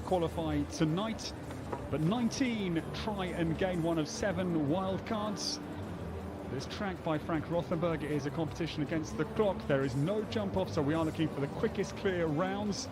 qualify tonight, but 19 try and gain one of 7 wildcards. This track by Frank Rothenberg is a competition against the clock. There is no jump off, so we are looking for the quickest clear rounds.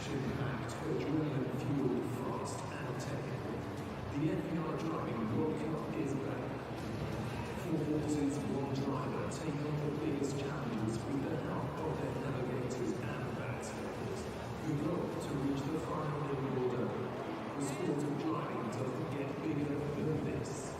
action-packed, adrenaline-fueled, fast and technical. The FEI Driving World Cup is back. 4 horses, 1 driver take on the biggest challenges with the help of their navigators and batsmen. The goal to reach the final in order. The sport of driving doesn't get bigger than this.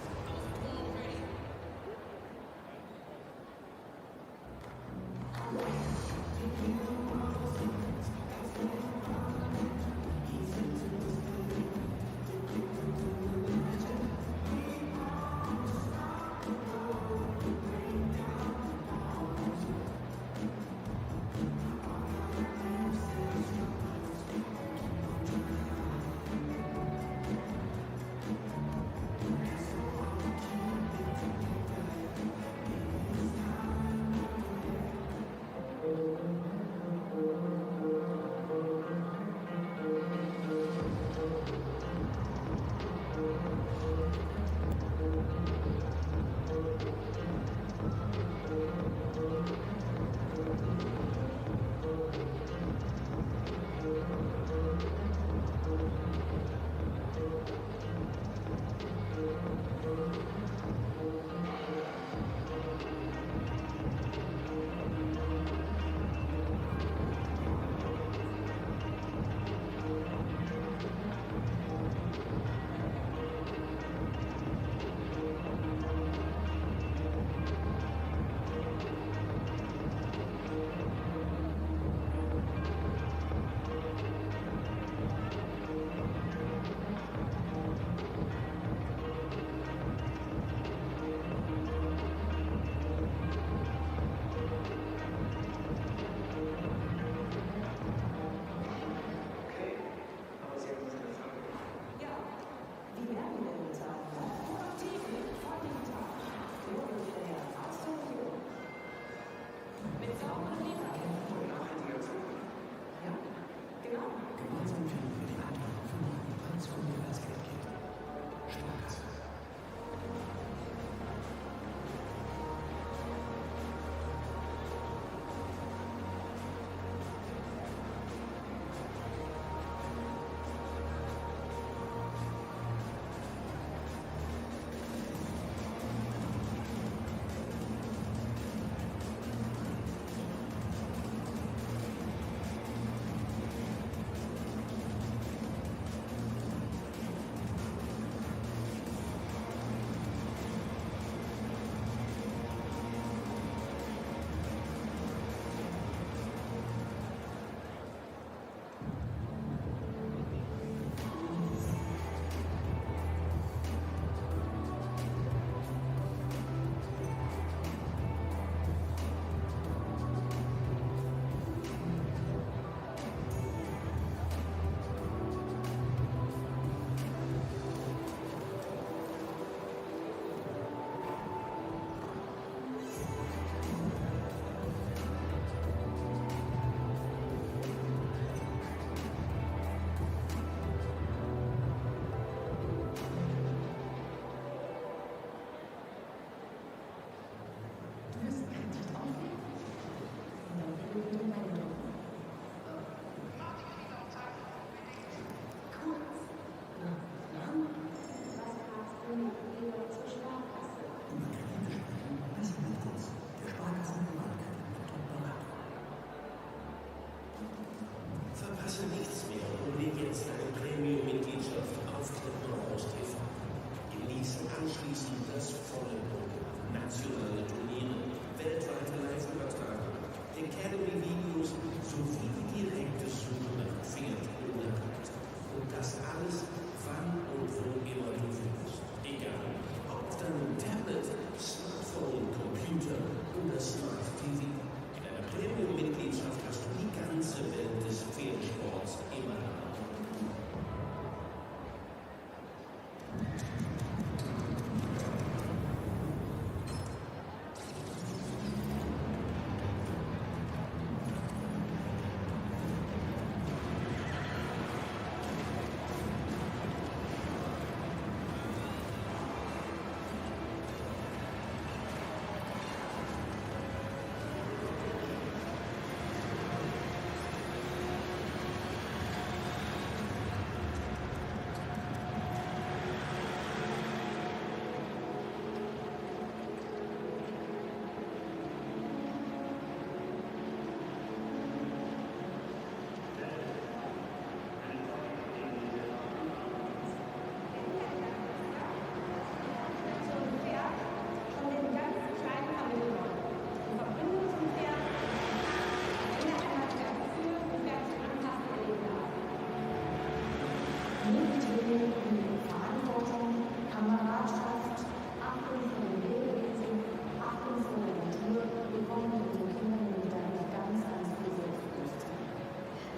Mitwillen und Verantwortung, Kameradschaft, Achtung vor dem Lebewesen, Achtung vor der Natur, bekommen mit den Kindern und damit ganz viel Selbstbewusstsein.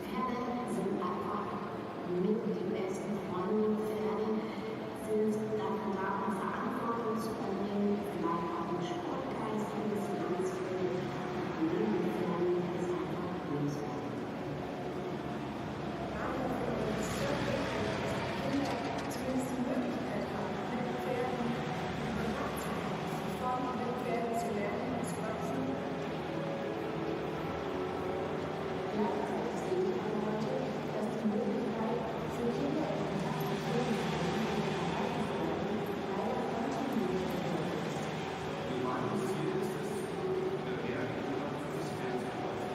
Pferde sind einfach mit die besten Freunde. Pferde sind dafür da, um Verantwortung zu übernehmen, vielleicht auch den Sportgeist ein bisschen anzuregen. Leben mit Pferden ist einfach lebenswert. Zumindest die Möglichkeit haben, mit Pferden in Kontakt zu kommen, mit Pferden zu lernen und zu wachsen. Gleichzeitig sehe ich aber heute, dass die Möglichkeit für Kinder in Kontakt mit Pferden zu kommen leider kontinuierlich ist. Gemeinsames Ziel ist es, mehr Kinder fürs Pferd zu kaufen.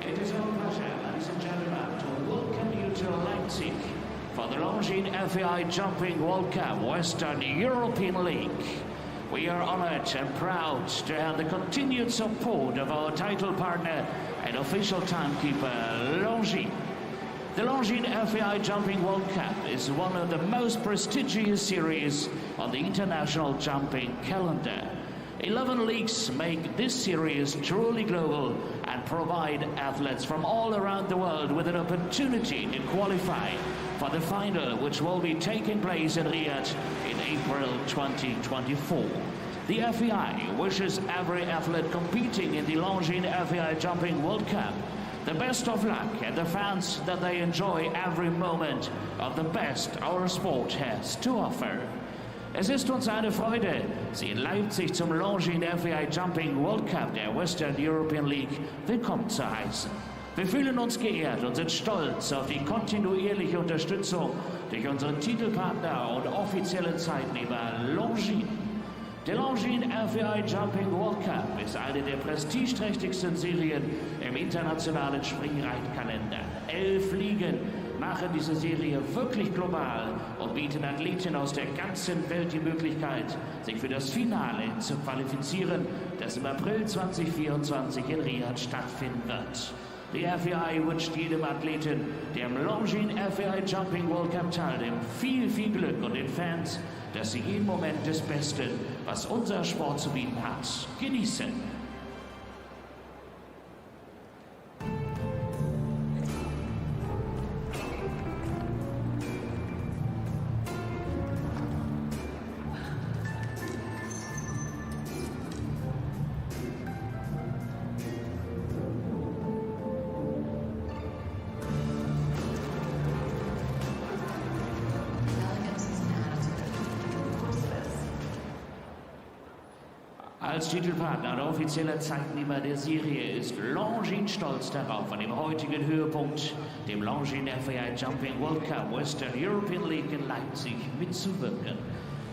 It is our pleasure, ladies and gentlemen, to welcome you to Leipzig for the Longines FEI Jumping World Cup Western European League. We are honored and proud to have the continued support of our title partner and official timekeeper, Longines. The Longines FEI Jumping World Cup is one of the most prestigious series on the international jumping calendar. 11 leagues make this series truly global and provide athletes from all around the world with an opportunity to qualify for the final, which will be taking place in Riyadh in April 2024. The FEI wishes every athlete competing in the Longines FEI Jumping World Cup the best of luck and the fans that they enjoy every moment of the best our sport has to offer. Es ist uns eine Freude, Sie in Leipzig zum Longines FEI Jumping World Cup der Western European League willkommen zu heißen. Wir fühlen uns geehrt und sind stolz auf die kontinuierliche Unterstützung durch unseren Titelpartner und offiziellen Zeitnehmer Longines. Der Longines FEI Jumping World Cup ist eine der prestigeträchtigsten Serien im internationalen Springreitkalender. 11 Ligen machen diese Serie wirklich global und bieten Athleten aus der ganzen Welt die Möglichkeit, sich für das Finale zu qualifizieren, das im April 2024 in Riyadh stattfinden wird. Die FEI wünscht jedem Athleten, der am Longines FEI Jumping World Cup teilnimmt, viel, viel Glück und den Fans, dass sie jeden Moment des Besten, was unser Sport zu bieten hat, genießen. Als Titelpartner und offizieller Zeitnehmer der Serie ist Longines stolz darauf, an dem heutigen Höhepunkt, dem Longines FEI Jumping World Cup Western European League in Leipzig, mitzuwirken.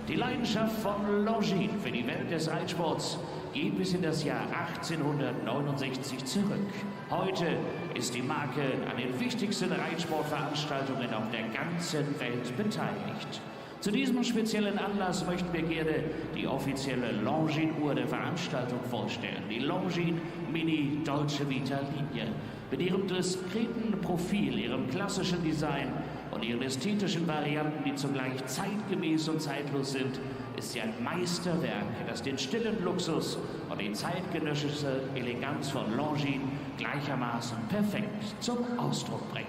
Die Leidenschaft von Longines für die Welt des Reitsports geht bis in das Jahr 1869 zurück. Heute ist die Marke an den wichtigsten Reitsportveranstaltungen auf der ganzen Welt beteiligt. Zu diesem speziellen Anlass möchten wir gerne die offizielle Longines-Uhr der Veranstaltung vorstellen. Die Longines Mini Dolce Vita Linie. Mit ihrem diskreten Profil, ihrem klassischen Design und ihren ästhetischen Varianten, die zugleich zeitgemäß und zeitlos sind, ist sie ein Meisterwerk, das den stillen Luxus und die zeitgenössische Eleganz von Longines gleichermaßen perfekt zum Ausdruck bringt.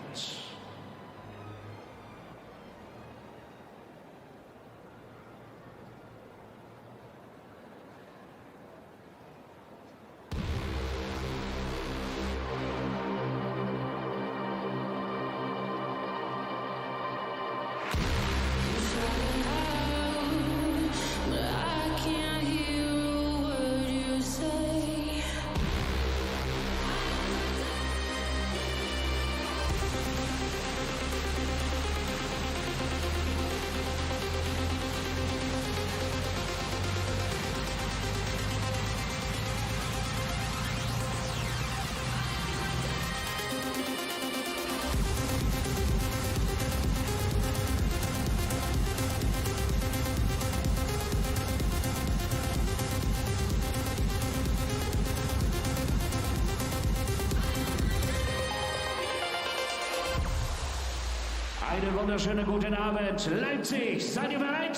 Einen wunderschönen guten Abend, Leipzig, seid ihr bereit?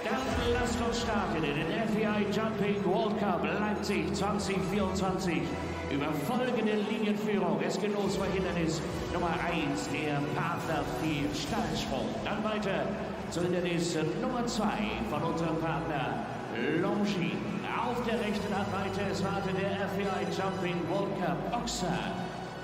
Dann lasst uns starten in den FEI Jumping World Cup Leipzig 2024 über folgende Linienführung. Es geht los bei Hindernis Nummer 1, der Partner für Stallsprung. Dann weiter zu Hindernis Nummer 2 von unserem Partner Longines. Auf der rechten Hand weiter, es wartet der FEI Jumping World Cup Ochser.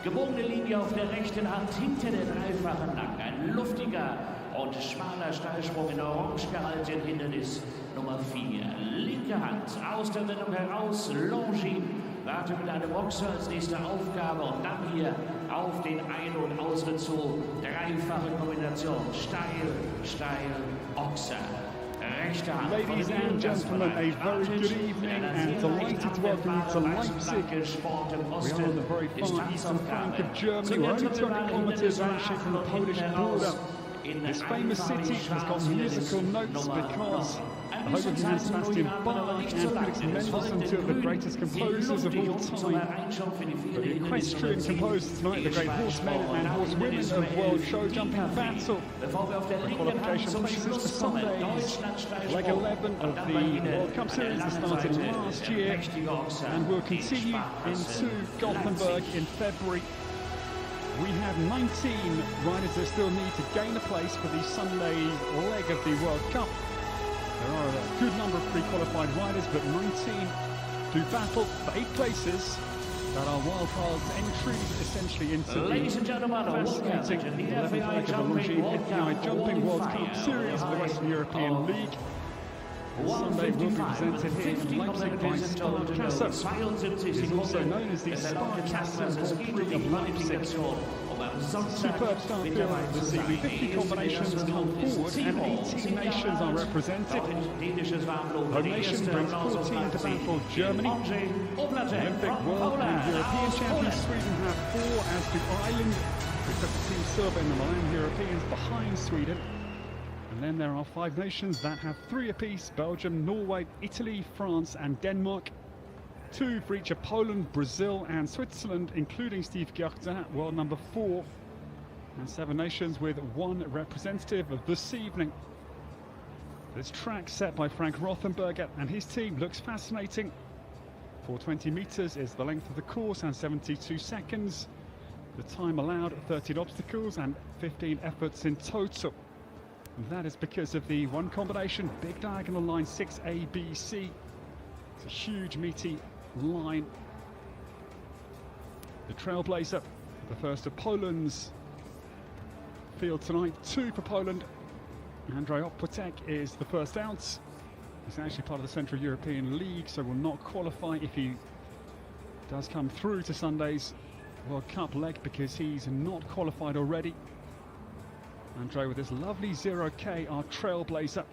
Gebogene Linie auf der rechten Hand hinter der dreifachen Nacken. Ein luftiger und schmaler Steilsprung in Orange gehalten. Hindernis Nummer 4. Linke Hand aus der Windung heraus. Longines wartet mit einem Ochser als nächste Aufgabe. Und dann hier auf den Ein- und Ausritt-Zoo. Dreifache Kombination. Steil, steil, Ochser. Ladies and gentlemen, a very good evening and delighted to welcome you to Leipzig. We are on the very far eastern flank of Germany. We're only 200 kilometers actually from the Polish border. This famous city has got musical notes because the home of Johann Sebastian Bach and Felix Mendelssohn, two of the greatest composers of all time. But the equestrian composers tonight, the great horsemen and horsewomen of world show jumping battle. The qualification places for Sunday's leg 11 of the World Cup Series that started last year and will continue into Gothenburg in February. We have 19 riders that still need to gain a place for the Sunday leg of the World Cup. There are a good number of pre-qualified riders, but 19 do battle for 8 places that are wildcard entries essentially into Ladies and gentlemen, fascinating 11th leg of the Longines FEI Jumping World Cup Series of the Western European League. Sunday will be presented here in Leipzig by Sparkasse. It is also known as the Sparkasse Grand Prix of Leipzig. Superb start field this evening. 50 combinations come forward and 18 nations are represented. Home nation brings 14 to battle Germany. Olympic, World and European champions Sweden have 4, as do Ireland. We put the team silver in the Milan Europeans behind Sweden. And then there are 5 nations that have 3 apiece: Belgium, Norway, Italy, France and Denmark. 2 for each of Poland, Brazil and Switzerland, including Steve Gerda, world number 4. And 7 nations with 1 representative this evening. This track set by Frank Rothenberger and his team looks fascinating. 420 metres is the length of the course and 72 seconds. The time allowed, 13 obstacles and 15 efforts in total. And that is because of the one combination, big diagonal line 6A, B, C. It's a huge meaty line. The Trailblazer, the first of Poland's field tonight. 2 for Poland. Andrzej Opłatek is the first out. He's actually part of the Central European League, so will not qualify if he does come through to Sunday's World Cup leg, because he's not qualified already. Andrzej with this lovely 0K, our Trailblazer.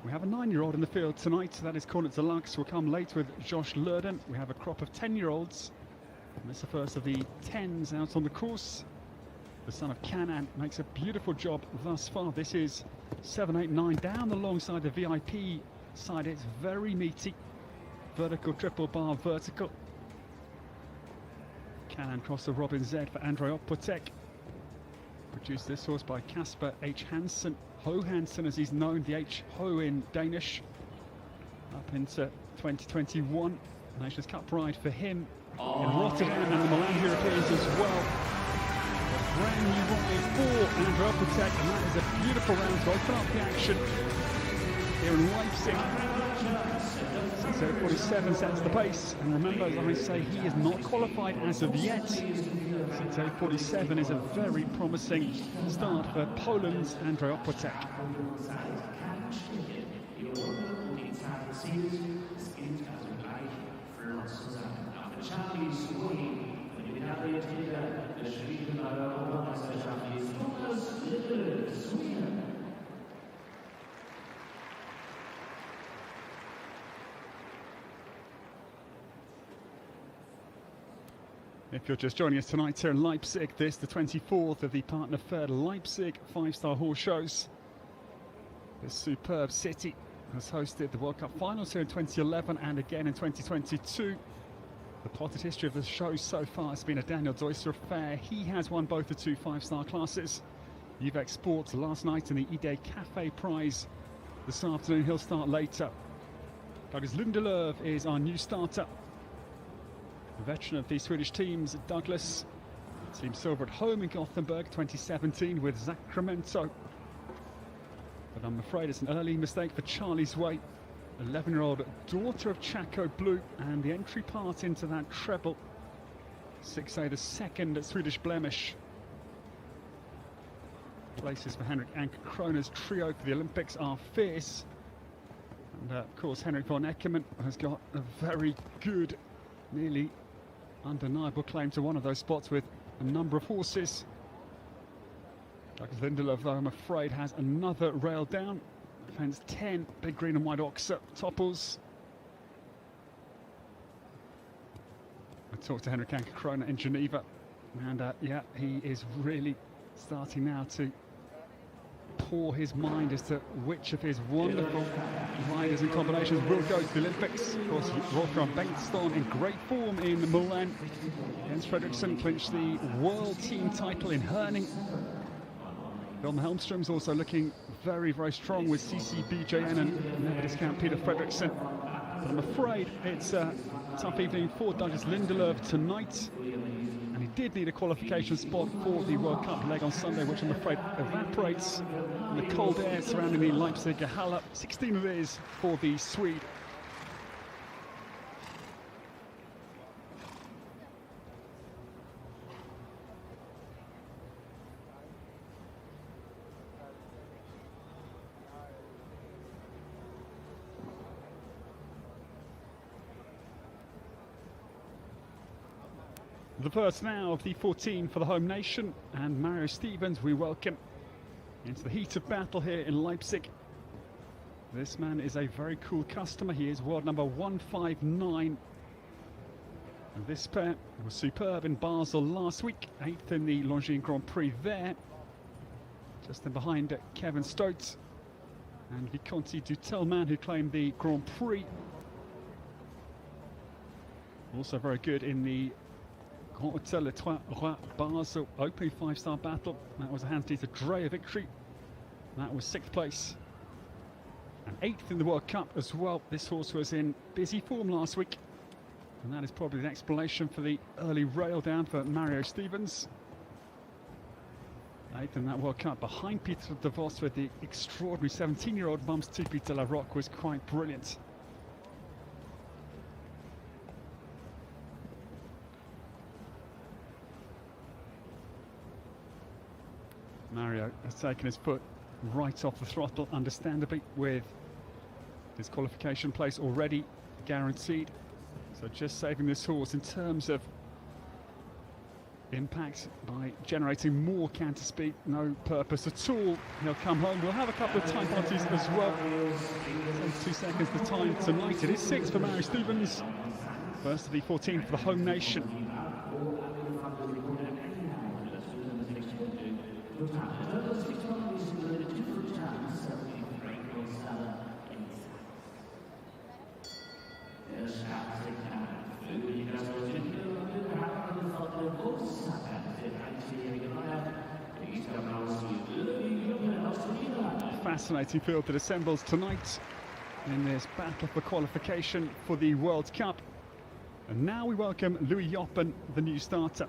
We have a 9-year-old in the field tonight, that is Cornet Deluxe. We'll come late with Josh Lurden. We have a crop of 10-year-olds. And this is the first of the 10s out on the course. The son of Canan makes a beautiful job thus far. This is 7, 8, 9 down the long side, the VIP side. It's very meaty. Vertical, triple bar, vertical. Canan crosser Robin Z for Andrzej Opłatek. Produced this horse by Kasper H. Hansen. Ho Hansen, as he's known, the H Ho in Danish. Up into 2021. Nations Cup ride for him in Rotterdam and the Milan Europeans as well. A brand new ride for Andrzej Opłatek, and that is a beautiful round to open up the action here in Leipzig. 6:47 sets the pace, and remember, as I say, he is not qualified as of yet. 6:47 is a very promising start for Poland's Andrzej Opłatek. If you're just joining us tonight here in Leipzig, this the 24th of the partner fair Leipzig 5-star horse shows. This superb city has hosted the World Cup finals here in 2011 and again in 2022. The plotted history of the show so far has been a Daniel Deusser affair. He has won both the 2 5-star classes. Uvex Sports last night in the Ide Cafe Prize. This afternoon he'll start later. Douglas Lindelöf is our new starter. The veteran of the Swedish teams, Douglas. Team silver at home in Gothenburg 2017 with Sacramento. But I'm afraid it's an early mistake for Charlie's Way. 11-year-old daughter of Chaco Blue, and the entry part into that treble. 6A, the second Swedish blemish. Places for Henrik Anker-Kroner's trio for the Olympics are fierce. And of course Henrik von Eckermann has got a very good, nearly undeniable claim to one of those spots with a number of horses. Douglas Lindelöf, though, I'm afraid, has another rail down. Fence 10, big green and white oxer, topples. I talked to Henrik Anker-Kroner in Geneva, and yeah, he is really starting now to pour his mind as to which of his wonderful riders and combinations will go to the Olympics. Of course, Wolfram Bengtsson in great form in Milan. Jens Fredriksson clinched the world team title in Herning. Wilma Helmstrom's also looking very, very strong with CCBJN and never discount Peter Fredriksson. But I'm afraid it's a tough evening for Douglas Lindelöf tonight. And he did need a qualification spot for the World Cup leg on Sunday, which I'm afraid evaporates in the cold air surrounding the Leipzig Halle. 16 it is for the Swede. The first now of the 14 for the home nation, and Mario Stevens we welcome into the heat of battle here in Leipzig. This man is a very cool customer. He is world number 159. And this pair was superb in Basel last week, 8th in the Longines Grand Prix there. Just in behind Kevin Stotes and Visconti Dutelman, who claimed the Grand Prix. Also very good in the Grand Hotel Les Trois Rois Basel opening 5-star battle. That was a Hans-Dieter Dreyer victory. That was 6th place. And 8th in the World Cup as well. This horse was in busy form last week. And that is probably the explanation for the early rail down for Mario Stevens. 8th in that World Cup behind Peter de Vos, with the extraordinary 17-year-old Mums Tupi de la Roque was quite brilliant. Mario has taken his foot right off the throttle, understandably, with his qualification place already guaranteed. So just saving this horse in terms of impact by generating more canter speed, no purpose at all. He'll come home. We'll have a couple of time penalties as well. 72 seconds the time tonight. It is 6 for Mario Stevens. First of the 14 for the home nation. Fascinating field that assembles tonight in this battle for qualification for the World Cup. And now we welcome Louis Joppen, the new starter.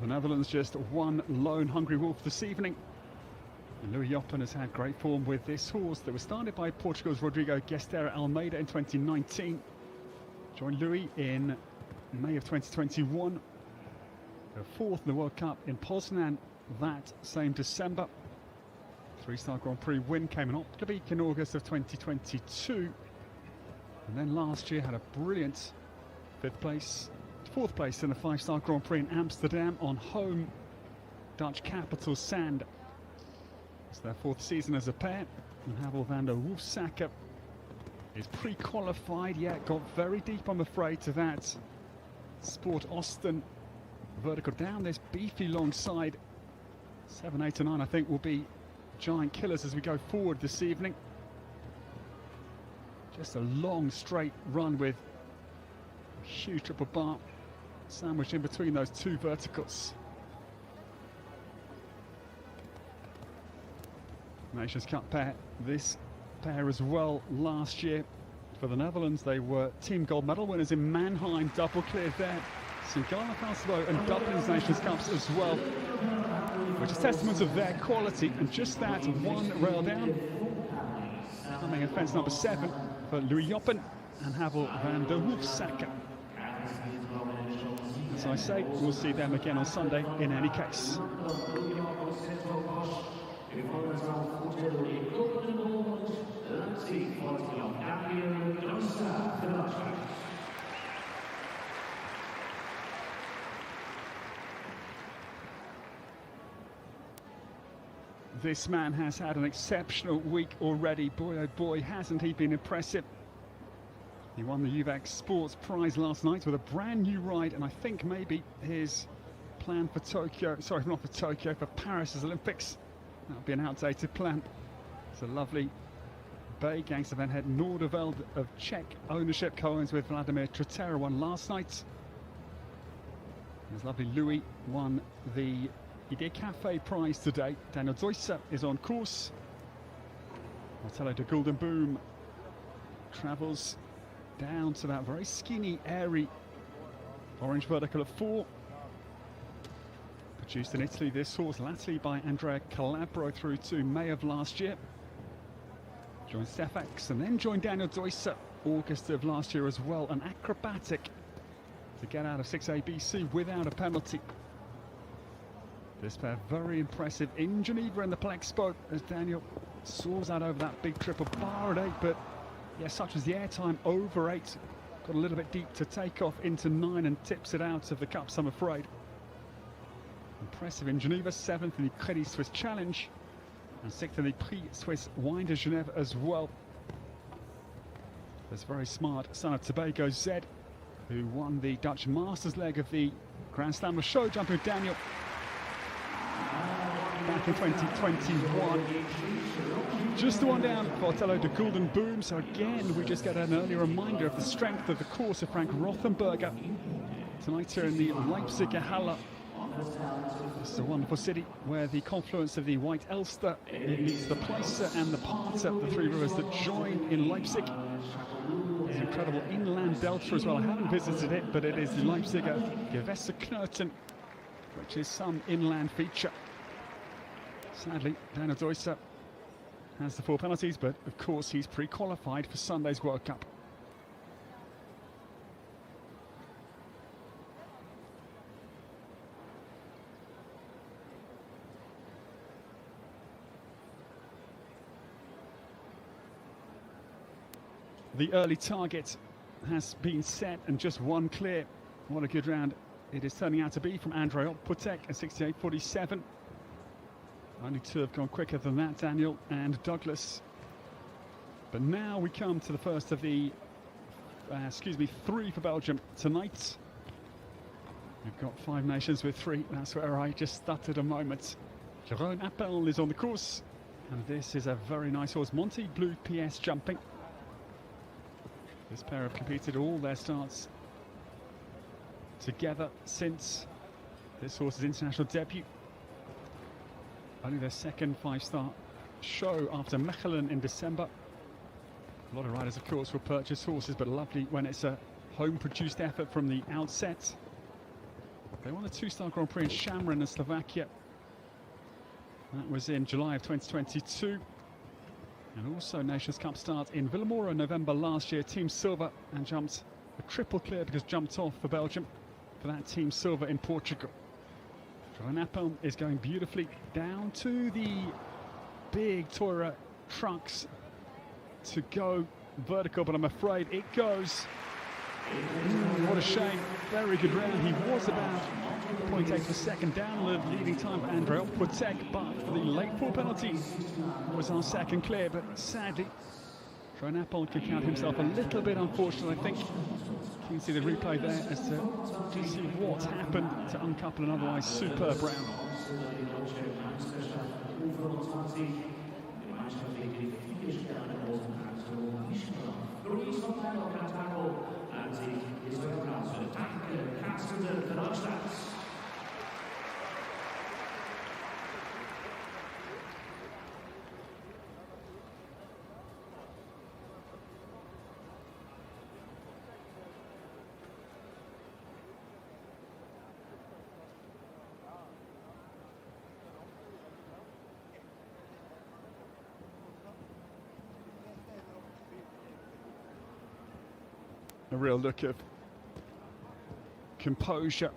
The Netherlands just one lone Hungry Wolf this evening. And Louis Joppen has had great form with this horse that was started by Portugal's Rodrigo Gestera Almeida in 2019. Joined Louis in May of 2021. Fourth in the World Cup in Poznan that same December. 3-star Grand Prix win came in Optgebiek in August of 2022. And then last year had a brilliant 4th place in the 5-star Grand Prix in Amsterdam on home Dutch capital sand. It's their 4th season as a pair. And Havel van der Wolfsacker is pre-qualified, yet got very deep, I'm afraid, to that Sport Austin vertical down this beefy long side. 7, 8 and 9 I think will be giant killers as we go forward this evening. Just a long straight run with a huge triple bar sandwiched in between those two verticals. Nations Cup pair, this pair as well last year for the Netherlands. They were team gold medal winners in Mannheim, double cleared there. St-Gallen Festival and Dublin's Nations Cups as well, which is testament of their quality. And just that one rail down, coming in fence number 7 for Louis Joppen and Havel van der Wolfsacker. As I say, we'll see them again on Sunday in any case. This man has had an exceptional week already. Boy, oh boy, hasn't he been impressive. He won the UVAC Sports Prize last night with a brand new ride, and I think maybe his plan for Tokyo, sorry, not for Tokyo, for Paris Olympics, that would be an outdated plan. It's a lovely bay gangster van head Noorderveld of Czech ownership, co-owns with Vladimir Tratera, won last night. There's lovely Louis, won the Idea Cafe Prize today. Daniel Deusser is on course. Martello de Golden Boom travels down to that very skinny, airy orange vertical of 4. Produced in Italy, this horse latterly by Andrea Calabro through to May of last year. Joined Stefax and then joined Daniel Deusser August of last year as well. An acrobatic to get out of 6ABC without a penalty. This pair very impressive in Geneva in the Plex boat as Daniel soars out over that big triple bar at 8, but Yeah, such as the airtime over 8. Got a little bit deep to take off into 9 and tips it out of the cups, I'm afraid. Impressive in Geneva, 7th in the Credit Suisse Challenge, and 6th in the Prix Suisse Wine de Genève as well. This very smart son of Tobago, Zed, who won the Dutch Masters leg of the Grand Slam of show jumping with Daniel back in 2021. Just the one down for Otello de Golden Boom. So again, we just get an early reminder of the strength of the course of Frank Rothenberger tonight here in the Leipzig Halle. This is a wonderful city where the confluence of the White Elster meets the Pleiße and the Parthe, the three rivers that join in Leipzig. It's an incredible inland delta as well. I haven't visited it, but it is the Leipziger Gewässerknoten, which is some inland feature. Sadly, Daniel Deusser has the 4 penalties, but of course he's pre-qualified for Sunday's World Cup. The early target has been set and just one clear. What a good round it is turning out to be from Andrei Opputek at 68.47. Only 2 have gone quicker than that, Daniel and Douglas. But now we come to the first of the, 3 for Belgium tonight. We've got 5 nations with 3. That's where I just stuttered a moment. Jeroen Appel is on the course. And this is a very nice horse, Monty Blue PS jumping. This pair have competed all their starts together since this horse's international debut. Only their second 5-star show after Mechelen in December. A lot of riders, of course, will purchase horses, but lovely when it's a home-produced effort from the outset. They won a 2-star Grand Prix in Shamron in Slovakia. That was in July of 2022. And also Nations Cup start in Villamora in November last year. Team Silver, and jumped a triple clear because jumped off for Belgium for that Team Silver in Portugal. Jeroen Appel is going beautifully down to the big Tourer trucks to go vertical, but I'm afraid it goes. What a shame. Very good round. He was about 0.8 per second down the leading time for Andrei Opputek, but for the late 4 penalty was our second clear. But sadly, Jeroen Appel can count himself a little bit unfortunate, I think. You can see the replay there as to see what happened to uncouple an otherwise superb round. A real look of composure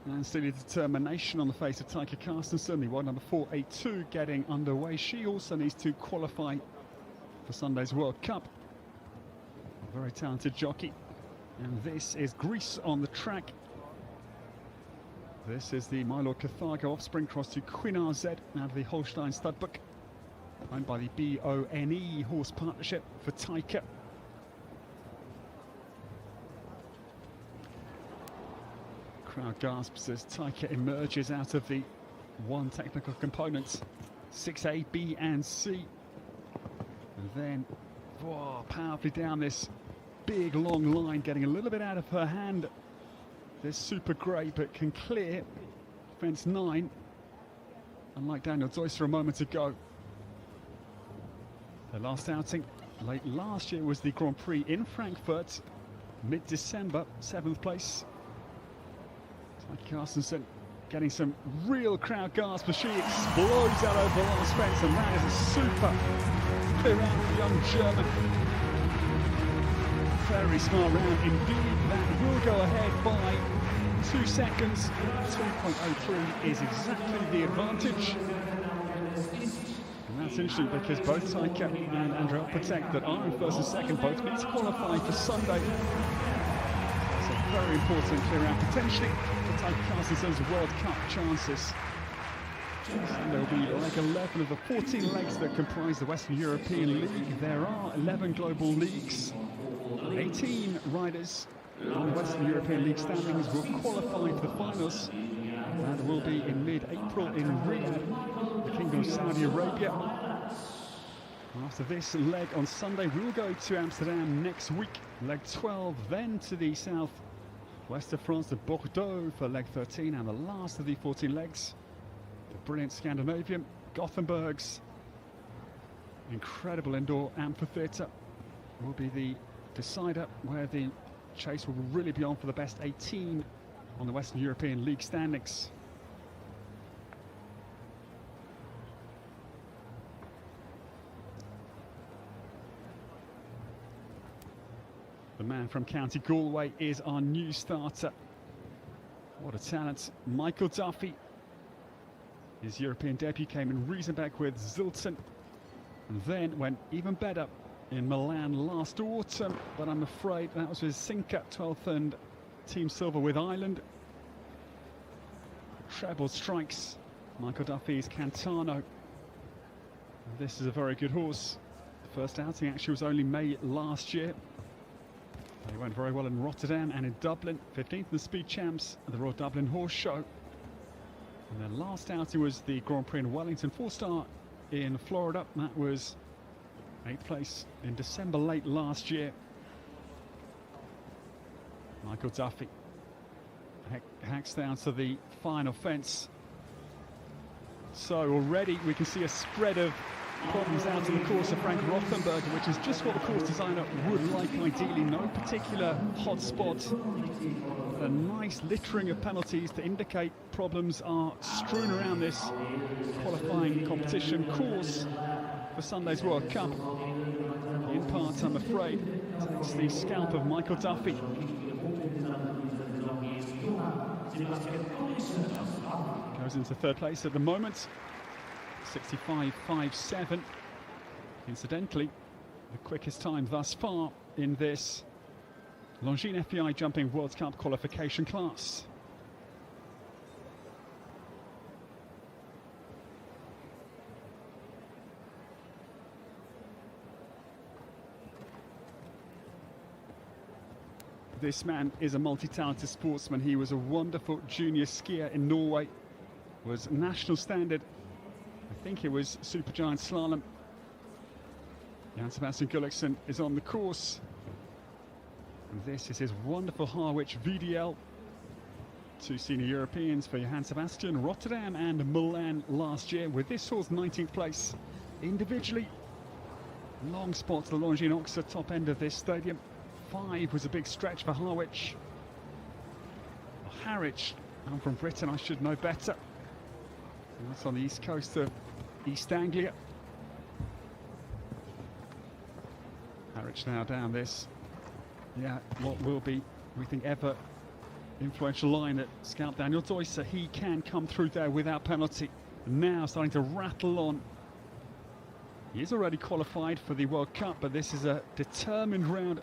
and steely determination on the face of Taika Carstensen, the wide number 482 getting underway. She also needs to qualify for Sunday's World Cup. A very talented jockey. And this is Greece on the track. This is the My Lord Carthago offspring cross to Queen RZ out of the Holstein Studbook, owned by the BONE horse partnership for Taika. Crowd gasps as Taika emerges out of the 1 technical component, 6A, B and C. And then powerfully down this big long line, getting a little bit out of her hand. This super grey, but can clear fence 9, unlike Daniel Deusser a moment ago. Their last outing late last year was the Grand Prix in Frankfurt, mid-December, 7th place. Carstensen getting some real crowd gasps as she explodes out over the last fence, and that is a super clear round for the young German. Very smart round indeed. That will go ahead by 2 seconds. 2.03 is exactly the advantage. And that's potentially, because both Taika and Andrea Patek that are in first and second both need to qualify for Sunday. So very important clear out potentially for Taika Carstensen's World Cup chances. Sunday will be leg 11 of the 14 legs that comprise the Western European League. There are 11 global leagues. 18 riders on the Western European League standings will qualify for the finals. That will be in mid-April in Riyadh, the Kingdom of Saudi Arabia. After this leg on Sunday, we will go to Amsterdam next week, leg 12, then to the south west of France, to Bordeaux for leg 13, and the last of the 14 legs, the brilliant Scandinavian, Gothenburg's incredible indoor amphitheatre, will be the decider where the chase will really be on for the best 18 on the Western European League standings. The man from County Galway is our new starter. What a talent. Michael Duffy. His European debut came in Riesenbeck with Zilton, and then went even better in Milan last autumn, but I'm afraid that was with Sinker, 12th and Team Silver with Ireland. Treble strikes Michael Duffy's Cantano. This is a very good horse. The first outing actually was only May last year. He went very well in Rotterdam and in Dublin, 15th in the Speed Champs at the Royal Dublin Horse Show. And their last outing was the Grand Prix in Wellington, 4-star in Florida. That was 8th place in December late last year. Michael Duffy hacks down to the final fence. So already we can see a spread of problems out in the course of Frank Rothenberger, which is just what the course designer would like ideally. No particular hot spot. A nice littering of penalties to indicate problems are strewn around this qualifying competition course for Sunday's World Cup. In part, I'm afraid, takes the scalp of Michael Duffy. Goes into third place at the moment, 65.57. Incidentally, the quickest time thus far in this Longines FEI Jumping World Cup qualification class. This man is a multi-talented sportsman. He was a wonderful junior skier in Norway, was national standard, I think it was Supergiant Slalom. Jan Sebastian Gulliksen is on the course. And this is his wonderful Harwich VDL. Two senior Europeans for Johann Sebastian, Rotterdam and Milan last year, with this horse 19th place individually. Long spot to the Longines Oxford top end of this stadium. 5 was a big stretch for Harwich. Harwich, I'm from Britain, I should know better. And that's on the east coast of East Anglia. Harwich now down this. Yeah, what will be, we think, ever influential line at scout Daniel Deusser. He can come through there without penalty. Now starting to rattle on. He is already qualified for the World Cup, but this is a determined round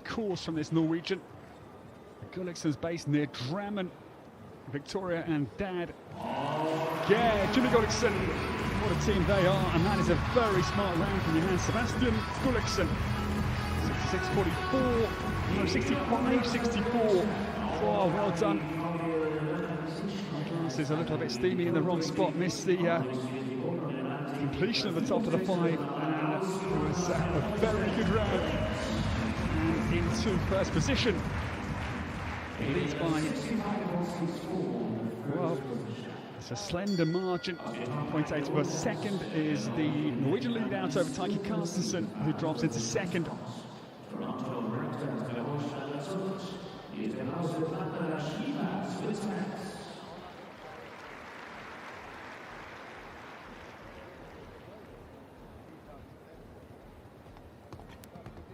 course from this Norwegian. Gulliksen's based near Drammen. Victoria and Dad. Yeah, Jimmy Gulliksen. What a team they are, and that is a very smart round from Johann Sebastian Gulliksen. 66.44, no, 65.64. Oh, well done. My glass is a little bit steamy in the wrong spot. Missed the completion of the top of the 5, and it was a very good round. And into first position. He leads by, well, it's a slender margin. 0.8 per second is the Norwegian lead out over Taika Carstensen, who drops into second.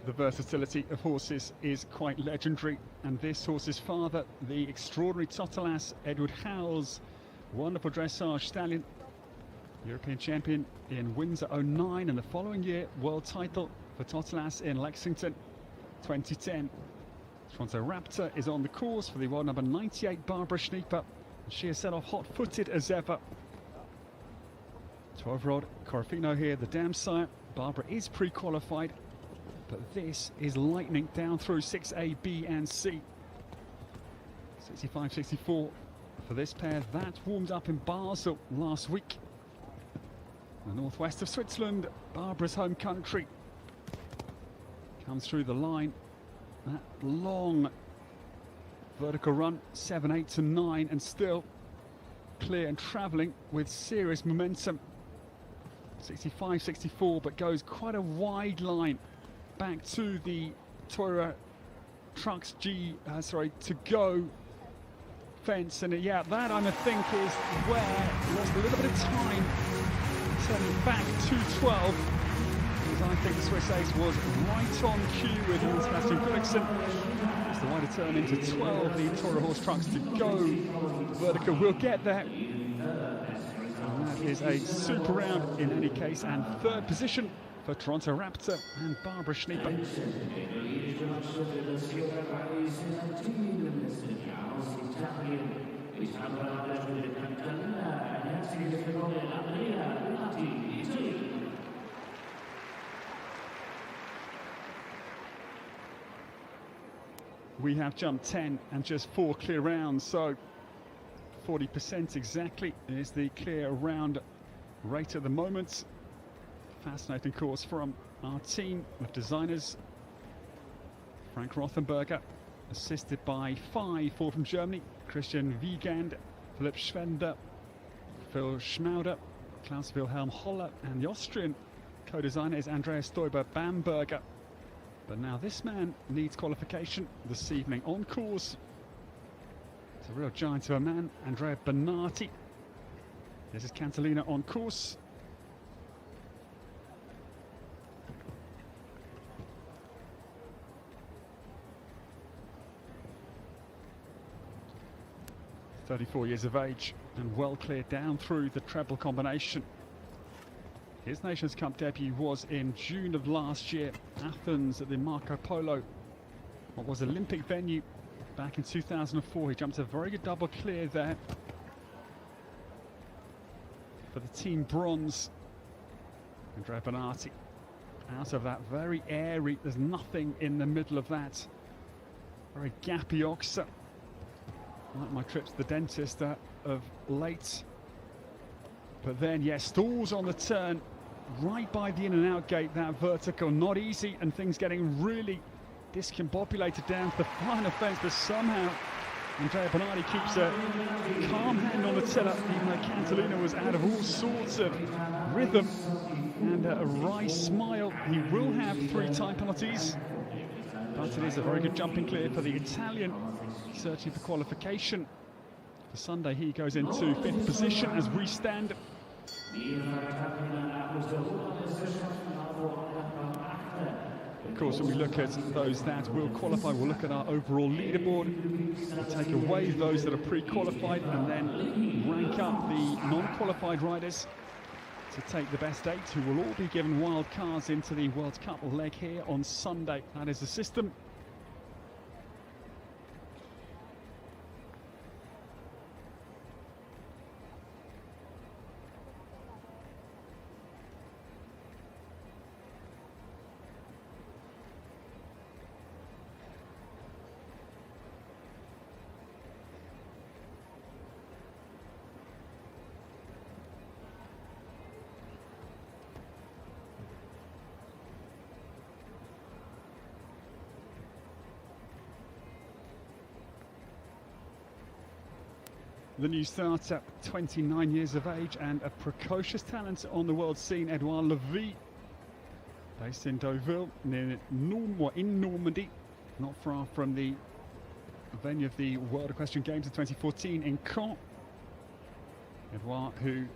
The versatility of horses is quite legendary, and this horse's father, the extraordinary Totalas Edward Howells, wonderful dressage stallion, European champion in Windsor 09, and the following year world title for Totelas in Lexington 2010. Toronto Raptor is on the course for the world number 98 Barbara Schnieper. She has set off hot-footed as ever. 12-year-old Corofino here, the dam sire. Barbara is pre-qualified, but this is lightning down through 6A, B and C. 65-64 for this pair. That warmed up in Basel last week. The northwest of Switzerland, Barbara's home country. Comes through the line. That long vertical run, 7, 8 to 9, and still clear and travelling with serious momentum. 65-64, but goes quite a wide line back to the Toyota Trucks to go fence, and yeah, that I think is where lost a little bit of time turning back to 12, because I think the Swiss ace was right on cue with Johann Sebastian Gulliksen. It's the wider turn into 12, the Toro Horse Trucks to go vertical will get there. And that is a super round in any case, and third position for Toronto Raptor and Barbara Schnieper. We have jumped 10 and just 4 clear rounds, so 40% exactly is the clear round rate at the moment. Fascinating course from our team of designers. Frank Rothenberger, assisted by 4 from Germany: Christian Wiegand, Philipp Schwender, Phil Schmauder, Klaus Wilhelm Holler, and the Austrian co-designer is Andreas Stoiber-Bamberger. But now this man needs qualification this evening on course. It's a real giant of a man, Andrea Benati. This is Cantalina on course. ...34 years of age and well cleared down through the treble combination. His Nations Cup debut was in June of last year, Athens at the Marco Polo, what was Olympic venue back in 2004. He jumped a very good double clear there for the team bronze. Andrea Benati out of that very airy, there's nothing in the middle of that. Very gappy oxer. Like my trip to the dentist of late. But then, yes, stalls on the turn, right by the in and out gate, that vertical, not easy, and things getting really discombobulated down to the final fence, but somehow Andrea Benati keeps a calm hand on the tiller, even though Cantalina was out of all sorts of rhythm, and a wry smile. He will have 3 time penalties, but it is a very good jumping clear for the Italian, searching for qualification. For Sunday, he goes into 5th position as we stand. Of course, when we look at those that will qualify, we'll look at our overall leaderboard. We'll take away those that are pre-qualified and then rank up the non-qualified riders to take the best 8, who will all be given wild cards into the World Cup leg here on Sunday. That is the system. The new starter, 29 years of age and a precocious talent on the world scene, Edouard Levy, based in Deauville, in Normandy, not far from the venue of the World Equestrian Games of 2014 in Caen. Edouard, who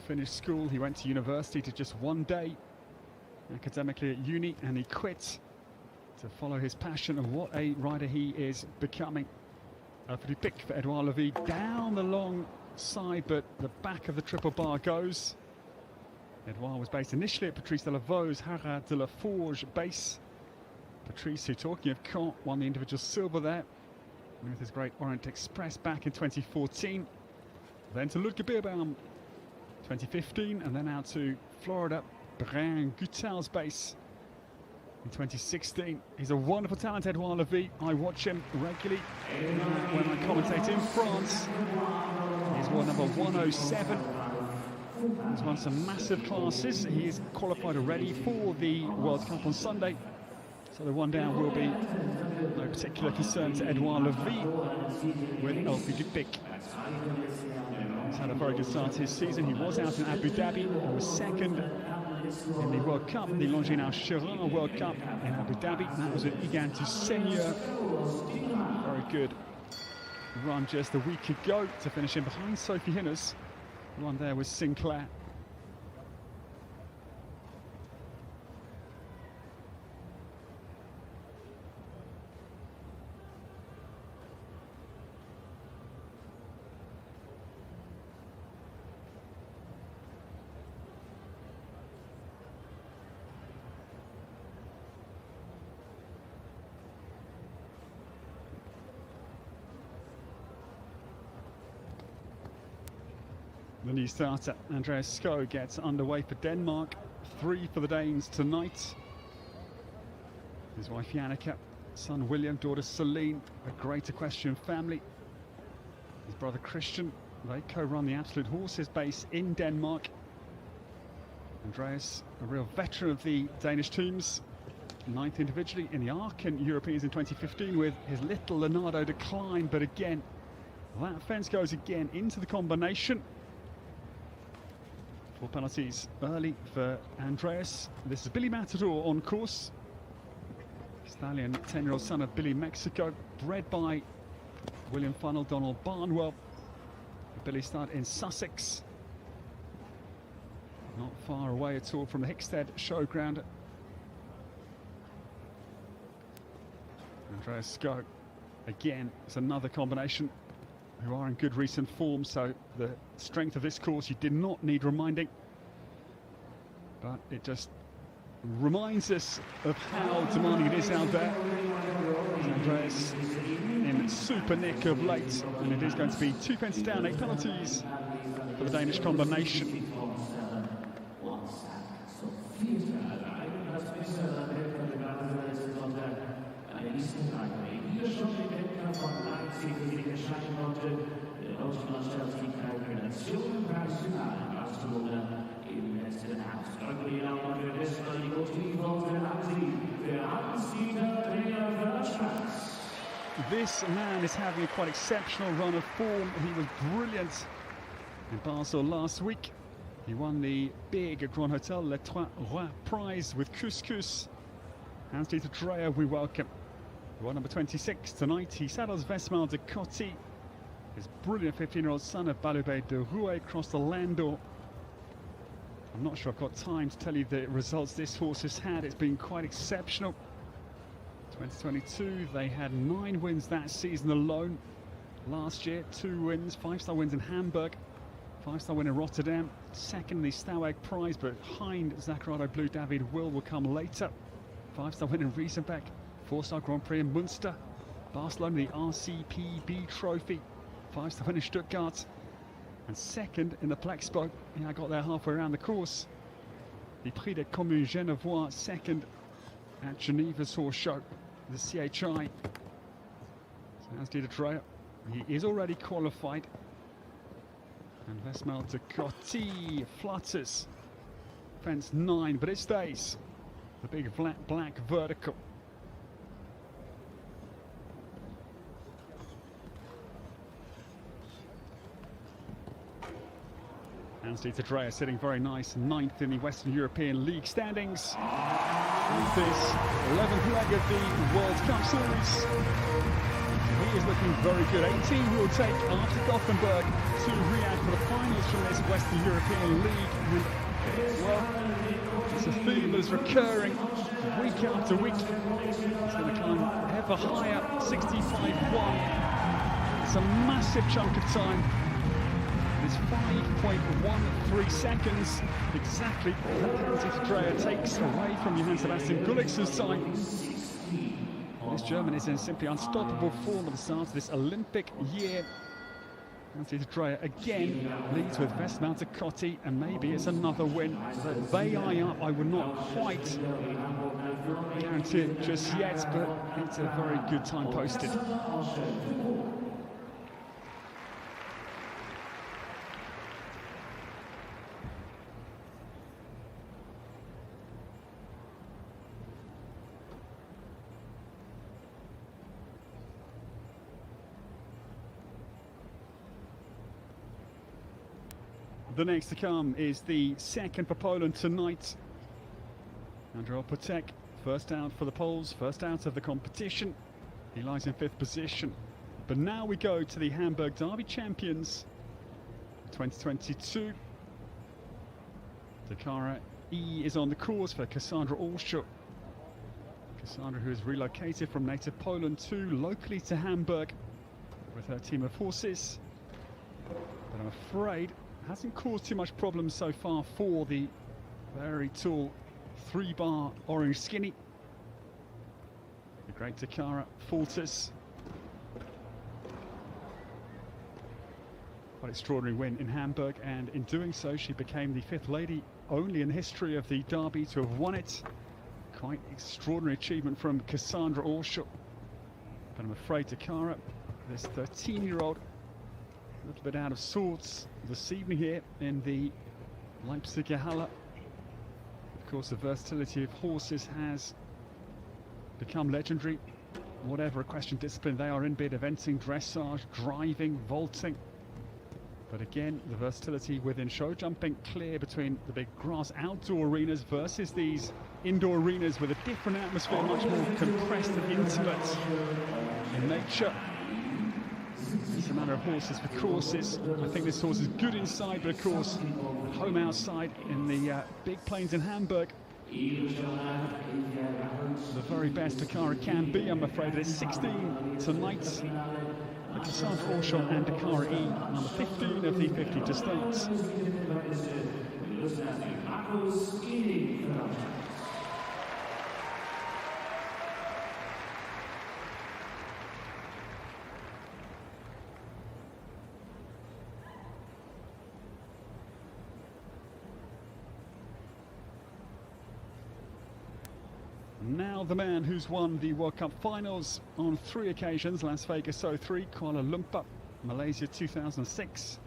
finished school, he went to university to just 1 day academically at uni, and he quit to follow his passion, and what a rider he is becoming. For the pick for Edouard Levy, down the long side, but the back of the triple bar goes. Edouard was based initially at Patrice Delaveau's Haras de la Forge base. Patrice, who, talking of Caen, won the individual silver there with his great Orient Express back in 2014. Then to Ludger Beerbaum 2015, and then out to Florida, Brian Guttel's base in 2016. He's a wonderful talent, Edouard Levy. I watch him regularly when I commentate in France. He's world number 107. He's won some massive classes. He is qualified already for the World Cup on Sunday. So the one down will be no particular concern to Edouard Levy with LPG. He's had a very good start to his season. He was out in Abu Dhabi and was second in the World Cup, the Longines FEI World Cup in Abu Dhabi. That was an Egan to Seigneur. Very good run just a week ago to finish in behind Sophie Hinners. One there was Sinclair. The new starter, Andreas Skov, gets underway for Denmark. 3 for the Danes tonight. His wife Jannica, son William, daughter Celine, a great equestrian family. His brother Christian, they co-run the Absolute Horses base in Denmark. Andreas, a real veteran of the Danish teams. 9th individually in the Aachen Europeans in 2015 with his little Leonardo decline, but again, that fence goes again into the combination. 4 penalties early for Andreas. This is Billy Matador on course. Stallion, 10-year-old son of Billy Mexico, bred by William Funnell, Donald Barnwell. Billy started in Sussex, not far away at all from the Hickstead Showground. Andreas Skov, again, it's another combination who are in good recent form, so the strength of this course you did not need reminding, but it just reminds us of how demanding it is out there. Andreas in super nick of late, and it is going to be 2 fences down, 8 penalties for the Danish combination. This man is having a quite exceptional run of form. He was brilliant in Basel last week. He won the big Grand Hotel Les Trois Rois prize with Couscous. Hans-Dieter Dreyer, we welcome. Run number 26 tonight. He saddles Vesmal de Coty. His brilliant 15-year-old son of Balubé de Rouet across the Landor. I'm not sure I've got time to tell you the results this horse has had. It's been quite exceptional. 2022, they had 9 wins that season alone. Last year, 2 wins, 5-star wins in Hamburg, 5-star win in Rotterdam, second in the Stauweg prize, but behind Zaccarado Blue David will come later. 5-star win in Riesenbeck, 4-star Grand Prix in Munster, Barcelona, the RCPB Trophy, 5-star win in Stuttgart, and second in the Plexpo. Yeah, I got there halfway around the course. The Prix des Communes Genevois, second at Geneva's Horse Show, the CHI. So Hans-Dieter Dreyer, he is already qualified. And Vesmal de Coty flutters. Fence 9, but it stays. The big black vertical. Hans-Dieter Dreyer sitting very nice, 9th in the Western European League standings. With this 11th leg of the World Cup Series. He is looking very good. 18 will take after Gothenburg to Riyadh for the finals from this Western European League. And, well, it's a theme that is recurring week after week. It's going to climb ever higher, 65-1. It's a massive chunk of time. It's 5.13 seconds, exactly that penalty to Dreyer takes away from Johann Sebastian Gullick's side. This German is in simply unstoppable form at the start of this Olympic year. Penalty to Dreyer again leads with Westmalte Cotti, and maybe it's another win. But they eye up, I would not quite guarantee it just yet, but it's a very good time posted. The next to come is the second for Poland tonight. Andrzej Opotek, first out for the Poles, first out of the competition. He lies in 5th position. But now we go to the Hamburg Derby champions 2022. Dakar E is on the course for Cassandra Allshow. Cassandra, who has relocated from native Poland to locally to Hamburg with her team of horses. But I'm afraid hasn't caused too much problems so far for the very tall 3-bar Orange Skinny. The great Takara falters. Quite extraordinary win in Hamburg, and in doing so she became the 5th lady only in the history of the Derby to have won it. Quite extraordinary achievement from Cassandra Allshow. But I'm afraid Takara, this 13-year-old, a little bit out of sorts this evening here in the Leipzig Halle. Of course, the versatility of horses has become legendary. Whatever equestrian discipline they are in, be it eventing, dressage, driving, vaulting. But again, the versatility within show jumping clear between the big grass outdoor arenas versus these indoor arenas with a different atmosphere, much more compressed and intimate in nature. It's a matter of horses for courses. I think this horse is good inside, but of course, home outside in the big plains in Hamburg. The very best Dakar can be, I'm afraid. It's 16 tonight. The Cassandra Allshow and Dakar E, number 15 of the 50 to start. Now the man who's won the World Cup finals on 3 occasions: Las Vegas 03, Kuala Lumpur, Malaysia 2006,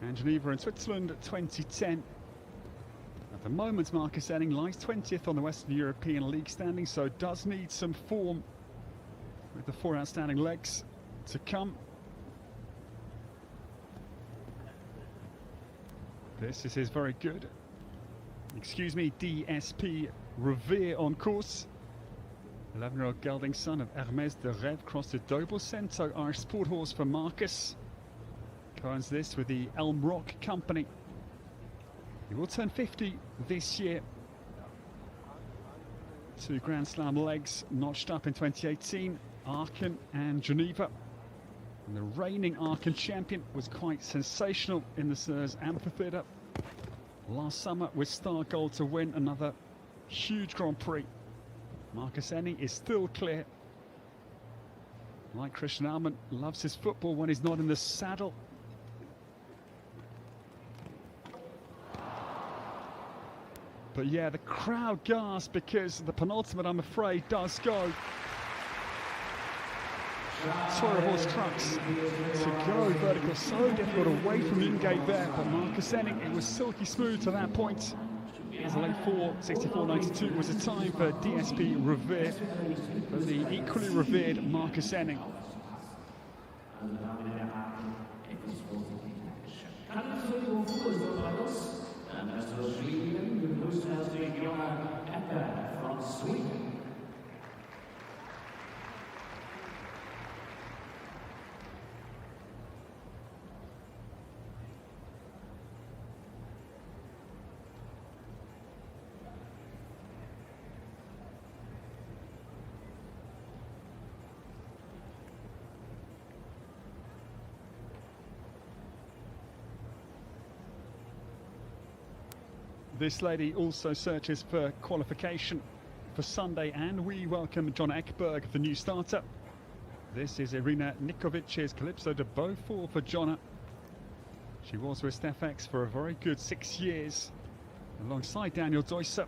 and Geneva in Switzerland 2010. At the moment, Marcus Enning lies 20th on the Western European League standing, so does need some form with the 4 outstanding legs to come. This is his very good, DSP Revere on course. 11-year-old gelding son of Hermès de Rêve crossed to Dobel Cento, Irish sport horse for Marcus. Coins this with the Elm Rock Company. He will turn 50 this year. 2 Grand Slam legs notched up in 2018, Aachen and Geneva. And the reigning Aachen champion was quite sensational in the Sirs Amphitheatre last summer with Star Gold to win another huge Grand Prix. Marcus Enning is still clear. Like Christian Alman, loves his football when he's not in the saddle. But yeah, the crowd gasp because the penultimate, I'm afraid, does go. Toro Horse Trucks to go vertical, so difficult away from the in-gate there, but Marcus Enning, it was silky smooth to that point. As a late 4:64.92 was the time for DSP Revere, but the equally revered Marcus Enning. This lady also searches for qualification for Sunday, and we welcome John Ekberg, the new starter. This is Irina Nikovic's Calypso de Beaufort for Jonna. She was with StefX for a very good 6 years, alongside Daniel Deusser.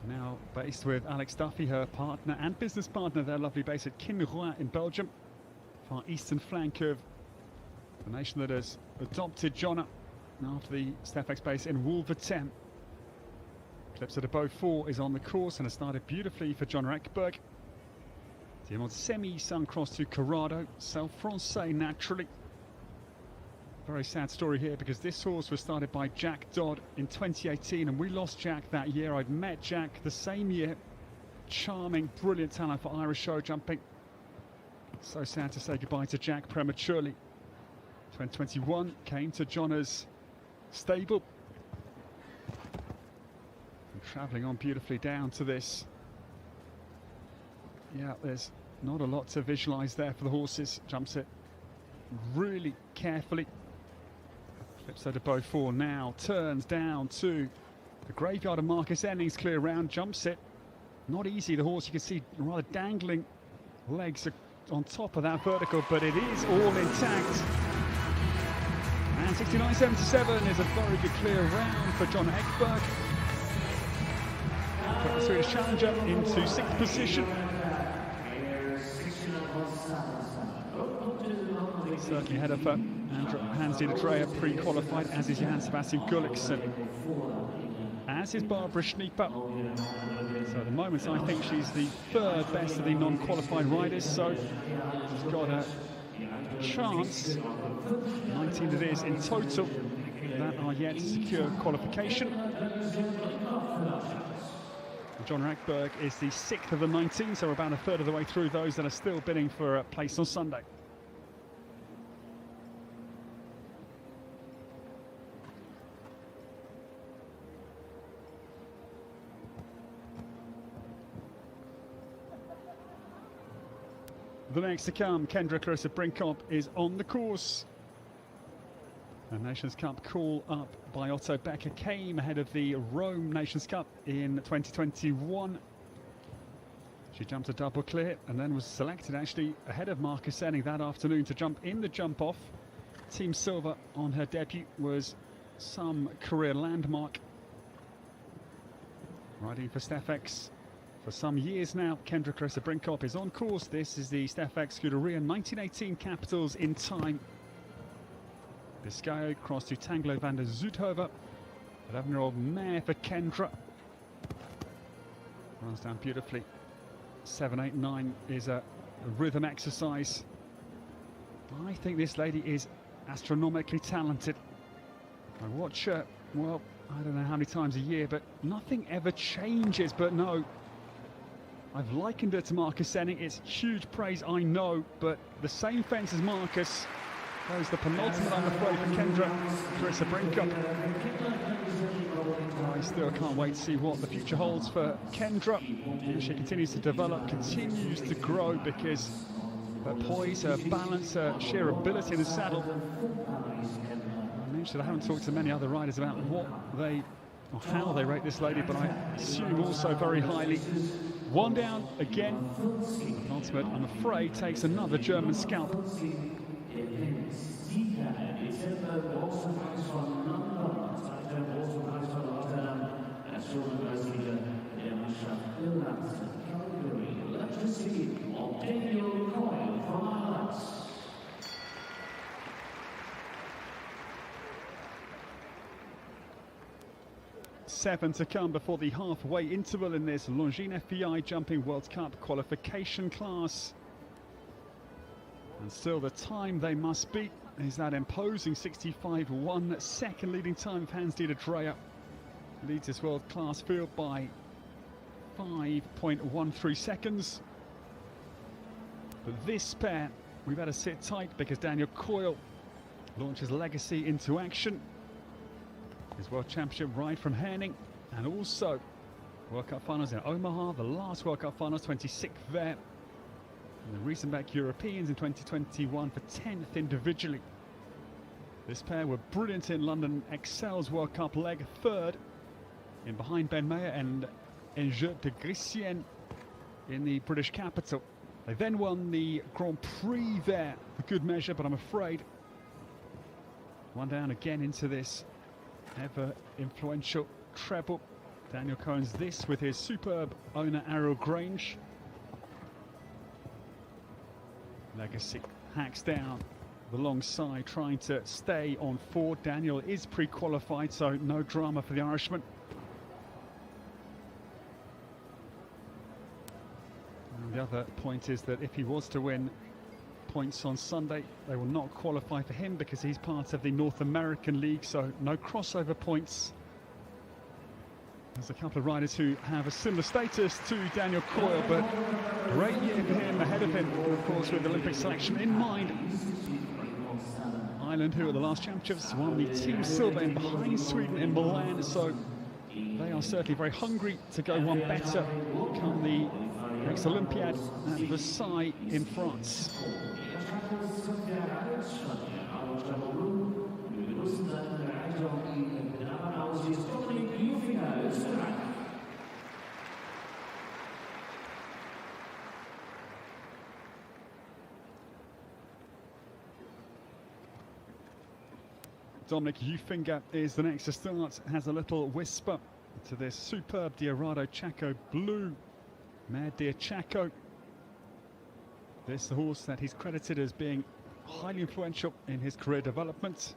Now based with Alex Duffy, her partner and business partner. Their lovely base at Kinroy in Belgium, far eastern flank of the nation that has adopted Jonna after the StefX base in Wolvertem. Calypso de Beaufort is on the course and has started beautifully for John Ekberg. Diamond semi-sun cross to Corrado, Self Francais naturally. Very sad story here because this horse was started by Jack Dodd in 2018 and we lost Jack that year. I'd met Jack the same year. Charming, brilliant talent for Irish show jumping. So sad to say goodbye to Jack prematurely. 2021 came to Jonna's stable. And travelling on beautifully down to this. Yeah, there's not a lot to visualise there for the horses. Jumps it really carefully. Calypso de Beaufort now turns down to the graveyard of Marcus Ennings, clear round, jumps it. Not easy, the horse, you can see rather dangling legs on top of that vertical, but it is all intact. And 69.77 is a very good clear round for John Ekberg. Put the Swedish challenger into 6th position. Certainly ahead of Hans-Dieter Dreyer, pre-qualified, as is Johann Sebastian Gulliksen, as is Barbara Schnieper. So at the moment I think she's the 3rd best of the non-qualified riders, so she's got a chance, 19 it is in total, that are yet to secure qualification. John Ekberg is the 6th of the 19, so we're about a third of the way through those that are still bidding for a place on Sunday. The next to come, Kendra Clarissa Brinkhoff is on the course. The Nations Cup call up by Otto Becker came ahead of the Rome Nations Cup in 2021. She jumped a double clear and then was selected actually ahead of Marcus Enning that afternoon to jump in the jump off. Team Silver on her debut was some career landmark. Riding for StefX for some years now, Kendra Clarissa Brinkhoff is on course. This is the StefX Scuderia 1918 Capitals in time. Biscayo cross to Tanglo van der Zuidhoven. 11-year-old mare for Kendra. Runs down beautifully. 7-8-9 is a rhythm exercise. I think this lady is astronomically talented. I watch her, well, I don't know how many times a year, but nothing ever changes. But no, I've likened her to Marcus Enning. It's huge praise, I know, but the same fence as Marcus. Goes the penultimate, I'm afraid, for Kendra Clarissa Brinkhoff. I still can't wait to see what the future holds for Kendra. She continues to develop, continues to grow, because her poise, her balance, her sheer ability in the saddle. I mentioned I haven't talked to many other riders about what they or how they rate this lady, but I assume also very highly. One down again. Ultimate, I'm afraid, takes another German scalp. Seven to come before the halfway interval in this Longines FEI Jumping World Cup qualification class. And still the time they must beat is that imposing 65.1 second leading time of Hans-Dieter Dreyer. Leads this world-class field by 5.13 seconds. But this pair, we better sit tight because Daniel Coyle launches Legacy into action. His World Championship ride from Herning, and also World Cup finals in Omaha, the last World Cup finals, 26th there. And the Riesenbeck Europeans in 2021 for 10th individually. This pair were brilliant in London Excel's World Cup leg, third in behind Ben Mayer and Enjeu de Gricienne in the British capital. They then won the Grand Prix there for good measure, but I'm afraid one down again into this ever influential treble. Daniel Cohen's this with his superb owner Ariel Grange. Legacy hacks down the long side, trying to stay on 4. Daniel is pre-qualified, so no drama for the Irishman. And the other point is that if he was to win points on Sunday, they will not qualify for him because he's part of the North American League, so no crossover points. There's a couple of riders who have a similar status to Daniel Coyle, but great year for him ahead of him, of course, with Olympic selection in mind. Ireland, who at the last championships won the team silver in behind Sweden in Milan, so they are certainly very hungry to go one better come the next Olympiad at Versailles in France. Dominic Ufinger is the next to start, has a little whisper to this superb Diorado Chaco Blue mare Dear Chaco. This the horse that he's credited as being highly influential in his career development.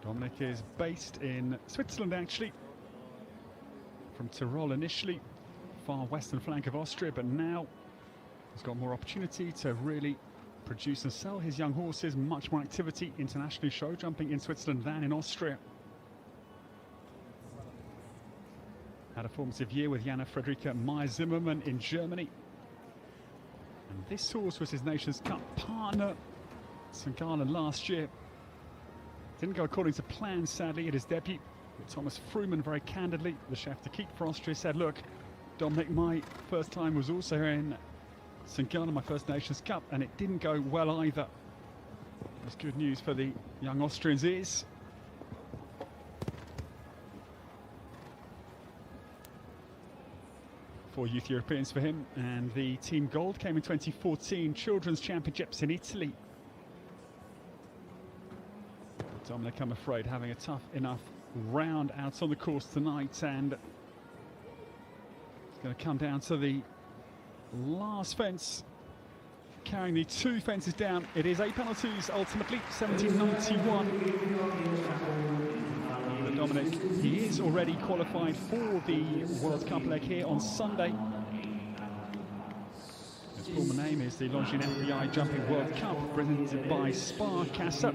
Dominic is based in Switzerland actually, from Tyrol initially, far western flank of Austria, but now he's got more opportunity to really produce and sell his young horses, much more activity internationally show jumping in Switzerland than in Austria. Had a formative year with Jana Friederike Meyer-Zimmermann in Germany. And this horse was his Nations Cup partner, St. Gallen, last year. Didn't go according to plan, sadly, at his debut. But Thomas Fruman, very candidly, the chef de keep for Austria, said, look, Dominic, my first time was also in St. Gallen, my first Nations Cup, and it didn't go well either. It was good news for the young Austrians' ears. Four youth Europeans for him, and the team gold came in 2014 Children's Championships in Italy. Dominic, I'm afraid, having a tough enough round out on the course tonight, and it's going to come down to the last fence, carrying the 2 fences down. It is 8 penalties ultimately, 1791. But Dominic, he is already qualified for the World Cup leg here on Sunday. His former name is the Longines FEI Jumping World Cup, presented by Sparkasse.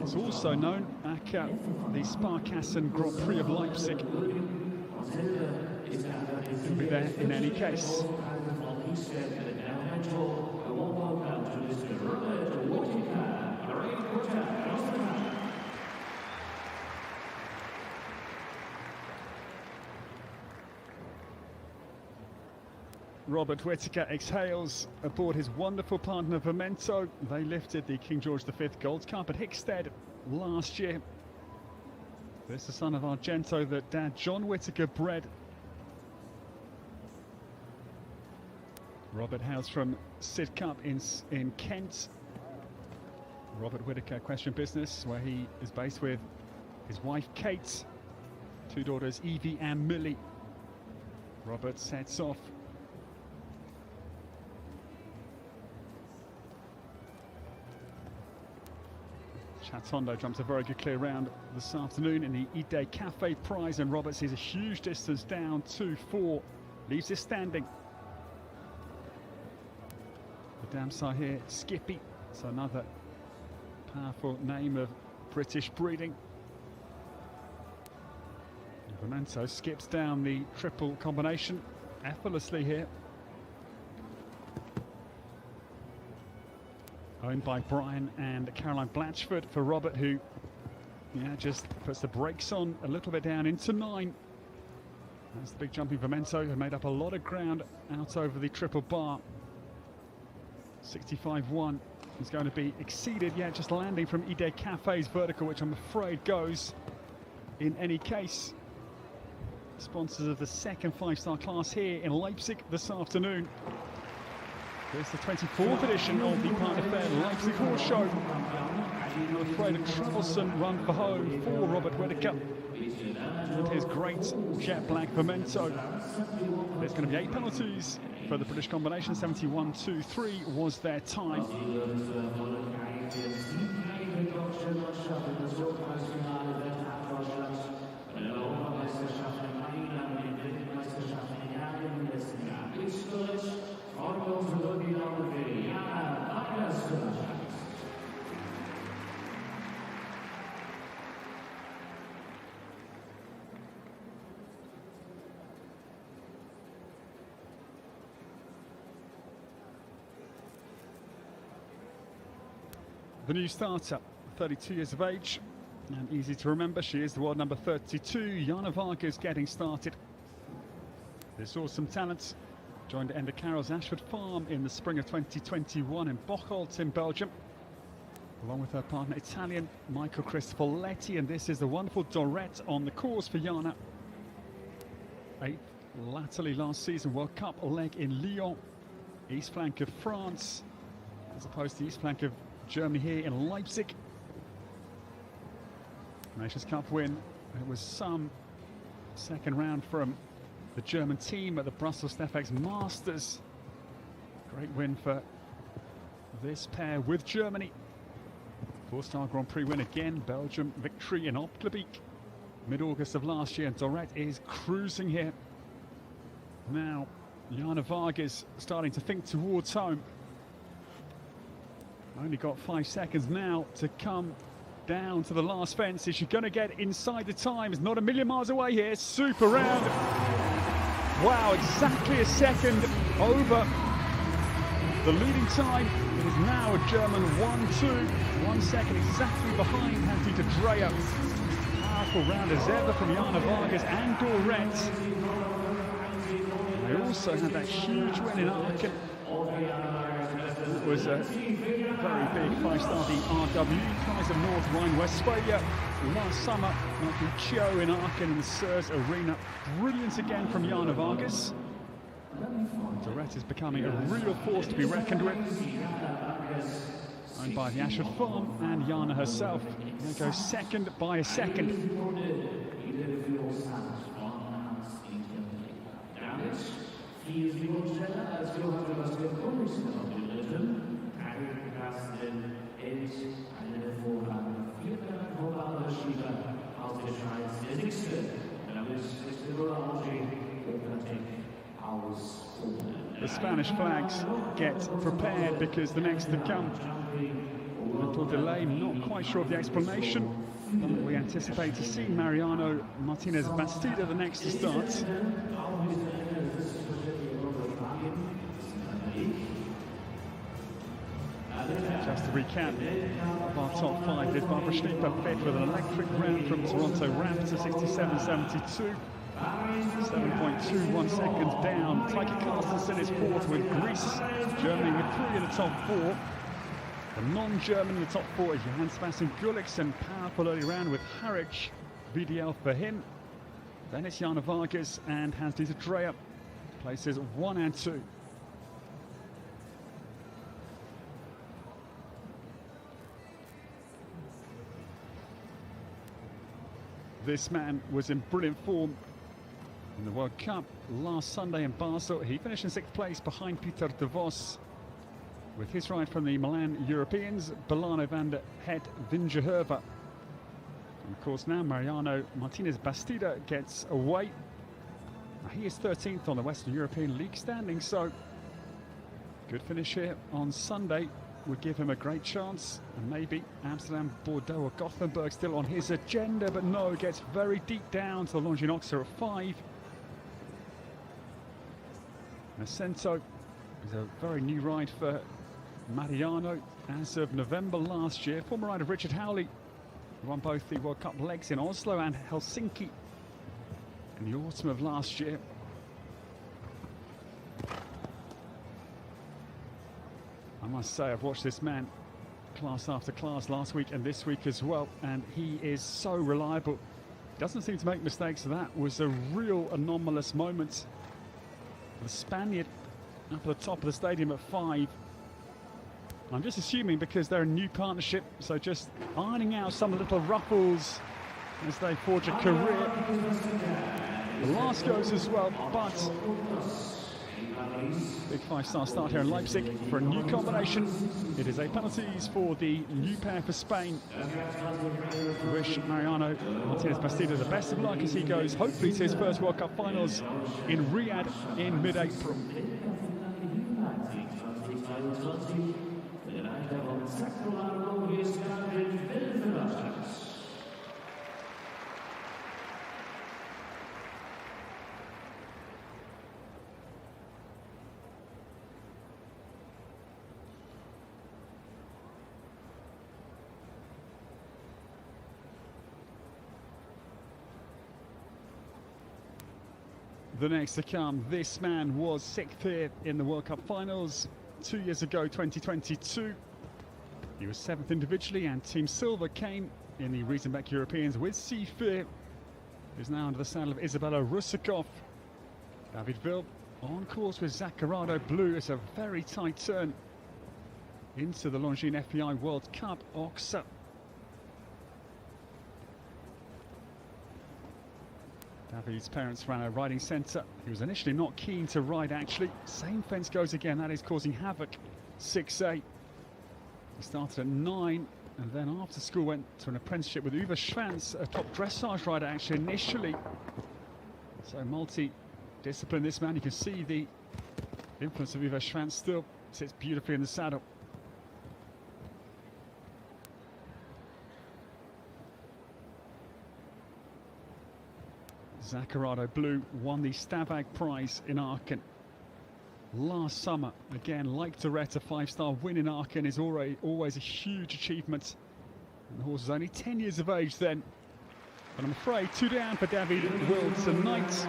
It's also known as the Sparkassen Grand Prix of Leipzig. He'll be there in any case. Robert Whittaker exhales aboard his wonderful partner Vimento. They lifted the King George V Gold Cup at Hickstead last year. This is the son of Argento that Dad John Whittaker bred. Robert hails from Sidcup in Kent. Robert Whittaker Equestrian Business, where he is based with his wife Kate, 2 daughters Evie and Millie. Robert sets off. Chatondo jumps a very good clear round this afternoon in the Ide Cafe Prize, and Robert sees a huge distance down 2-4, leaves it standing. The dam side here, Skippy, so another powerful name of British breeding. Vimento skips down the triple combination effortlessly here. Owned by Brian and Caroline Blatchford for Robert, who just puts the brakes on a little bit down into 9. That's the big jumping Vimento, who made up a lot of ground out over the triple bar. 65.1 is going to be exceeded, yeah, just landing from Ide Cafe's vertical, which I'm afraid goes in any case. Sponsors of the second 5-star class here in Leipzig this afternoon. It's the 24th edition of the Qualifier Leipzig Horse Show. I'm afraid a troublesome run for home for Robert Whittaker and his great jet black Memento. There's going to be 8 penalties for the British combination. 71.23 was their time. The new starter, 32 years of age, and easy to remember, she is the world number 32. Jana Vargas getting started. This awesome talent joined Enda Carroll's Ashford Farm in the spring of 2021 in Bocholt in Belgium, along with her partner Italian Michael Cristofoletti, and this is the wonderful Dorette on the course for Jana. 8th latterly last season, World Cup leg in Lyon, east flank of France, as opposed to east flank of Germany here in Leipzig. Nations Cup win. It was some second round from the German team at the Brussels Stefex Masters. Great win for this pair with Germany. 4-star Grand Prix win again. Belgium victory in Optlebeek mid-August of last year. And Dorette is cruising here. Now, Jana Vargas starting to think towards home. Only got 5 seconds now to come down to the last fence. Is she going to get inside the time? It's not a million miles away here. Super round. Wow, exactly a second over the leading time. It is now a German 1-2. 1 second exactly behind Hans-Dieter Dreyer. Powerful round as ever from Jana Vargas and Dorette. They also had that huge win in Aachen. It was a very big 5-star, the RW Prize of North Rhine-Westphalia last summer. Michael Kyo in Aachen in the Surs Arena. Brilliant again from Jana Vargas. Dorette is becoming a real force to be reckoned with. Owned by the Ashford Farm and Jana herself. They go second by a second. The Spanish flags get prepared because the next to come. Little delay, not quite sure of the explanation. We anticipate to see Mariano Martinez Bastida the next to start. Just to recap of our top 5, there's Barbara Schnieper fifth with an electric round from Toronto Raptor, 67.72. 7.21 seconds down. Taiki Carstensen is fourth with Greece. Germany with 3 in the top 4. The non-German in the top 4 is Johann Sebastian Gulliksen. Powerful early round with Harwich. VDL for him. Then it's Jana Vargas and Hans-Dieter Dreyer. Places 1 and 2. This man was in brilliant form in the World Cup last Sunday in Basel. He finished in 6th place behind Peter de Vos with his ride from the Milan Europeans, Belano van der Het Vingehoeven. And of course now Mariano Martinez Bastida gets away. Now he is 13th on the Western European League standing, so good finish here on Sunday would give him a great chance, and maybe Amsterdam, Bordeaux or Gothenburg still on his agenda, but no, it gets very deep down to the Longines at 5. Macento is a very new ride for Mariano as of November last year. Former rider Richard Howley won both the World Cup legs in Oslo and Helsinki in the autumn of last year. must say, I've watched this man class after class last week and this week as well, and he is so reliable. Doesn't seem to make mistakes. That was a real anomalous moment. The Spaniard up at the top of the stadium at 5. I'm just assuming because they're a new partnership, so just ironing out some little ruffles as they forge a career. The last goes as well, but big 5-star start here in Leipzig for a new combination. It is 8 penalties for the new pair for Spain. We wish Mariano Martinez Bastida the best of luck as he goes hopefully to his first World Cup finals in Riyadh in mid-April. The next to come, this man was 6th here in the World Cup finals 2 years ago, 2022. He was 7th individually, and Team Silver came in the Riesenbeck Europeans with C4, who's now under the saddle of Isabella Rusakov. David Will on course with Zaccarado Blue. It's a very tight turn into the Longines FEI World Cup. Oxa. David's parents ran a riding centre. He was initially not keen to ride, actually. Same fence goes again. That is causing havoc. 6A. He started at 9, and then after school went to an apprenticeship with Uwe Schwanz, a top dressage rider, actually, initially. So multi-discipline, this man. You can see the influence of Uwe Schwanz still. Sits beautifully in the saddle. Zaccarado Blue won the Stavag Prize in Aachen last summer. Again, like Doretta, 5-star win in Aachen is always a huge achievement. And the horse is only 10 years of age then. But I'm afraid 2 down for David Will tonight.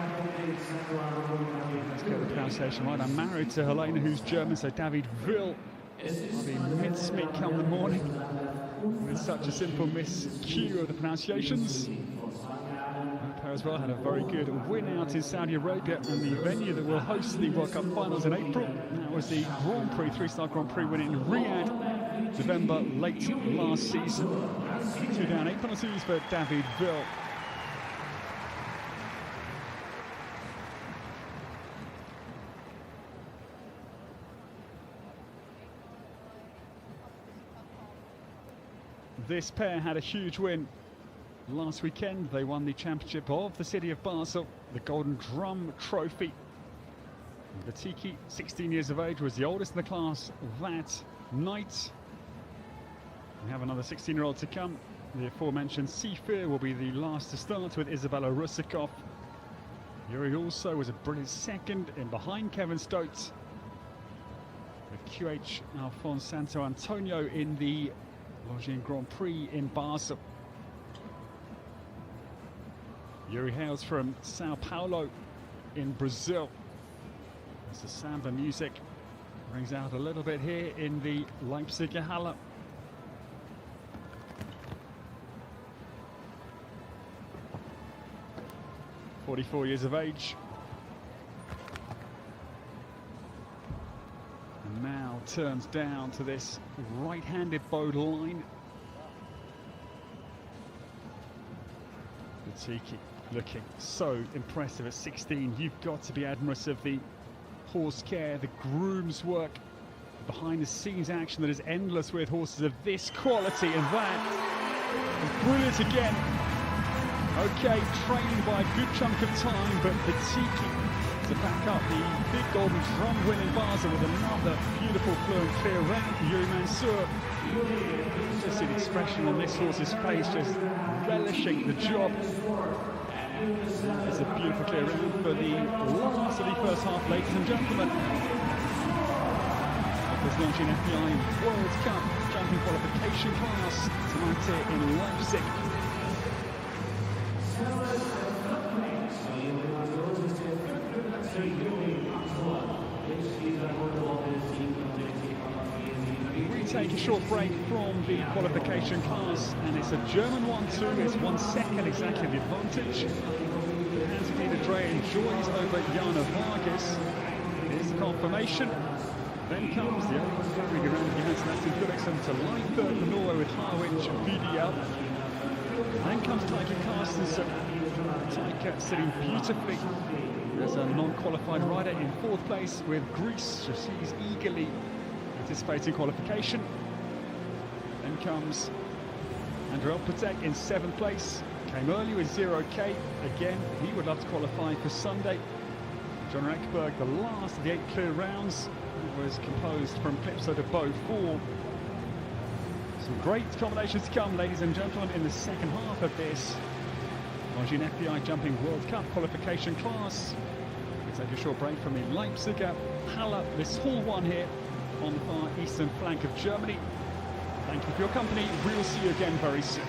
Let's get the pronunciation right. I'm married to Helena, who's German, so David Will. I'll be mincemeat come the morning with such a simple miscue of the pronunciations. As well had a very good win out in Saudi Arabia, and the venue that will host the World Cup finals in April. That was the Grand Prix, 3-star Grand Prix win in Riyadh, November late last season. 2 down, 8 penalties for David Will. This pair had a huge win last weekend. They won the championship of the city of Basel, the Golden Drum Trophy. The Tiki, 16 years of age, was the oldest in the class that night. We have another 16-year-old to come. The aforementioned C4 will be the last to start with Isabella Rusakov. Yuri also was a brilliant second in behind Kevin Stokes, with QH Alphonse Santo Antonio in the Longines Grand Prix in Basel. Yuri hails from Sao Paulo in Brazil. As the samba music rings out a little bit here in the Leipzig Halle. "44 years of age. And now turns down to this right-handed bowed line. The Tiki looking so impressive at 16. You've got to be admirous of the horse care, the groom's work, behind the scenes action that is endless with horses of this quality, and that is brilliant again. Okay, trained by a good chunk of time, but the Tiki to back up the big Golden Drum win in Basel with another beautiful fluent clear round for Yuri Mansour. Just see the expression on this horse's face, just relishing the job. It's a beautiful clear round for the last of the first half, ladies and gentlemen. This Longines FEI World Cup jumping qualification class tonight here in Leipzig. We take a short break from the qualification class, and it's a German one too. It's 1 second exactly the advantage. Hans-Peter Dre enjoys over Jana Vargas. Here's the confirmation. Then comes the overflowing around Johannes Sebastian Gulliksen to line third for Norway with Harwich VDL. Then comes Taika Carstensen. Taika sitting beautifully as a non-qualified rider in 4th place with Greece. So she's eagerly anticipating qualification. Then comes Andrei Opletek in 7th place. Came early with 0K. Again, he would love to qualify for Sunday. John Eckberg, the last of the 8 clear rounds, was composed from Clipso to Bow 4. Some great combinations to come, ladies and gentlemen, in the second half of this Longines FEI Jumping World Cup qualification class. We take a short break from the Leipzig Halle, this Hall 1 here on the far eastern flank of Germany. Thank you for your company. We'll see you again very soon.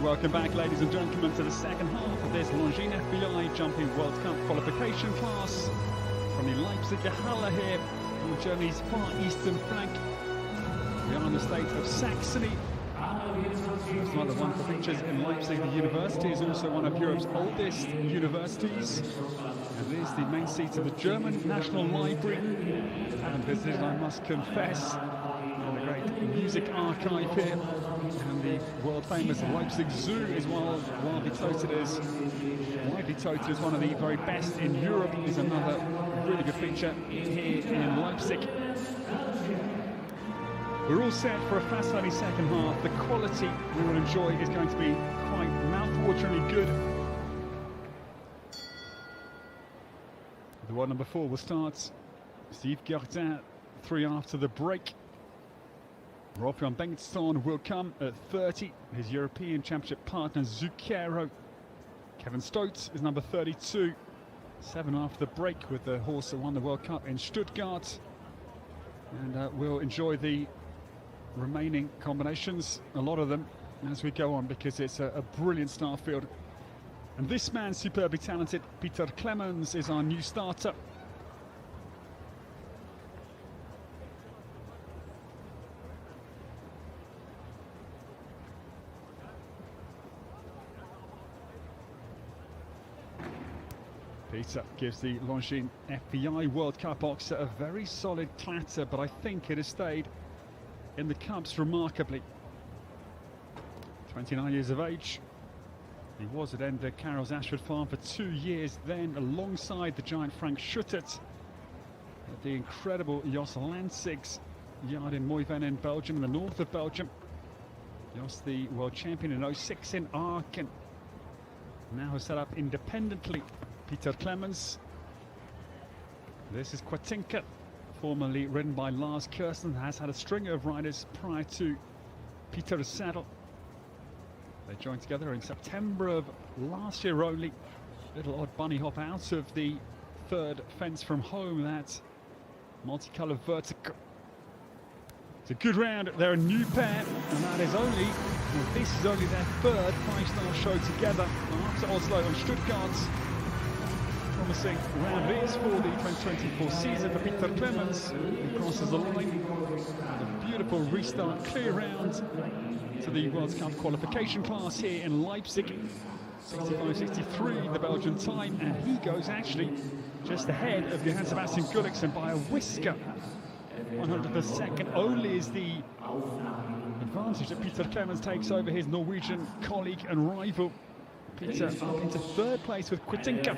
welcome back, ladies and gentlemen, to the second half of this Longines FEI Jumping World Cup qualification class from the Leipzig Halle here on Germany's far eastern flank. We are in the state of Saxony. It's one of the wonderful features in Leipzig. The university is also one of Europe's oldest universities. And it is the main seat of the German National Library. I haven't visited, I must confess. And the great music archive here. And the world-famous Leipzig Zoo is widely touted as one of the very best in Europe. Is another really good feature here in Leipzig. We're all set for a fascinating second half. The quality we will enjoy is going to be quite mouth-wateringly good. The one number 4 will start. Steve Gardin, 3 after the break. Rolf-Jan Bengtsson will come at 30. His European Championship partner Zucchero. Kevin Stoats is number 32. 7 after the break with the horse that won the World Cup in Stuttgart. And we'll enjoy the remaining combinations, a lot of them, as we go on, because it's a brilliant start field. And this man, superbly talented, Peter Clemens, is our new starter. Peter gives the Longines FEI World Cup boxer a very solid clatter, but I think it has stayed in the Cups remarkably. 29 years of age. He was at Ender Carroll's Ashford Farm for 2 years, then alongside the giant Frank Schuttert at the incredible Jos Lanzig's yard in Moyven in Belgium, in the north of Belgium. Jos, the world champion in 06 in Aachen, now has set up independently. Peter Clemens. This is Quatinka, formerly ridden by Lars Kirsten, has had a string of riders prior to Peter's saddle. They joined together in September of last year only. Little odd bunny hop out of the third fence from home, that multicolored vertical. It's a good round. They're a new pair, and that is only, well, this is only their third 5-star show together after Oslo and Stuttgart. Promising round it is for the 2024 season for Peter Clemens, who crosses the line. A beautiful restart, clear round to the World Cup qualification class here in Leipzig. 65-63 the Belgian time, and he goes actually just ahead of Johann Sebastian Gulliksen by a whisker. 100th of a second only is the advantage that Peter Clemens takes over his Norwegian colleague and rival. Peter up into third place with Quatinka.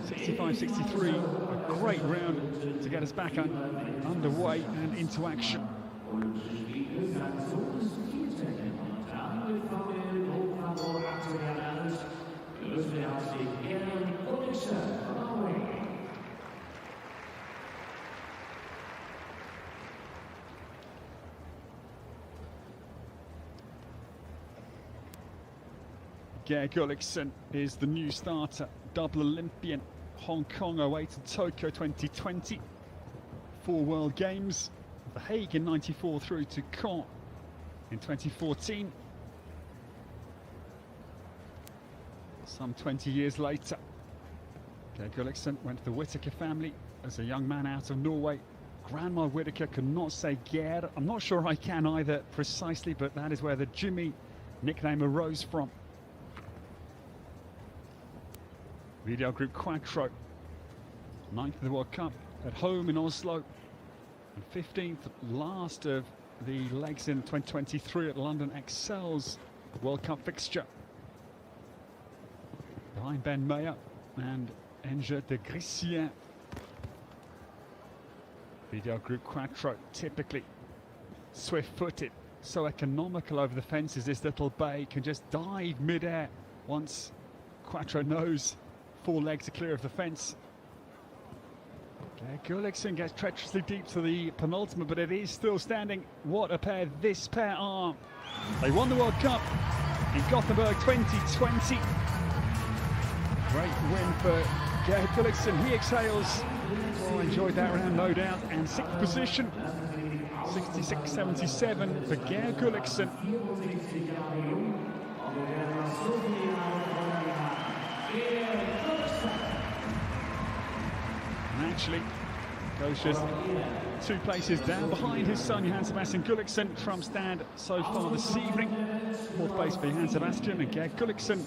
65-63, a great round to get us back underway and into action. Geir Gulliksen is the new starter, double Olympian, Hong Kong 08 and Tokyo 2020. 4 World Games, The Hague in 94 through to Caen in 2014. Some 20 years later, Geir Gulliksen went to the Whittaker family as a young man out of Norway. Grandma Whittaker could not say Geir. I'm not sure I can either precisely, but that is where the Jimmy nickname arose from. Video Group Quattro, 9th of the World Cup at home in Oslo, and 15th last of the legs in 2023 at London Excel's World Cup fixture. Behind Ben Meyer and Enge de Grissien. Video Group Quattro, typically swift-footed, so economical over the fences. This little bay can just dive mid-air once Quattro knows 4 legs are clear of the fence. Gulliksen gets treacherously deep to the penultimate, but it is still standing. What a pair this pair are. They won the World Cup in Gothenburg 2020. Great win for Geir Gulliksen. He exhales. Oh, enjoyed that round, no doubt. And 6th position, 66-77 for Geir Gulliksen. And actually goes just 2 places down behind his son Johann Sebastian Gulliksen from stand so far this evening. 4th place for Johann Sebastian, and Gerd Gulliksen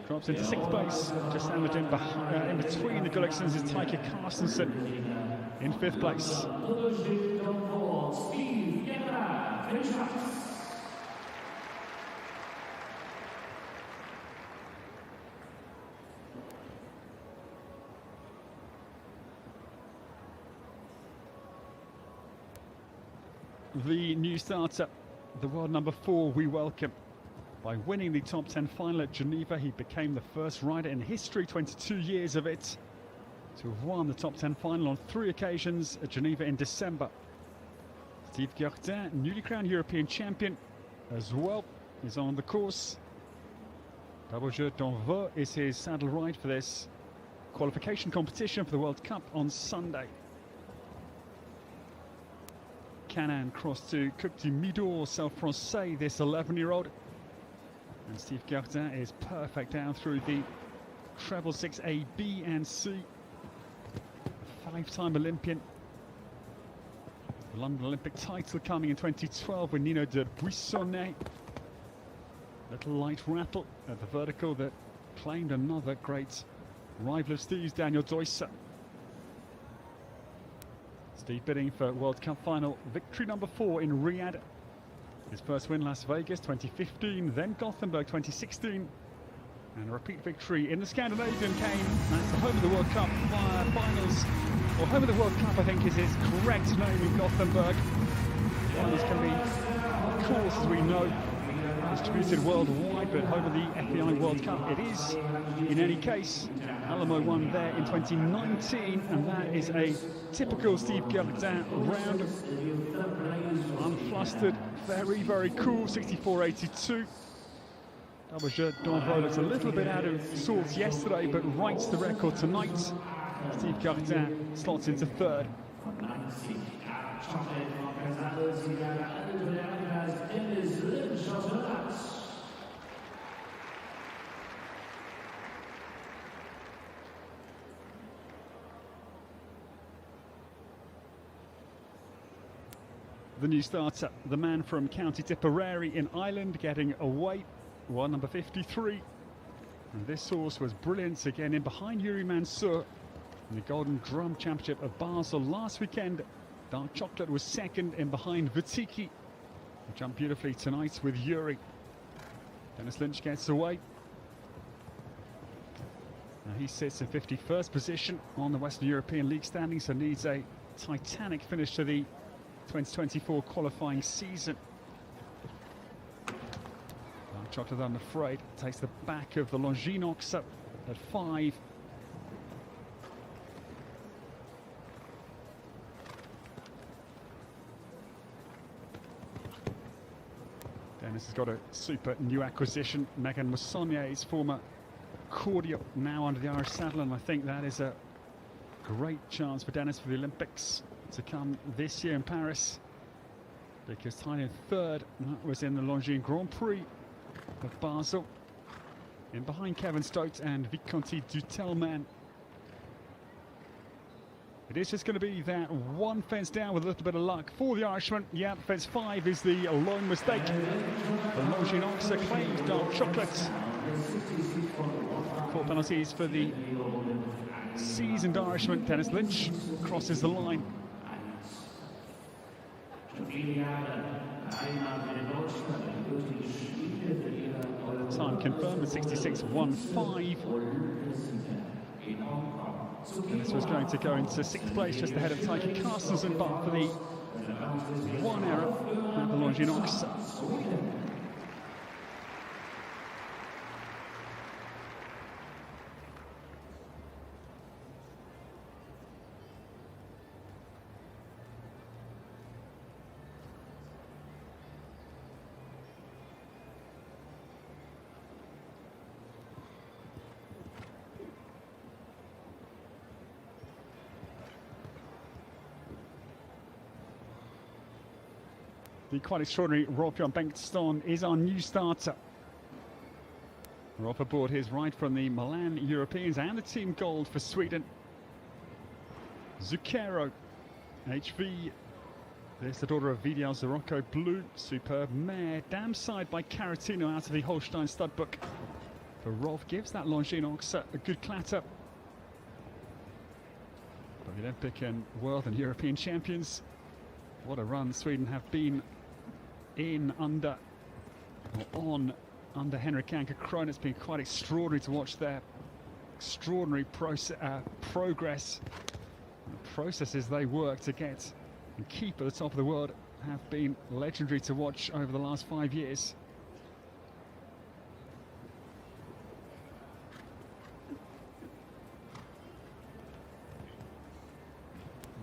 drops into 6th place. Just sandwiched in between the Gulliksens is Taike Carstensen in 5th place. The new starter, the world number 4, we welcome. By winning the top 10 final at Geneva, he became the first rider in history, 22 years of it, to have won the top 10 final on 3 occasions at Geneva in December. Steve Gerdin, newly crowned European champion as well, is on the course. Double Jeu d'Envoi is his saddle ride for this qualification competition for the World Cup on Sunday. Canan crossed to Coupe du Midor, Self-Francais, this 11-year-old. And Steve Gerdin is perfect down through the treble 6 A, B and C. A 5-time Olympian. The London Olympic title coming in 2012 with Nino de Buissonnet. Little light rattle at the vertical that claimed another great rival of Steve's, Daniel Deusser. Steve bidding for World Cup final victory number 4 in Riyadh. His first win Las Vegas 2015, then Gothenburg 2016. And a repeat victory in the Scandinavian came. That's the home of the World Cup finals. Or home of the World Cup, I think, is his correct name in Gothenburg. Finals can be, of course, as we know, distributed worldwide, but home of the FEI World Cup it is. In any case, Alamo won there in 2019, and that is a typical Steve Gerdin round. Unflustered, very, very cool, 64.82. Double Jeu d'Envoi looks a little bit out of sorts yesterday, but writes the record tonight. Steve Gerdin slots into 3rd. The new starter, the man from County Tipperary in Ireland, getting away, one number 53. And this horse was brilliant again in behind Yuri Mansour in the Golden Drum Championship of Basel last weekend. Dark Chocolate was 2nd in behind Vitiki. Jumped beautifully tonight with Yuri. Dennis Lynch gets away. Now he sits in 51st position on the Western European League standing, so needs a titanic finish to the 2024 qualifying season. Dark Chocolate, I'm afraid, takes the back of the Longines at 5. Dennis has got a super new acquisition. Megan Mussonnier's former cordial, now under the Irish saddle, and I think that is a great chance for Dennis for the Olympics to come this year in Paris, because tied in 3rd, that was in the Longines Grand Prix of Basel, in behind Kevin Stokes and Visconti Dutelman. It is just going to be that one fence down with a little bit of luck for the Irishman. Yeah, fence 5 is the lone mistake. The Longines claims Dark Chocolate. 4 penalties for the seasoned Irishman. Dennis Lynch crosses the line. Time confirmed at 66.15. And this was going to go into 6th place, just ahead of Taike Carstensen, but for the one error at the Longines. The quite extraordinary Rolf-Jan Bengtsson is our new starter. We're off aboard his ride from the Milan Europeans and the team gold for Sweden. Zucchero, HV. There's the daughter of Vidal Zarocco, blue, superb mare, damn side by Caratino out of the Holstein stud book. For Rolf gives that Longines ox a good clatter. But the Olympic and world and European champions, what a run Sweden have been in under Henrik Anker-Krohn. It's been quite extraordinary to watch their extraordinary progress. The processes they work to get and keep at the top of the world have been legendary to watch over the last 5 years.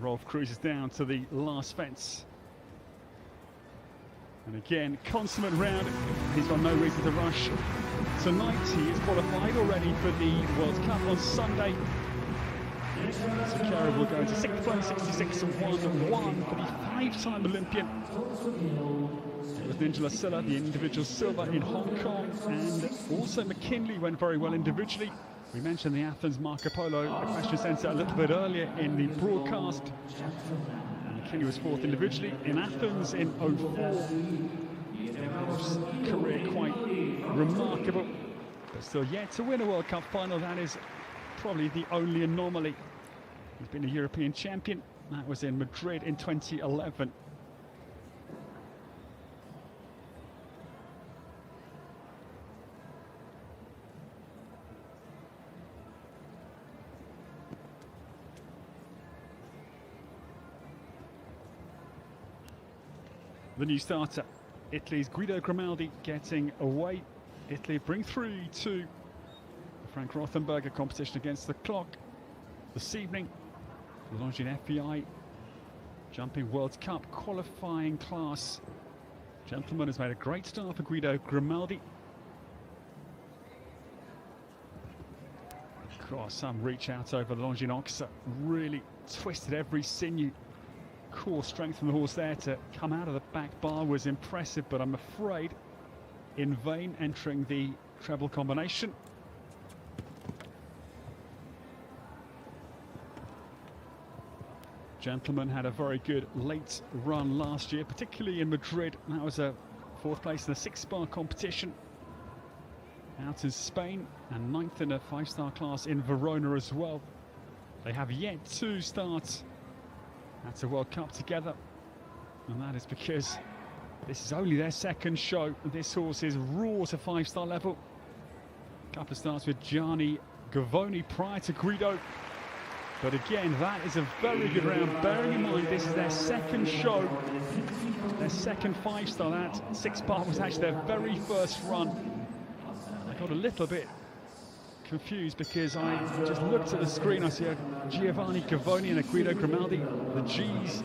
Rolf cruises down to the last fence. And again, consummate round. He's got no reason to rush. Tonight he is qualified already for the World Cup on Sunday. Zucchero will go into 6th place, 66-1-1 for the 5-time Olympian. It was Ninja Silla, the individual silver in Hong Kong, and also McKinley went very well individually. We mentioned the Athens Marco Polo Equestrian Centre a little bit earlier in the broadcast. McKinley was 4th individually in Athens in 04. Career quite remarkable, but still yet to win a World Cup final. That is probably the only anomaly. He's been a European champion. That was in Madrid in 2011. The new starter, Italy's Guido Grimaldi, getting away. Italy bring through to the Frank Rothenberger competition against the clock this evening. The Longines FEI Jumping World Cup qualifying class. Gentleman has made a great start for Guido Grimaldi. Of course, some reach out over the Longines ox, really twisted every sinew. Core strength from the horse there to come out of the back bar was impressive, but I'm afraid in vain entering the treble combination. Gentleman had a very good late run last year, particularly in Madrid. That was a 4th place in the 6-bar competition out in Spain, and 9th in a 5-star class in Verona as well. They have yet to start at a World Cup together, and that is because this is only their 2nd show. This horse is raw to 5-star level. A couple of starts with Gianni Gavoni prior to Guido. But again, that is a very good round, bearing in mind this is their 2nd show, their 2nd 5-star. That 6-bar was actually their very first run. I got a little bit confused because I just looked at the screen, I see a Giovanni Gavoni and a Guido Grimaldi, the G's,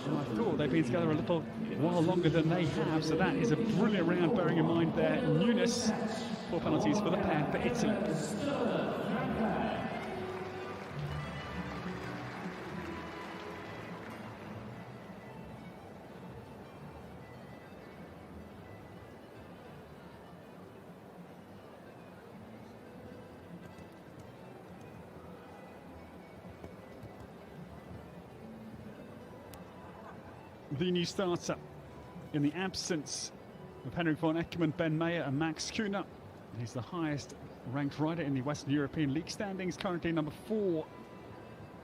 and I thought they've been together a little while longer than they have, so that is a brilliant round, bearing in mind their newness. 4 penalties for the pair for Italy. The new starter in the absence of Henrik von Eckermann, Ben Mayer and Max Kuhner. He's the highest ranked rider in the Western European League standings, currently number 4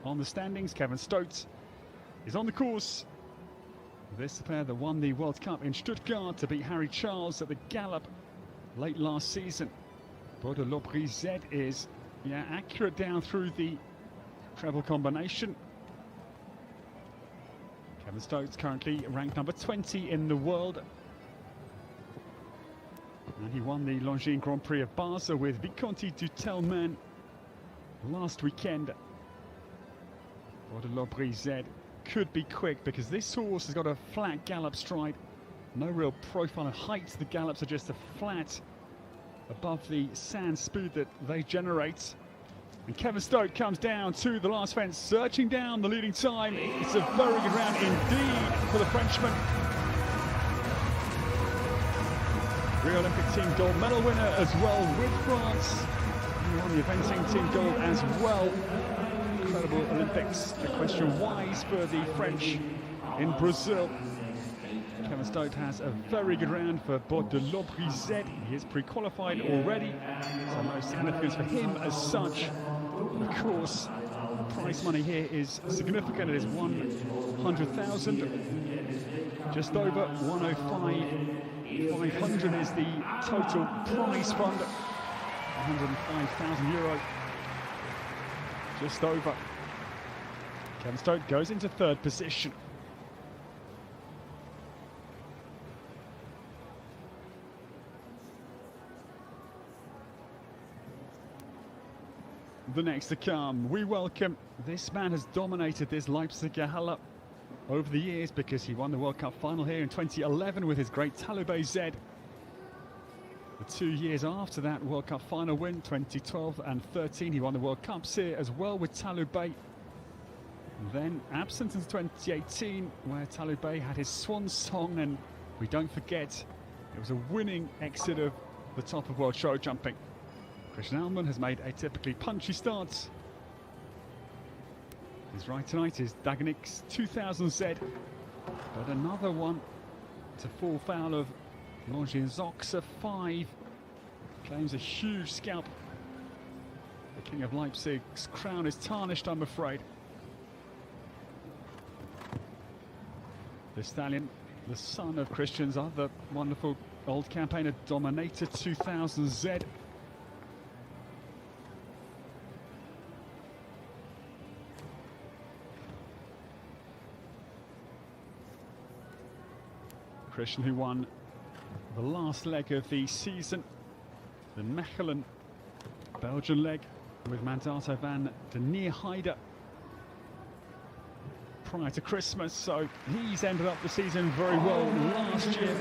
on the standings. Kevin Stotz is on the course. This is the pair that won the World Cup in Stuttgart to beat Harry Charles at the Gallop late last season. Bordeaux Lobry Z is accurate down through the treble combination. Kevin Stotz currently ranked number 20 in the world. And he won the Longines Grand Prix of Basel with Visconti du Telman last weekend. Bordeaux Lobry Z could be quick because this horse has got a flat gallop stride. No real profile and height. The gallops are just a flat above the sand speed that they generate. And Kevin Stotz comes down to the last fence, searching down the leading time. It's a very good round indeed for the Frenchman. Rio Olympic team gold medal winner as well with France. He won the eventing team gold as well. Incredible Olympics. Equestrian wise for the French in Brazil. Kevin Stokes has a very good round for Bot de l'Aubry Z. He is pre-qualified already, so no significance for him as such. Of course, prize money here is significant. It is 100,000, just over 105,500 is the total prize fund. 105,000 euro, just over. Kevin Stokes goes into third position. The next to come, we welcome, this man has dominated this Leipzig Halle over the years because he won the World Cup final here in 2011 with his great Talubé Z. The 2 years after that World Cup final win, 2012 and 13, he won the World Cups here as well with Talubé. Then absent in 2018 where Talubé had his swan song, and we don't forget it was a winning exit of the top of world show jumping. Christian Alman has made a typically punchy start. His right tonight is Dagenic's 2000 Z, but another one to fall foul of Longines FEI. Claims a huge scalp. The King of Leipzig's crown is tarnished, I'm afraid. The stallion, the son of Christian's other wonderful old campaigner, Dominator 2000 Z. Christian, who won the last leg of the season, the Mechelen Belgian leg with Mandato van der Neerheide prior to Christmas, so he's ended up the season very well last year.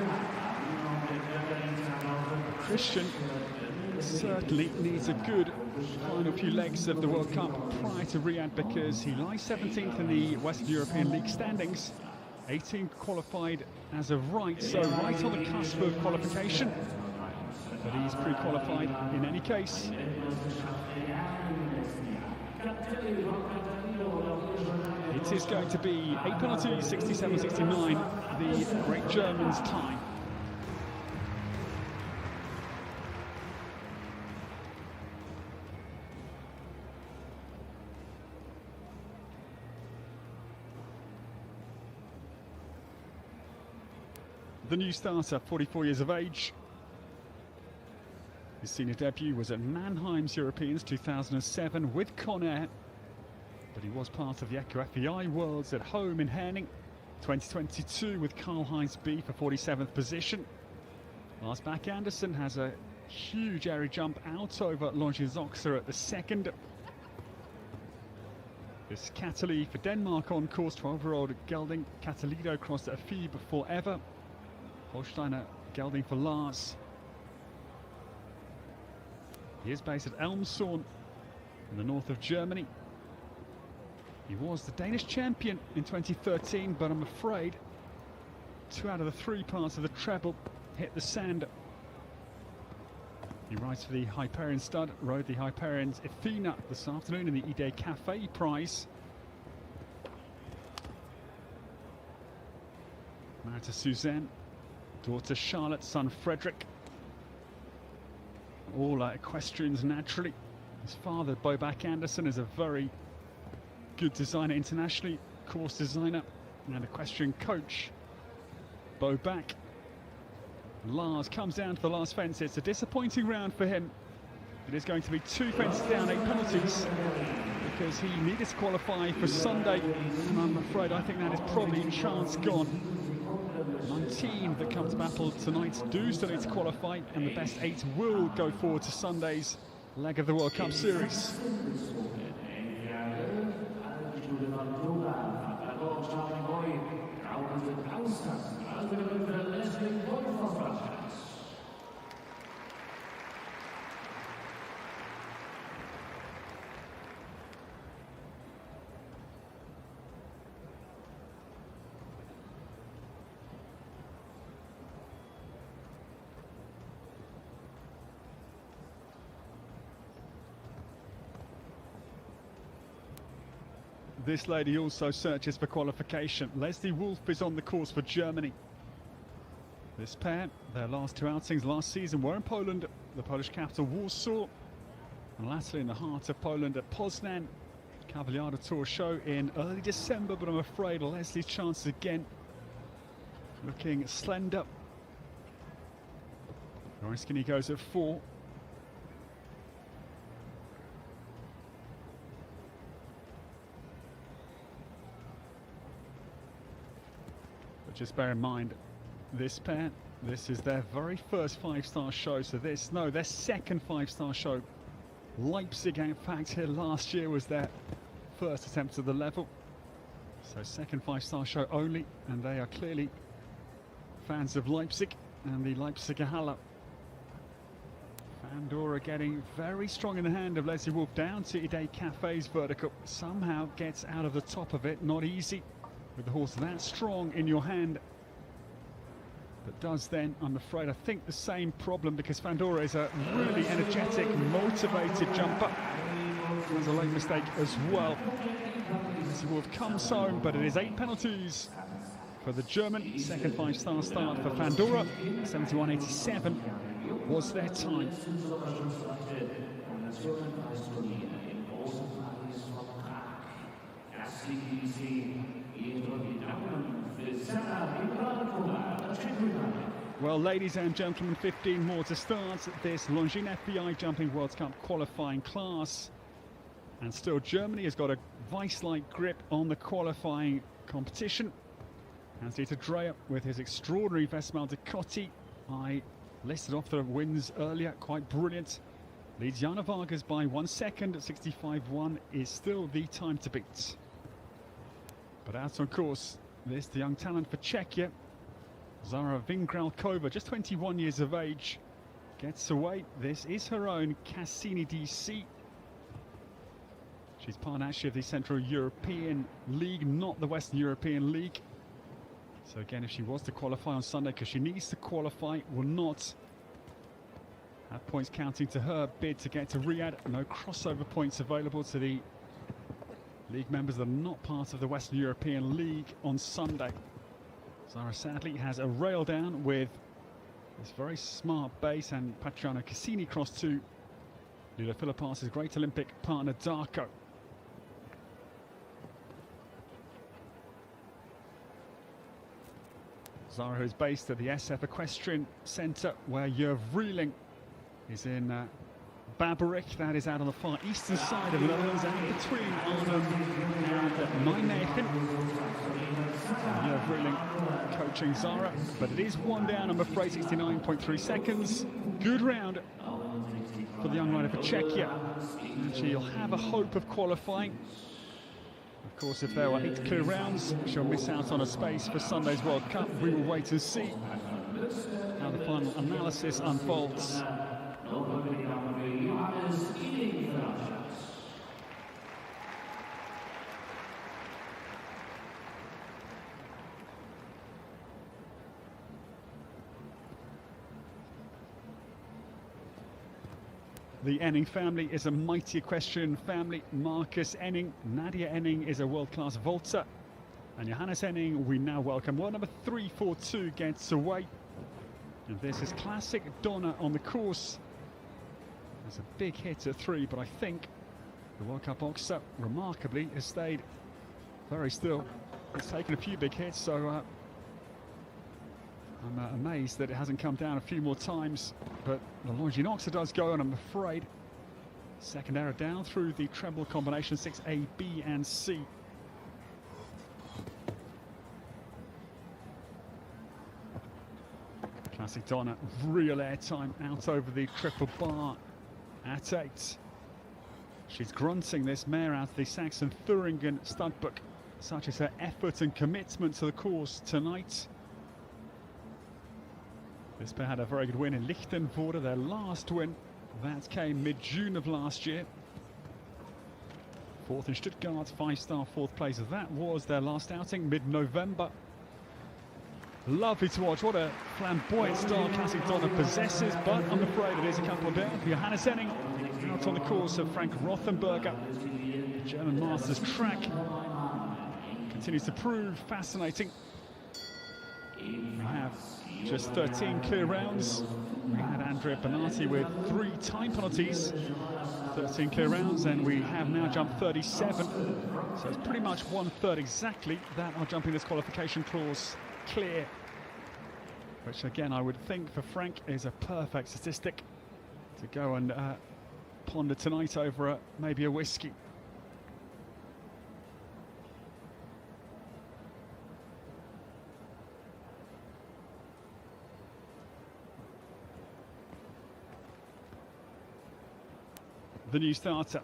Christian certainly needs a good final few legs of the World Cup prior to Riyadh because he lies 17th in the Western European League standings. 18 qualified as of right, so right on the cusp of qualification. But he's pre-qualified in any case. It is going to be 8 penalties, 67-69, the great German's time. The new starter, 44 years of age. His senior debut was at Mannheim's Europeans 2007 with Conair, but he was part of the Echo FEI Worlds at home in Herning 2022 with Karl-Heinz B for 47th position. Lars Bak Andersen has a huge airy jump out over Longines at the second. This Katali for Denmark on course, 12-year-old gelding. Catalido crossed at a FEI forever. Holsteiner gelding for Lars. He is based at Elmshorn in the north of Germany. He was the Danish champion in 2013, but I'm afraid 2 out of the 3 parts of the treble hit the sand. He rides for the Hyperion stud, rode the Hyperion's Athena this afternoon in the Ide Cafe prize. Married to Suzanne, daughter Charlotte, son Frederick. All equestrians naturally. His father, Bo Bak Andersen, is a very good designer internationally, course designer and equestrian coach. Bo Bak. Lars comes down to the last fence. It's a disappointing round for him. It is going to be 2 fences down, 8 penalties, because he needed to qualify for Sunday, and I'm afraid I think that is probably chance gone. 19 that come to battle tonight do still need to qualify, and the best 8 will go forward to Sunday's leg of the World Cup Series. this lady also searches for qualification. Leslie Wolf is on the course for Germany. This pair, their last two outings last season were in Poland, the Polish capital Warsaw, and lastly in the heart of Poland at Poznan. Cavaliada Tour show in early December, but I'm afraid Leslie's chances again looking slender. Skinny goes at 4. But just bear in mind, this pair, this is their very first 5-star show, so their second 5-star show. Leipzig, in fact, here last year was their first attempt at the level. So second 5-star show only, and they are clearly fans of Leipzig and the Leipziger Halle. Fandora getting very strong in the hand of Leslie Wolf down to Ide Cafe's vertical. Somehow gets out of the top of it, not easy with the horse that strong in your hand. But does then, I'm afraid, I think the same problem, because Fandora is a really energetic, motivated jumper. There's a late mistake as well. Leslie Wolf comes home, but it is 8 penalties for the German. Second 5-star start for Fandora. 71.87 was their time. Well, ladies and gentlemen, 15 more to start this Longines FEI Jumping World Cup qualifying class. And still Germany has got a vice-like grip on the qualifying competition. Hans-Dieter Dreyer with his extraordinary Westmael Ducati. I listed off the wins earlier, quite brilliant. Leads Jana Vargas by 1 second. 65.1 is still the time to beat. But out on course, this the young talent for Czechia, Zara Vingralkova, just 21 years of age, gets away. This is her own Cassini DC. She's part actually of the Central European League, not the Western European League. So again, if she was to qualify on Sunday, because she needs to qualify, will not have points counting to her bid to get to Riyadh. No crossover points available to the league members that are not part of the Western European League on Sunday. Zara sadly has a rail down with this very smart base, and Patriano Cassini crossed to Ludo Philippas's great Olympic partner Darko. Zara, who is based at the SF Equestrian Centre, where Jurv Rieling is in Babberich. That is out on the far eastern side of the Netherlands, and between Arnhem and Nijmegen. Jurv Rieling coaching Zara, but it is one down, I'm afraid. 69.3 seconds. Good round for the young rider for Czechia, and she'll have a hope of qualifying. Of course, if there were 8 clear rounds, she'll miss out on a space for Sunday's World Cup. We will wait and see how the final analysis unfolds. The Enning family is a mighty equestrian family. Marcus Enning, Nadia Enning is a world-class vaulter, and Johannes Enning, we now welcome. Well, number 342 gets away, and this is classic Donna on the course. There's a big hit at 3, but I think the World Cup boxer remarkably has stayed very still. It's taken a few big hits, so I'm amazed that it hasn't come down a few more times, but the Longines does go, and I'm afraid second error down through the treble combination 6A, B and C. Classic Donna, real airtime out over the triple bar at 8. She's grunting this mare out of the Saxon Thuringen studbook. Such is her effort and commitment to the course tonight. This pair had a very good win in Lichtenvoorde, their last win. That came mid-June of last year. 4th in Stuttgart, 5-star 4th place. That was their last outing, mid-November. Lovely to watch. What a flamboyant style Classic Donna possesses, but I'm afraid it is a couple down for Johannes Enning. Out on the course of Frank Rothenberger, German Masters track. continues to prove fascinating. We have just 13 clear rounds. We had Andrea Bonatti with 3 time penalties, 13 clear rounds, and we have now jumped 37. So it's pretty much 1/3 exactly that are jumping this qualification clause clear, which again I would think for Frank is a perfect statistic to go and ponder tonight over maybe a whiskey. The new starter,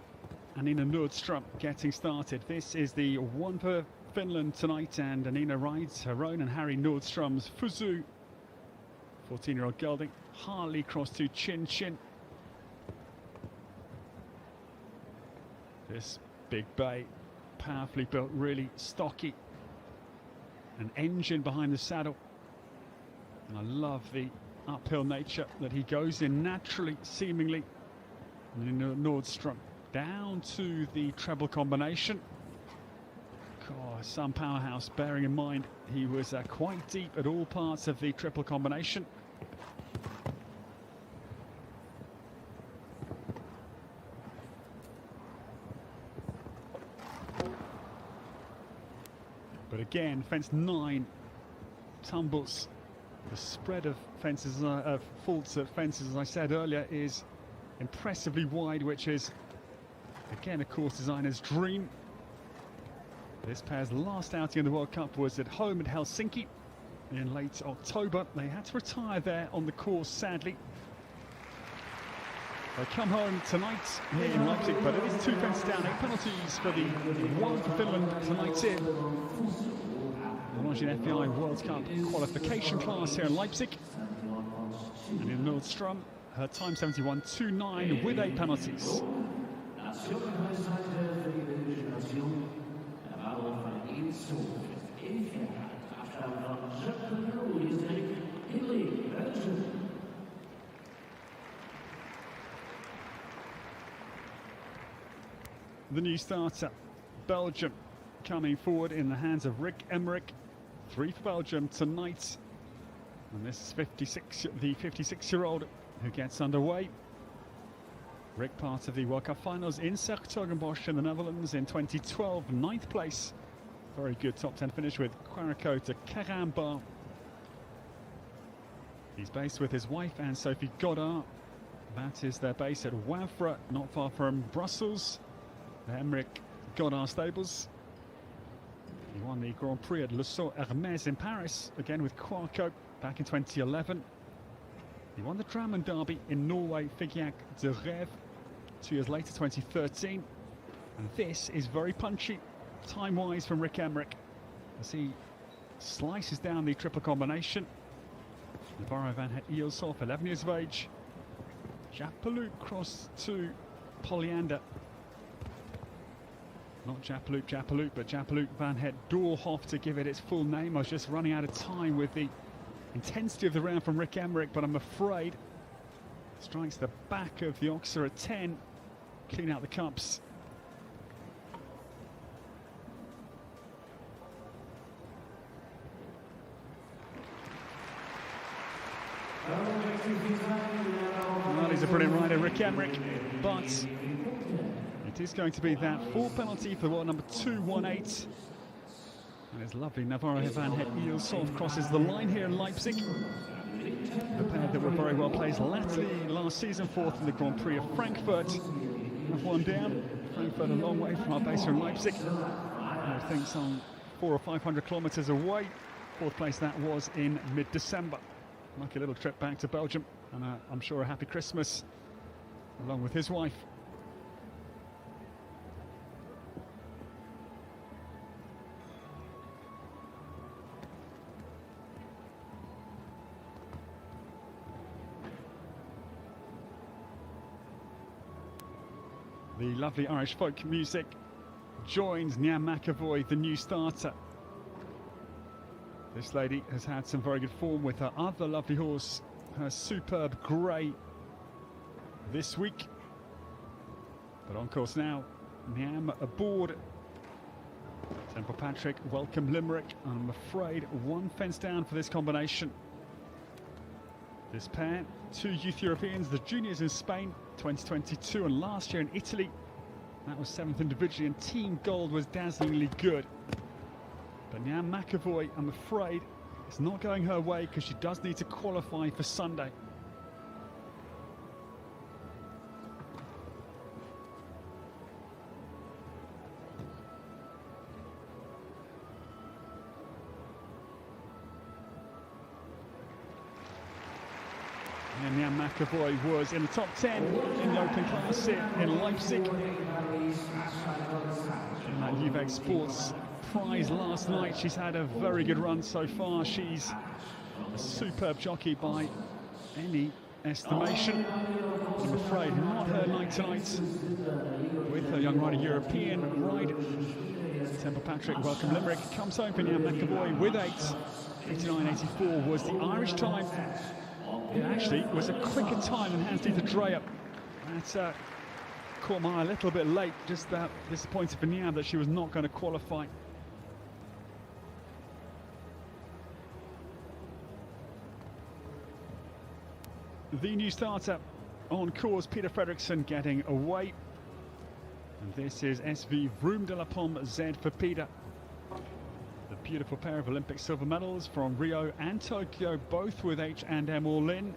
Anina Nordström, getting started. This is the one for Finland tonight, and Anina rides her own and Harry Nordström's Fuzu. 14-year-old gelding, Harley cross to Chin Chin. This big bay, powerfully built, really stocky. An engine behind the saddle. And I love the uphill nature that he goes in naturally, seemingly. Nordström down to the treble combination. God, some powerhouse, bearing in mind he was quite deep at all parts of the triple combination. But again, fence 9 tumbles. The spread of fences, of faults at fences, as I said earlier, is impressively wide, which is again a course designer's dream. This pair's last outing in the World Cup was at home at Helsinki in late October. They had to retire there on the course, sadly. They come home tonight here in Leipzig, but it is 2 fences down, 8 penalties for the one for Finland tonight's in the Longines FEI World Cup qualification class here in Leipzig. And in Nordström, her time 71.29 with 8 penalties. The new starter, Belgium, coming forward in the hands of Rick Emmerich. 3 for Belgium tonight. And this is the 56-year-old who gets underway. Rick, part of the World Cup finals in 's-Hertogenbosch in the Netherlands in 2012, 9th place. Very good top 10 finish with Quarico to Karamba. He's based with his wife and Sophie Godard. That is their base at Wavre, not far from Brussels. The Emmerich Godard stables. He won the Grand Prix at Le Saut Hermès in Paris, again with Quarico back in 2011. He won the Drammen Derby in Norway, Figeac de Rêve, 2 years later, 2013. And this is very punchy, time-wise, from Rick Emmerich, as he slices down the triple combination. Navarro van het Ielshoff, 11 years of age. Japaloop cross to Polyander. Not Japaloop, but Japaloop van het Doorhof to give it its full name. I was just running out of time with the intensity of the round from Rick Emmerich, but I'm afraid strikes the back of the Oxer at 10. Clean out the cups. Well, he's a brilliant rider, Rick Emmerich, but it is going to be that 4 penalty for world number 218. And it's lovely. Navarro van het Ielshoff crosses the line here in Leipzig. The pair that were very well placed latterly last season, 4th in the Grand Prix of Frankfurt. Have one down. Frankfurt a long way from our base here in Leipzig. I think some 400 or 500 kilometres away. 4th place that was in mid-December. Lucky little trip back to Belgium, and I'm sure a happy Christmas along with his wife. The lovely Irish folk music joins Niamh McAvoy, the new starter. This lady has had some very good form with her other lovely horse, her superb grey, this week. But on course now, Niamh aboard Temple Patrick, welcome Limerick. I'm afraid one fence down for this combination. This pair, 2 youth Europeans, the juniors in Spain, 2022, and last year in Italy. That was 7th individually, and team gold was dazzlingly good. But now McAvoy, I'm afraid, it's not going her way because she does need to qualify for Sunday. And Jan McAvoy was in the top 10 in the open class in Leipzig. In that Juve Sports prize last night, she's had a very good run so far. She's a superb jockey by any estimation. I'm afraid not her night tonight with her young rider European ride. Temple Patrick, welcome Limerick, comes home for Jan McAvoy with 8:89.84 was the Irish time. It actually was a quicker time than Hans-Dieter Dreyer. That caught my eye a little bit late, just disappointed for Niam that she was not going to qualify. The new starter on course, Peter Fredriksson getting away. And this is SV Vroom de la Pomme Z for Peter. The beautiful pair of Olympic silver medals from Rio and Tokyo, both with H&M all in.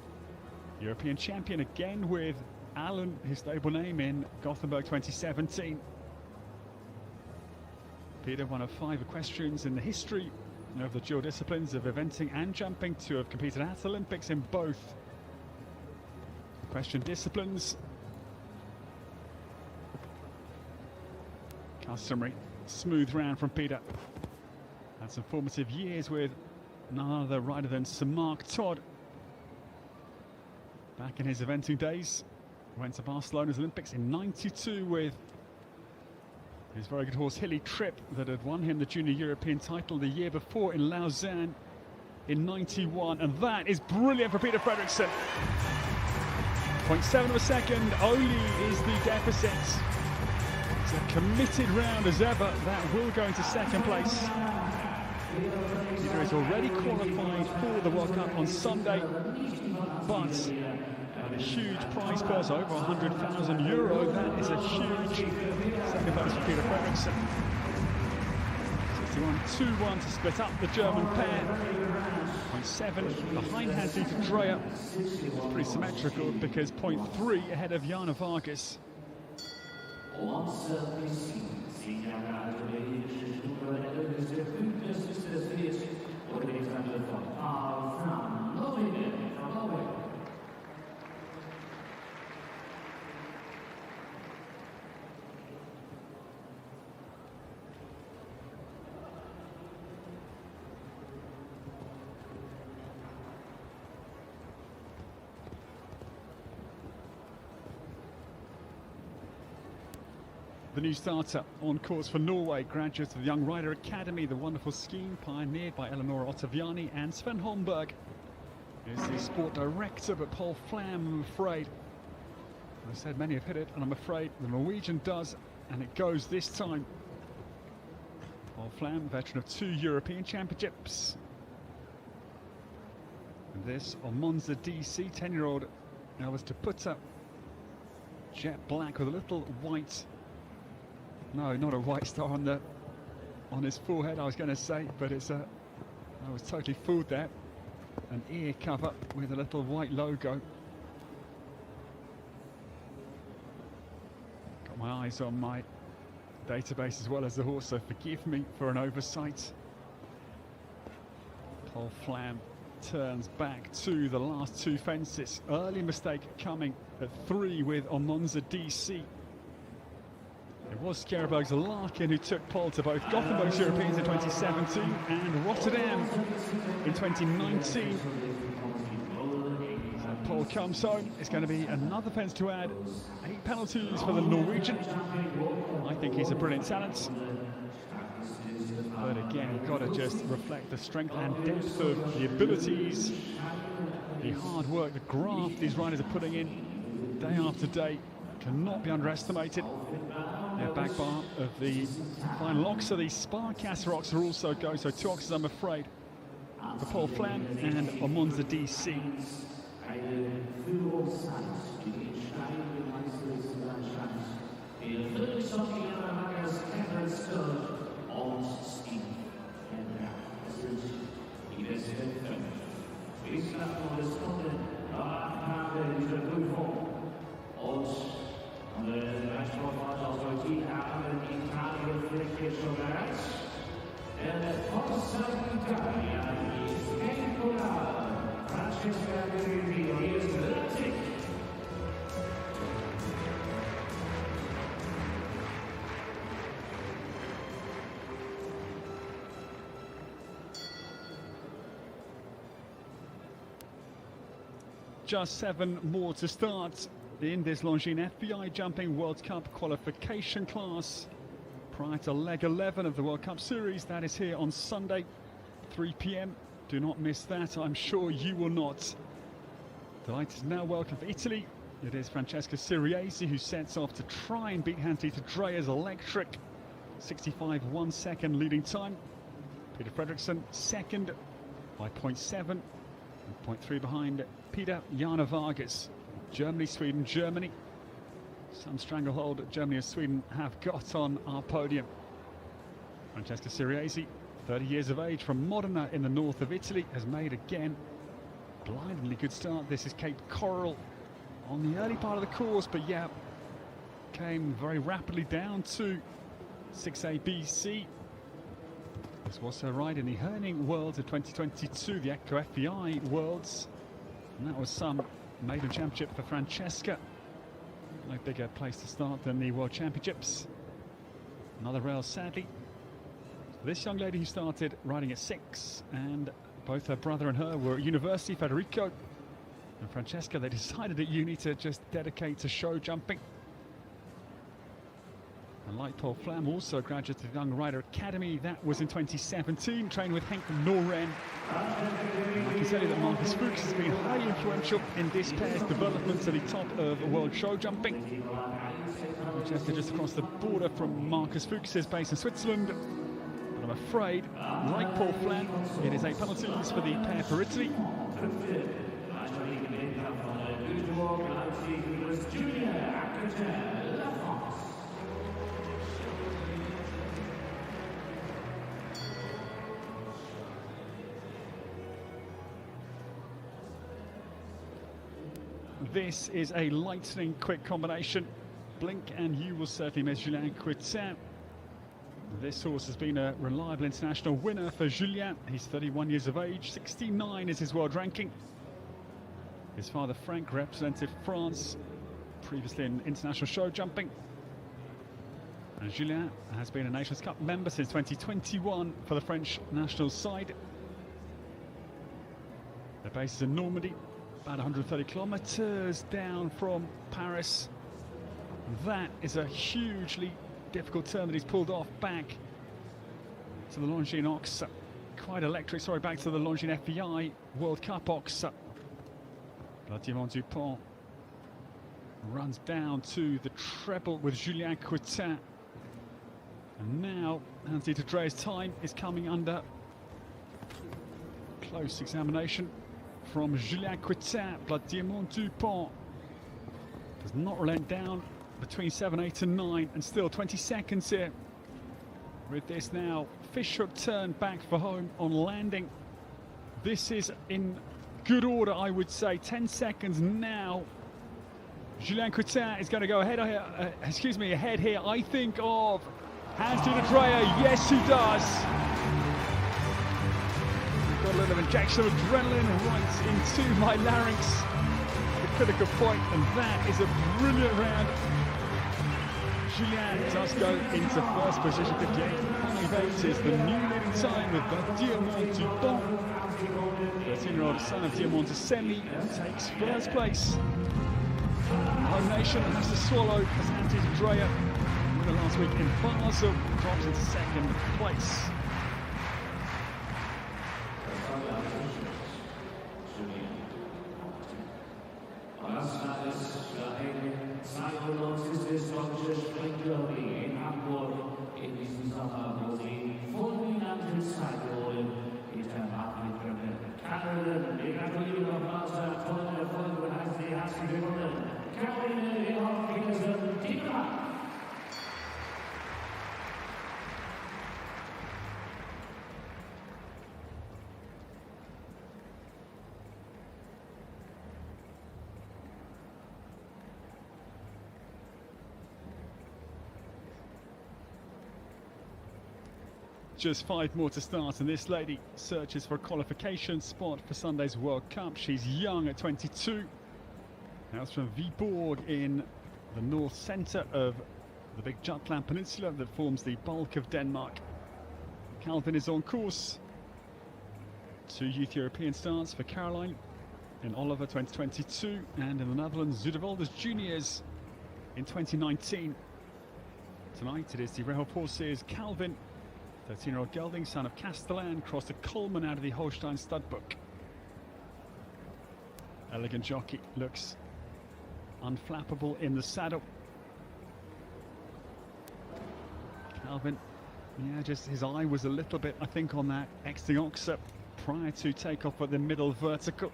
European champion again with Alan, his stable name, in Gothenburg 2017. Peter, one of 5 equestrians in the history of the dual disciplines of eventing and jumping to have competed at Olympics in both equestrian disciplines. Customary smooth round from Peter. Had some formative years with none other rider than Sir Mark Todd. Back in his eventing days, went to Barcelona's Olympics in '92 with his very good horse Hilly Tripp that had won him the junior European title the year before in Lausanne in '91, and that is brilliant for Peter Fredriksson. 0.7 of a second only is the deficit. It's a committed round as ever. That will go into second place. Peter is already qualified for the World Cup on Sunday, but a huge prize purse, over €100,000. That is a huge second place for Peter Fredriksson. 61-2-1 to split up the German pair. 0.7 behind Hans-Dieter Dreyer. It's pretty symmetrical because 0.3 ahead of Jana Vargas. The new starter on course for Norway, graduate of the Young Rider Academy, the wonderful scheme pioneered by Eleonora Ottaviani, and Sven Holmberg is the sport director, but Paul Flam, I'm afraid. I said many have hit it, and I'm afraid the Norwegian does, and it goes this time. Paul Flam, veteran of 2 European Championships. And this on Monza DC, 10-year-old Elvis Taputa, jet black with a little white. No, not a white star on his forehead, I was going to say, but I was totally fooled there. An ear cover with a little white logo. Got my eyes on my database as well as the horse, so forgive me for an oversight. Paul Flam turns back to the last 2 fences. Early mistake coming at 3 with Monza DC. It was Skerberg's Larkin who took Paul to both Gothenburg's Europeans in 2017 and Rotterdam in 2019. So Paul comes home. It's going to be another fence to add. 8 penalties for the Norwegian. I think he's a brilliant talent. But again, you've got to just reflect the strength and depth of the abilities, the hard work, the graft these riders are putting in day after day. Cannot be underestimated. their back bar of the final oxer. The Sparkasse oxer also go, so 2 oxers, I'm afraid, for Paul Flam and Omonza DC. Just 7 more to start in this Longines FEI Jumping World Cup qualification class prior to leg 11 of the World Cup Series. That is here on Sunday, 3 p.m. Do not miss that. I'm sure you will not. The light is now welcome for Italy. It is Francesca Siriesi who sets off to try and beat Hans-Dieter Dreher's electric 65.1 second leading time. Peter Fredriksson second by 0.7 and 0.3 behind Peter Jana Vargas. Germany, Sweden, Germany. Some stranglehold Germany and Sweden have got on our podium. Francesca Siriesi, 30 years of age, from Modena in the north of Italy, has made again blindingly good start. This is Cape Coral on the early part of the course, but yeah, came very rapidly down to 6A BC. This was her ride in the Herning Worlds of 2022, the Echo FEI Worlds, and that was some maiden championship for Francesca. No bigger place to start than the World Championships. Another rail, sadly. This young lady who started riding at 6, and both her brother and her were at university, Federico and Francesca. They decided at uni to just dedicate to show jumping. And like Paul Flam, also a graduate of the Young Rider Academy. That was in 2017, trained with Henk Noren. And I can tell you that Marcus Fuchs has been highly influential in this pair's development to the top of world show jumping. Francesca just across the border from Marcus Fuchs, is based in Switzerland. But I'm afraid, like Paul Flam, it is a penalties for the pair for Italy. This is a lightning quick combination. Blink and you will certainly miss Julien Coutin. This horse has been a reliable international winner for Julien. He's 31 years of age, 69 is his world ranking. His father Frank represented France previously in international show jumping. And Julien has been a Nations Cup member since 2021 for the French national side. Their base is in Normandy, about 130 kilometers down from Paris. That is a hugely difficult turn that he's pulled off back to the Longines Ox. Quite electric, sorry, back to the Longines FEI World Cup Ox. Diamant Dupont runs down to the treble with Julien Coutin. And now Hans-Dieter Dreher's time is coming under close examination from Julien Coutin. Diamant Dupont does not relent down between 7, 8 and 9, and still 20 seconds here with this now fishhook turn back for home on landing. This is in good order, I would say. 10 seconds now. Julien Coutin is going to go ahead here, I think, of Hans-Dieter Dreher. Yes, he does. Got a little injection of adrenaline right into my larynx. The critical point, and that is a brilliant round. Julien does go into first position, 58.58 is the new leading time with Diamant Dupont. 13-year-old son of Diamant Semi takes first place. Home nation has to swallow as Hans-Dieter Dreher, winner last week in Basel, drops into second place. Hamburg in diesem Sommer, wo sie fulminantes Zeitholen hinterm Abblick können. Wir gratulieren nochmal zu einem tollen Erfolg und heißen Sie herzlich willkommen. Caroline Petersen-Dietrich. Just 5 more to start, and this lady searches for a qualification spot for Sunday's World Cup. She's young at 22. Hails from Viborg in the north centre of the big Jutland Peninsula that forms the bulk of Denmark. Calvin is on course. 2 Youth European starts for Caroline in Oliver 2022, and in the Netherlands, Zuiderwolde's Juniors in 2019. Tonight it is the Real Horses Calvin, 13-year-old gelding, son of Castellan, crossed to Coleman out of the Holstein stud book. Elegant jockey, looks unflappable in the saddle. Calvin, yeah, just his eye was a little bit, I think, on that Extioxa prior to takeoff at the middle vertical.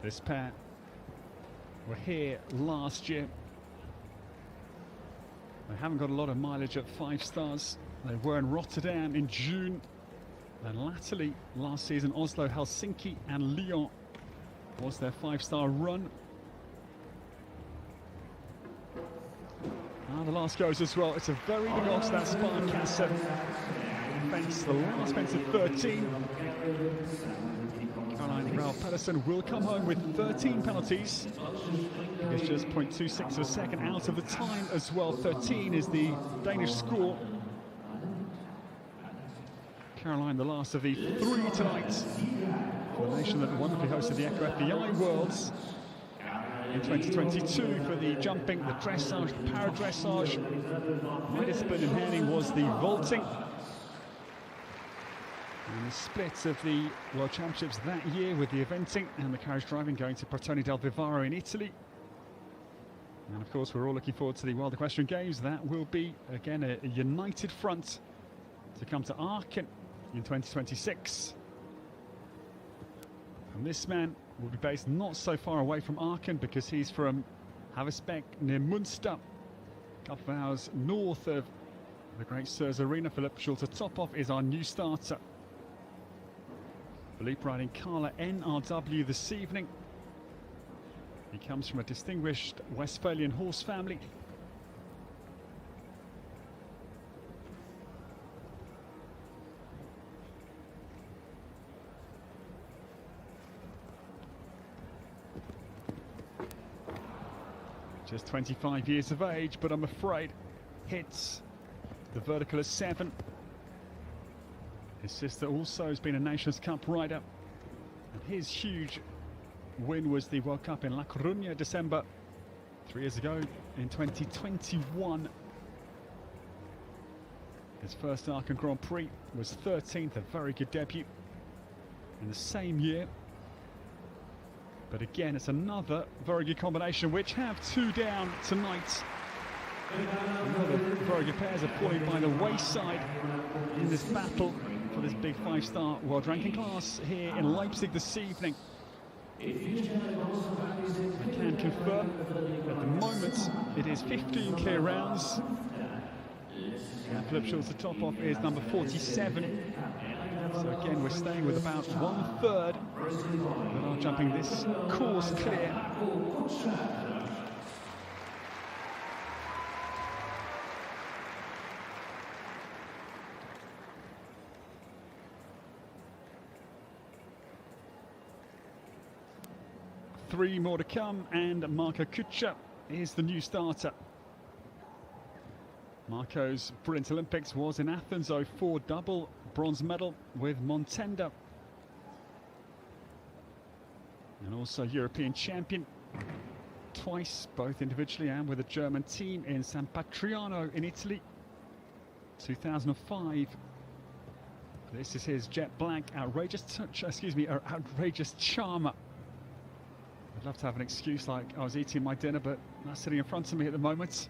This pair were here last year. They haven't got a lot of mileage at 5 stars. They were in Rotterdam in June. Then latterly, last season, Oslo, Helsinki and Lyon was their 5-star run. The last goes as well. It's a very good ox, that Sparkasse. Fence, the last fence at 13. Caroline Ralph Pedersen will come home with 13 penalties. It's just 0.26 of a second out of the time as well. 13 is the Danish score. Caroline, the last of the 3 tonight. For the nation that wonderfully hosted the Echo FEI Worlds in 2022 for the jumping, the dressage, the para-dressage. My discipline in handling was the vaulting. And the split of the World Championships that year with the eventing and the carriage driving going to Pratoni del Vivaro in Italy. And of course, we're all looking forward to the World Equestrian Games. That will be, again, a united front to come to Aachen in 2026. And this man will be based not so far away from Aachen because he's from Havesbeck near Munster, a couple of hours north of the Great Sirs Arena. Philippe Schulte top off is our new starter. Philippe riding Carla NRW this evening. He comes from a distinguished Westphalian horse family. Just 25 years of age, but I'm afraid hits the vertical at 7. His sister also has been a Nations Cup rider, and his huge win was the World Cup in La Coruña, December 3 years ago in 2021. His first Aachen Grand Prix was 13th, a very good debut in the same year. But again, it's another very good combination, which have 2 down tonight. Another very good pairs are falling by the wayside in this battle for this big 5-star world ranking class here in Leipzig this evening. I can confirm at the moment it is 15 clear rounds. And Philippe Schultz, the top off, is number 47. So again, we're staying with about 1/3 that are jumping this course clear. Three more to come, and Marco Kutscher is the new starter. Marco's brilliant Olympics was in Athens 04, double bronze medal with Montenda. And also European champion twice, both individually and with a German team in San Patriano in Italy, 2005. This is his jet black outrageous charmer. I'd love to have an excuse like I was eating my dinner, but that's sitting in front of me at the moment.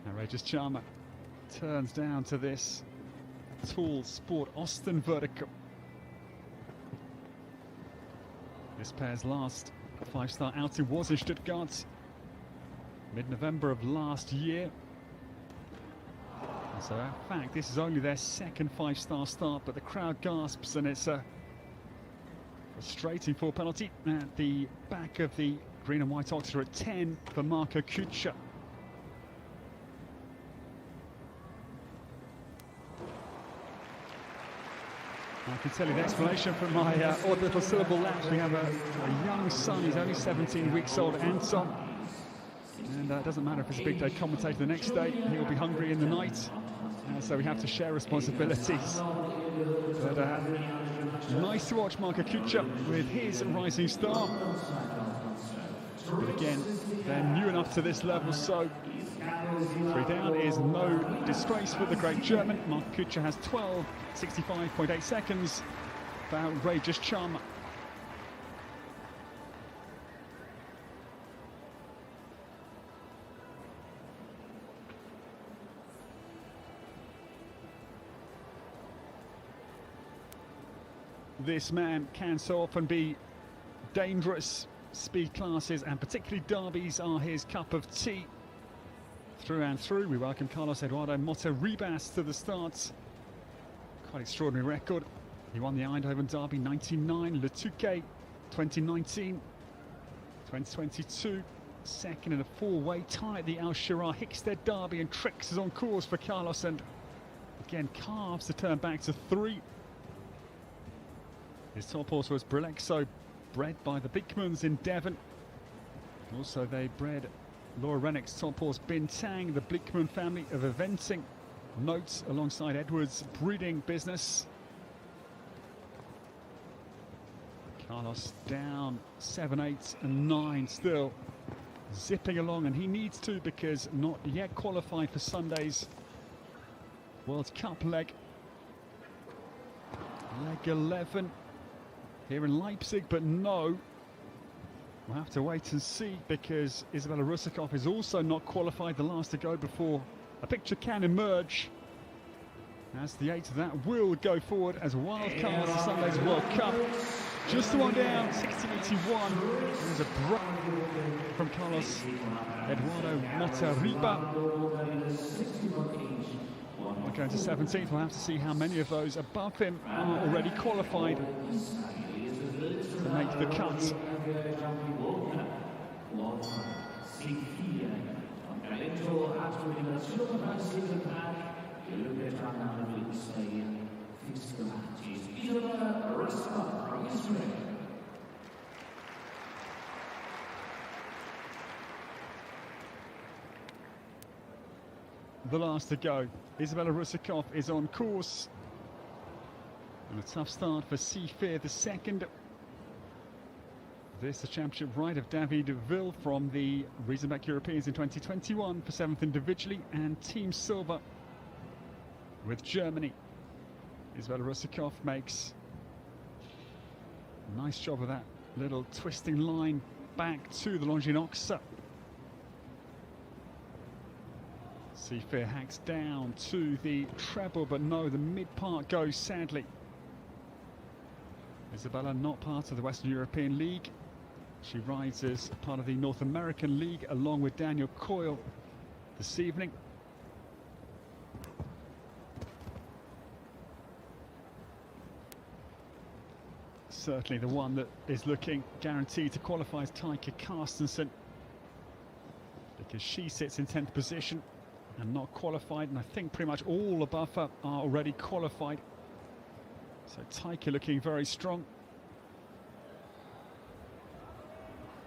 Outrageous charmer turns down to this tall Sport Austin vertical. This pair's last 5-star outing was in Stuttgart, mid-November of last year. And so in fact this is only their second 5-star start, but the crowd gasps and it's a frustrating for penalty at the back of the green and white Oxford at 10 for Marco Kutscher. I can tell you the explanation from my odd little syllable lapse. We have a young son, he's only 17 weeks old, Anton. And it doesn't matter if it's a big day commentator the next day, he'll be hungry in the night. So we have to share responsibilities. But nice to watch Marco Kutscher with his rising star. But again, they're new enough to this level, so 3 down is no disgrace for the great German. Marco Kutscher has 12:65.8 seconds for outrageous charm. This man can so often be dangerous. Speed classes and particularly derbies are his cup of tea. Through and through, we welcome Carlos Eduardo Mota Ribas to the start. Quite extraordinary record. He won the Eindhoven Derby 99, Le Touquet 2019, 2022, second in a 4-way tie at the Al Shirah Hickstead Derby, and Trix is on course for Carlos, and again carves to turn back to 3. His top horse was Brelexo, bred by the Beekmans in Devon. Also they bred Laura Rennick's top horse Bintang, the Beekman family of eventing notes alongside Edwards' breeding business. Carlos down 7, 8 and 9, still zipping along, and he needs to because not yet qualified for Sunday's World Cup leg 11 here in Leipzig, but no, we'll have to wait and see because Isabella Rusakov is also not qualified, the last to go before a picture can emerge. As the 8 that will go forward as wild cards for Sunday's World Cup. Just the one down, 1681. There's a break from Carlos Eduardo Motariba. We're going to 17th. We'll have to see how many of those above him are already qualified to make the cut. The last to go. Isabella Rusakov is on course. And a tough start for Seafair the second. This the championship ride of David Ville from the Riesenbeck Europeans in 2021 for 7th individually, and Team Silver with Germany. Isabella Rusakov makes a nice job of that little twisting line back to the Longines. Seafair hacks down to the treble, but no, the mid part goes sadly. Isabella not part of the Western European League. She rides as part of the North American League along with Daniel Coyle this evening. Certainly the one that is looking guaranteed to qualify is Taika Carstensen, because she sits in 10th position and not qualified, and I think pretty much all above her are already qualified. So Taika looking very strong.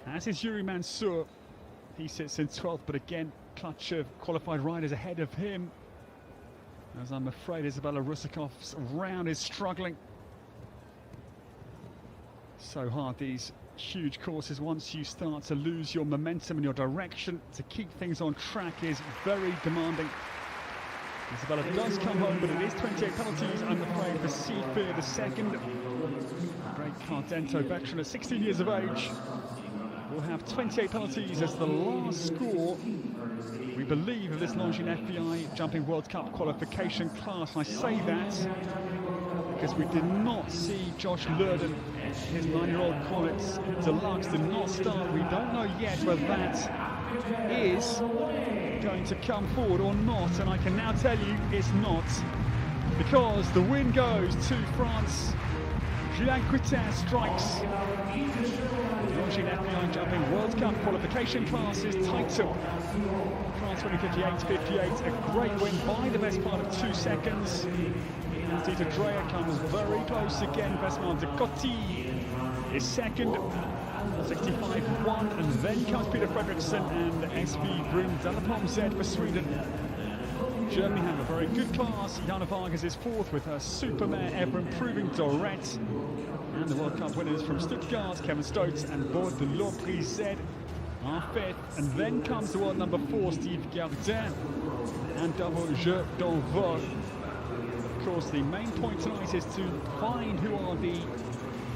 As is Yuri Mansour, he sits in 12th, but again, clutch of qualified riders ahead of him. As I'm afraid Isabella Rusakov's round is struggling. So hard, these huge courses, once you start to lose your momentum and your direction, to keep things on track is very demanding. Isabella does come home, but it is 28 penalties, I'm afraid, for Seafair the second. Great Cardento veteran at 16 years of age will have 28 penalties as the last score, we believe, of this Longines FEI Jumping World Cup qualification class. I say that because we did not see Josh Lurden, his 9-year-old Cornets Deluxe, did not start. We don't know yet whether that is going to come forward or not, and I can now tell you it's not, because the win goes to France. Julien Coutin strikes Longines FEI Jumping World Cup qualification classes title. France 2058-58, a great win by the best part of 2 seconds. Tita Dreyer comes very close again. Besmar de Coty is second, 65-1, and then comes Peter Fredriksson and SV Brun Dalapom Z for Sweden. Germany have a very good class. Jana Vargas is fourth with her Supermare ever-improving Dorette. And the World Cup winners from Stuttgart, Kevin Stotz and Baud de Lopry Z are fifth. And then comes the world number 4, Steve Gardin and double Jeu d'Envol. Of course, the main point tonight is to find who are the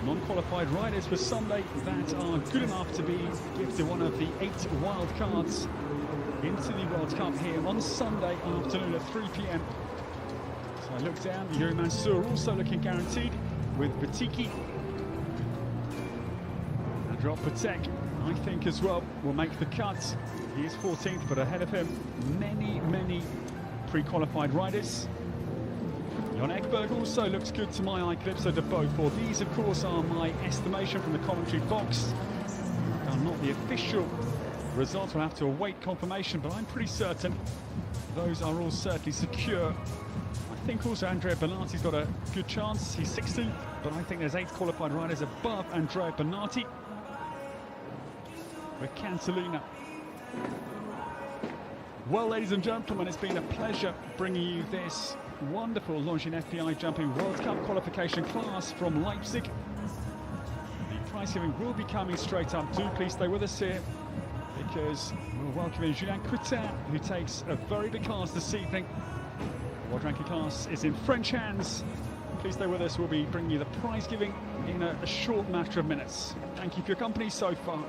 non-qualified riders for Sunday that are good enough to be gifted one of the 8 wild cards into the World Cup here on Sunday afternoon at 3 p.m. So I look down, Yuri Mansour also looking guaranteed with Batiki. Andrei Patek, I think as well, will make the cut. He is 14th, but ahead of him, many pre-qualified riders. Jon Ekberg also looks good to my eye, Calypso de Beaufort. These, of course, are my estimation from the commentary box. They are not the official results. We'll have to await confirmation, but I'm pretty certain those are all certainly secure. I think also Andrea Bernati's got a good chance. He's 16th, but I think there's 8 qualified riders above Andrea Bernati. With Cantalina. Well, ladies and gentlemen, it's been a pleasure bringing you this wonderful Longines FEI Jumping World Cup qualification class from Leipzig. The prize giving will be coming straight up. Do please stay with us here, because we're welcoming Julien Coutin, who takes a very big class this evening. The world ranking class is in French hands. Please stay with us. We'll be bringing you the prize giving in a short matter of minutes. Thank you for your company so far.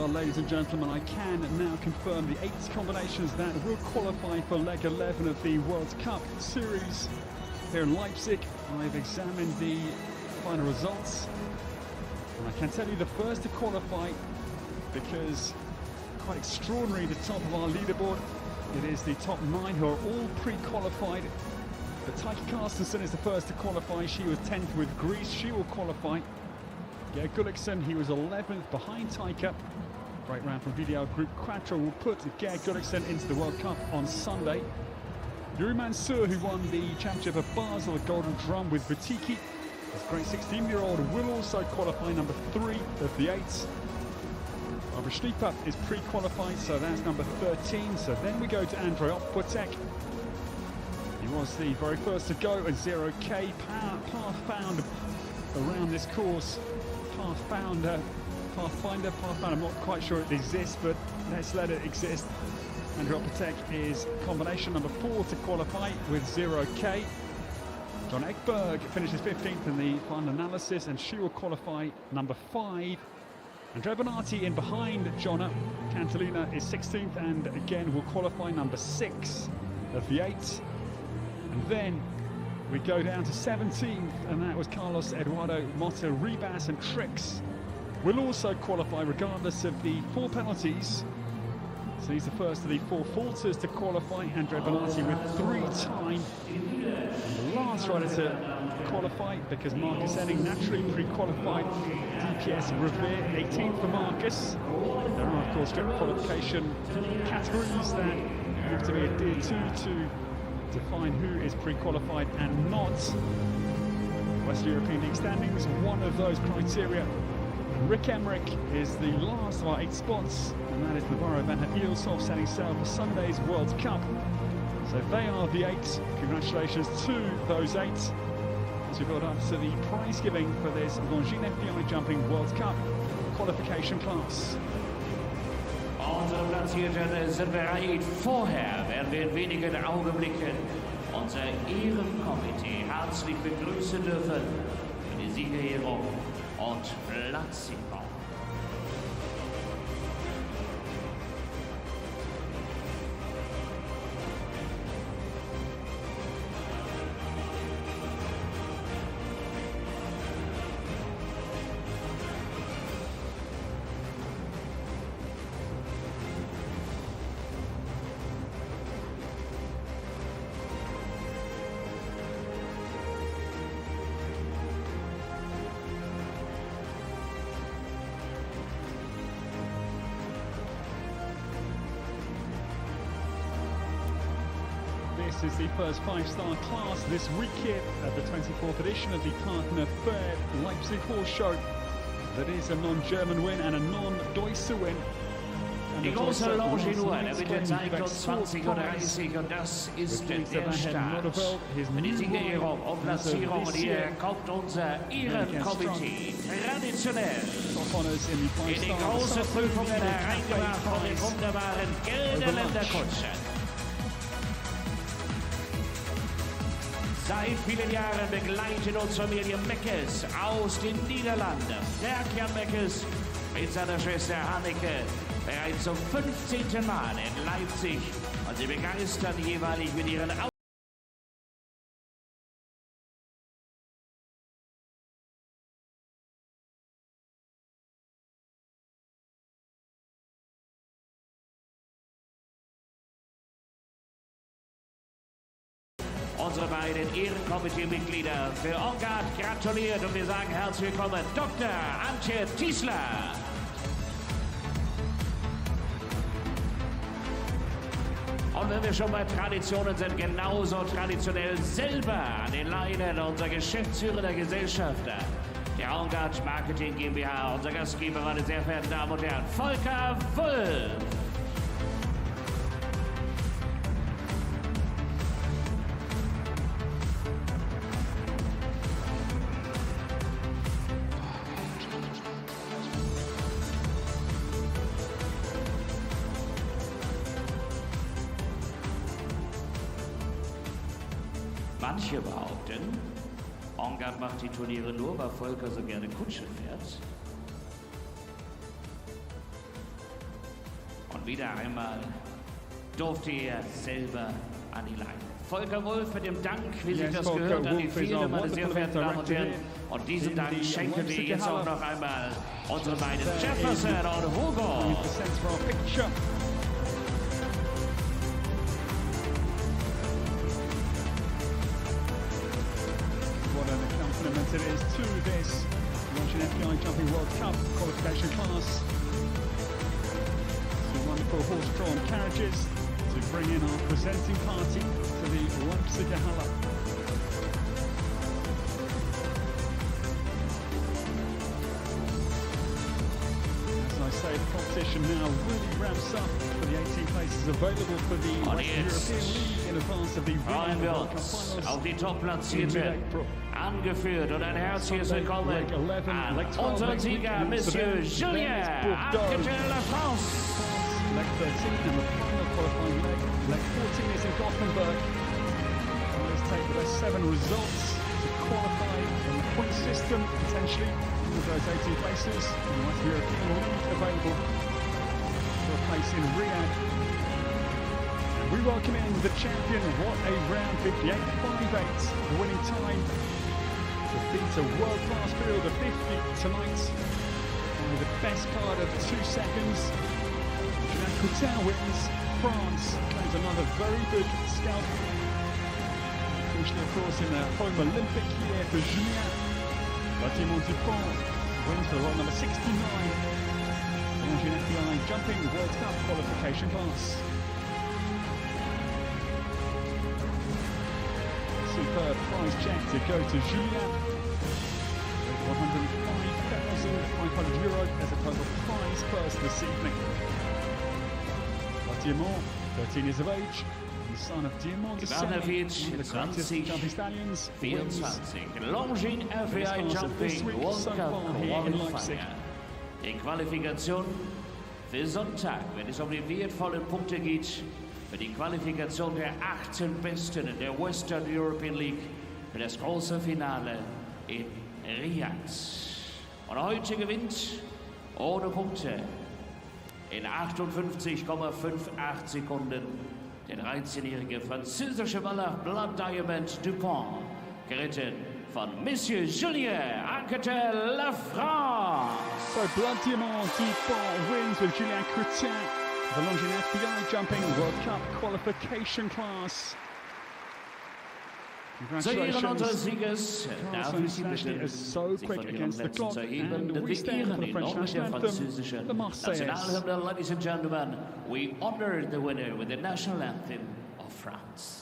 Well, ladies and gentlemen, I can now confirm the 8 combinations that will qualify for leg 11 of the World Cup series here in Leipzig. I've examined the final results, and I can tell you the first to qualify, because quite extraordinary, the top of our leaderboard, it is the top 9 who are all pre-qualified. But Taika Carstensen is the first to qualify. She was 10th with Greece. She will qualify. Geir Gulliksen, he was 11th behind Taika. Great round from VDL Group. Quattro will put Geir Gulliksen into the World Cup on Sunday. Yuri Mansour, who won the championship of Basel, the Golden Drum with Butiki, this great 16-year-old will also qualify number 3 of the 8s. Barbara Schnieper is pre-qualified, so that's number 13. So then we go to Andrei Opwatek. He was the very first to go at 0K. Path found around this course. Pathfinder, I'm not quite sure it exists, but let's let it exist. Andrei Opwatek is combination number 4 to qualify with 0K. John Ekberg finishes 15th in the final analysis, and she will qualify number 5. Andrea Bonatti in behind Jonna. Cantalina is 16th and again will qualify number 6 of the 8. And then we go down to 17th, and that was Carlos Eduardo Mota. Ribas and Trix will also qualify regardless of the 4 penalties. So he's the first of the 4 falters to qualify. Andrea Bonatti with 3 time. And the last rider to qualify, because Marcus Enning naturally pre-qualified. DPS Revere, 18th for Marcus. There are of course strict qualification categories that need to be adhered to define who is pre-qualified and not. West European League standings, one of those criteria. And Rick Emmerich is the last of our 8 spots, and that is Navarro Van Ilshoff setting sail for Sunday's World Cup. So they are the 8. Congratulations to those 8 as we build up to the prize giving for this Longines FEI Jumping World Cup qualification class. Unsere Platzierten sind bereit. Vorher werden wir in wenigen Augenblicken unser Ehrenkomitee herzlich begrüßen dürfen für die Siegerehrung und Platzierung. This is the first 5-star class this week here at the 24th edition of the Partner Fair Leipzig Horse Show. That is a non-German win and a non-Deutsche win. Die große Longines, der bitte zeigt uns 20:30 und das ist der Start. Für die Siegerehrung und Platzierung, und hier kommt unser Ehrenkomitee traditionell in die große Prüfungen hereingebracht von den wunderbaren Gelderländer Kutschen. Seit vielen Jahren begleitet uns Familie Meckes aus den Niederlanden. Berg-Jan Meckes mit seiner Schwester Hanneke bereits zum 15. Mal in Leipzig. Und sie begeistern jeweilig mit ihren Unsere beiden Ehrenkomitee-Mitglieder für Ongard gratuliert und wir sagen herzlich willkommen, Dr. Antje Tiesler. Und wenn wir schon bei Traditionen sind, genauso traditionell selber an den Leinen unser geschäftsführender Gesellschafter, der Ongard Marketing GmbH, unser Gastgeber, meine sehr verehrten Damen und Herren, Volker Wulff. Manche behaupten, Ongard macht die Turniere nur, weil Volker so gerne Kutsche fährt. wieder einmal durfte er selber an die Leine. Volker Wolf mit dem Dank, wie sich das gehört, an die vielen, meine sehr verehrten Damen und Herren. Und diesen Dank schenken wir jetzt auch noch einmal unsere beiden Jefferson und Hugo. What an accompaniment it is to this Longines FEI Jumping World Cup qualification class. Some wonderful horse-drawn carriages to bring in our presenting party to the Leipzig Halle. As I say, the competition now really ramps up for the 18 places available for the Western European League in advance of the freuen wir uns auf die Top-Platzierte, angeführt und ein herzliches Willkommen an unseren Sieger, Monsieur Julien France. Leg 13 and the final qualifying leg. Leg 14 is in Gothenburg. Let's take the best 7 results to qualify in the point system, potentially, with those 18 places. And the Western European League available for a place in Riyadh. And we welcome in the champion. What a round, 58.58, the winning time to beat a world-class field of 50 tonight. And with the best part of 2 seconds. Coutin wins. France claims another very good scalp. Crucially, of course, in the home Olympic year for Julien. Bâtiment Dupont wins for roll number 69. Longines FEI Jumping World Cup qualification class. Superb prize check to go to Julien. €105,500 as a total prize purse this evening. Diamant, 13 years of age, the son of Diamant de Jumping Stallions, 24. Longines FEI Jumping World Cup Qualifier. Die Qualifikation für Sonntag, wenn es um die wertvollen Punkte geht, für die Qualifikation der 18 Besten in der Western European League für das große Finale in Riyadh. Und heute gewinnt ohne Punkte in 58,58 Sekunden der 13-jährige französische Waller Blood Diamond Dupont, geritten von Monsieur Julien Anquetel La France. So Blood Diamond Dupont wins with Julien Coutin, the Longines FEI Jumping World Cup qualification class. Congratulations. Darf ich Sie bitten, so quick against the clock, and we stand for the French national anthem, the Marseillaise. Ladies and gentlemen, we honor the winner with the national anthem of France.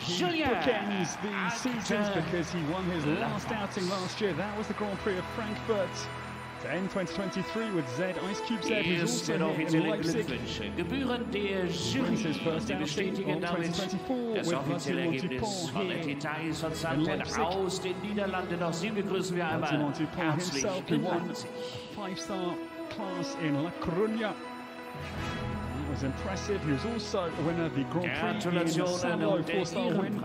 Julien bookends the seasons because he won his last outing last year. That was the Grand Prix of Frankfurt to end 2023 with Z, Ice Cube Z, who's also here in Leipzig. Wins his first outing of 2024 with Bâtiment Dupont here in Leipzig. Bâtiment Dupont himself, who won a 5-star class in La Coruña. Was impressive. He was also a winner of the Grand Prix in Salo, 4-star win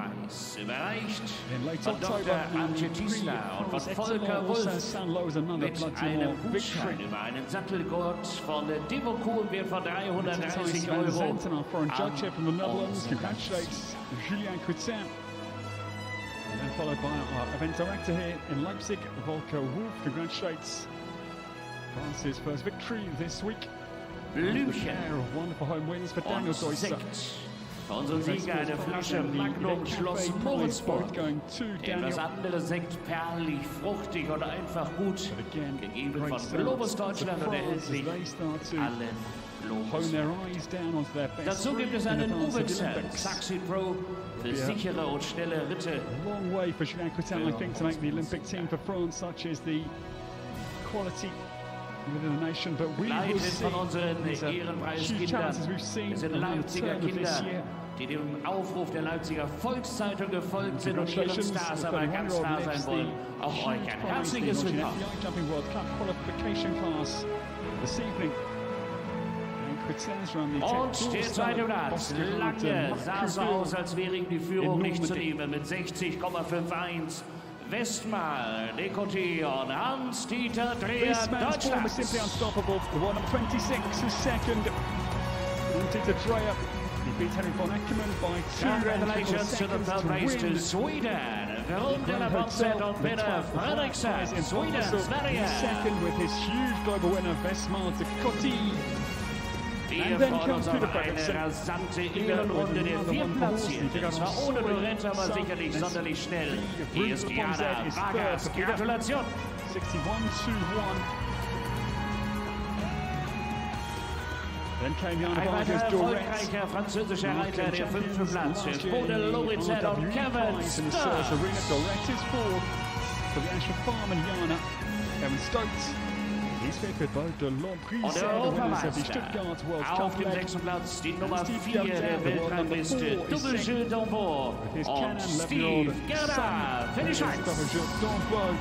in late October, and France Excellent also Sanlo was another Blood Diamond victory. And our foreign judge here from the Netherlands congratulates Julien Coutin. And then followed by our event director here in Leipzig, Volker Wolf, congratulates France's first victory this week. Blüchen. Pair of wonderful home wins for Daniel Und Deusser. Sekt. Für unseren Sieger eine Flasche Magnum Schloss Moritzburg. Going to Eben das Daniel. andere Sekt perlig, fruchtig und einfach gut. Again, Gegeben great von starts Globus to Deutschland und France erhältlich as they start to alle hone Globus. their eyes down onto their best Dazu gibt three es in einen advance of the Ubexel Olympics. Saxi Pro für sichere und schnelle Ritte. Long way for Julien Coutin, I think, to make the Olympic team for France, such is the quality within the nation. But we will Leitet see. von unseren These are huge Ehrenpreiskindern. challenges we've seen Es sind around the Leipziger turn of this Kinder, year. die dem Aufruf der Leipziger Volkszeitung gefolgt sind und ihren Congratulations, Stars the aber ganz 31-year-old nah sein lifts wollen. the Auch euch huge ein prize, the herzliches Longines Willkommen. FEI Jumping World Cup qualification class this evening. And Coutin's run the Und der zweite Platz. Lange sah es so aus, als wäre ihm die Führung nicht zu nehmen mit 60,51. Westmal, Decoté und Hans-Dieter Dreher, This man's form is simply Deutschland. unstoppable. The one number 26 is second. And Dieter Dreyer, he beat Henry von Eckermann by 2 Congratulations to the seconds third race to to win. Sweden. Ron de la Ponset and Peter Fredriksson, Sweden, Sverige. Second with his huge global winner, Vesmal Decoté. Wir And then freuen uns comes auf Peter eine Fredriksson. rasante Innenrunde der Viertplatzierten. Zwar ohne Dorette, aber sicherlich sonderlich schnell. Hier ist Jana Vargas. Gratulation. 61-1. Then came Jana Ein Vargas weiter Dorette. erfolgreicher französischer Reiter, der 5. Platz für Bode Loritzer und Kevin Stokes. Arena Dorette is fourth for the Asher Farm and Jana. Kevin Stokes. He's fifth with both the Longines Und der the winners of the Europameister Stuttgart World auf Cup dem leg. 6. Platz, die Nummer 4 der Weltrangliste, Double-Jeu d'Envoi With his und Canon Steve 11-year-old Gerda. son, Finish Double eins. Jeu d'Envoi.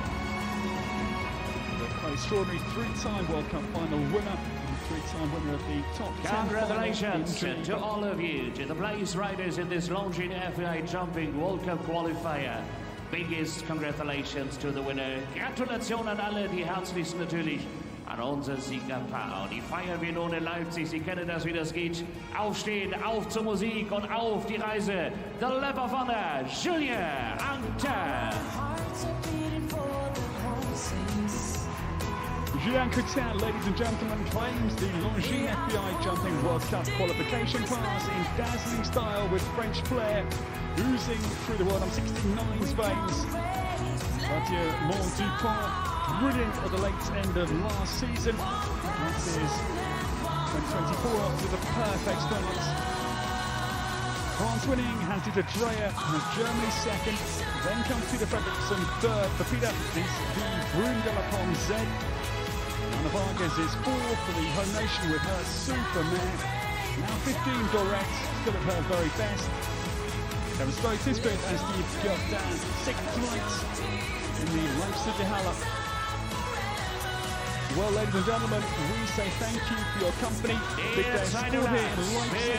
The extraordinary three-time World Cup final winner, and three-time winner of the top 10 final Congratulations in to all of you, to the place riders in this Longines FEI Jumping World Cup Qualifier. Biggest congratulations to the winner. Gratulation an alle, die herzlichsten natürlich an unser Siegerpaar. Und die feiern wir nun in Leipzig. Sie kennen das, wie das geht. Aufstehen, auf zur Musik und auf die Reise. The Lap of Honor, Julien Coutin. Julien Coutin, ladies and gentlemen, claims the Longines FEI Jumping World Cup qualification class in dazzling style with French flair oozing through the world. I'm 69's veins. Adieu, Mont Dupont. Brilliant at the late end of last season. This is 2024 up to the perfect start. France winning, Hans-Dieter Dreyer has Germany second. Then comes Peter Fredriksson third. For Peter is the Brune de la Pomme Z. Jana Vargas is fourth for the home nation with her super mare. Now 15 Dorette, still at her very best. Kevin Stokes is fifth as Steve Gerda sixth tonight in the Leipzig Halle. Well, ladies and gentlemen, we say thank you for your company. Big day of sport here in Leipzig.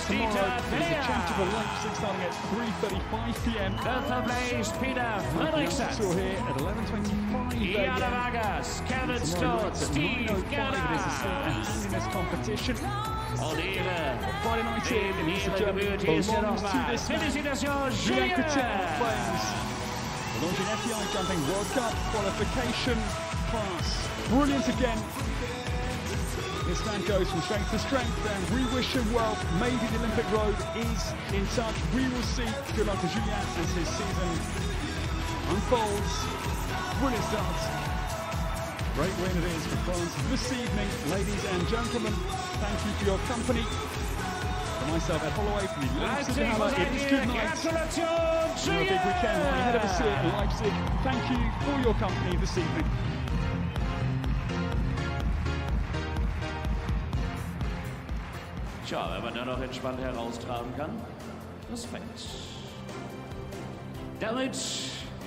Tomorrow is the Champion of Leipzig starting at 3:35 p.m. The third place, Peter Fredriksson. Also here at 11:25 Jana Vargas, Kevin Stokes, Steve Gerda. It is a handiness competition. Und Ehre, Friday night here in East Germany hier ist er belongs to nochmal. this man. Felicitations, Julien Julien. Coutin claims the Longines FEI Jumping World Cup qualification class. Brilliant again. This man goes from strength to strength, and we wish him well. Maybe the Olympic road is in touch. We will see. Good luck to Julien as his season unfolds. Brilliant start. Great win it is for France this evening, ladies and gentlemen. Thank you for your company. For myself, Ed Holloway from the Leipzig Halle. It is good night. Gratulation, A big weekend Julien. ahead of us here in Leipzig. Thank you for your company this evening. Tja, wenn man da noch entspannt heraustragen kann, Respekt. Damit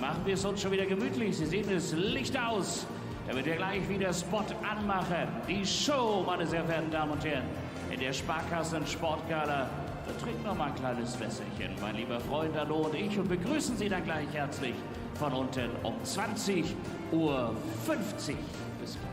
machen wir es uns schon wieder gemütlich. Sie sehen es Licht aus. Damit wir gleich wieder Spot anmachen. Die Show, meine sehr verehrten Damen und Herren, in der Sparkassen Sportgala. Da trinkt noch mal ein kleines Wässerchen, mein lieber Freund Arno und ich, und begrüßen Sie dann gleich herzlich von unten um 20:50 Uhr. Bis gleich.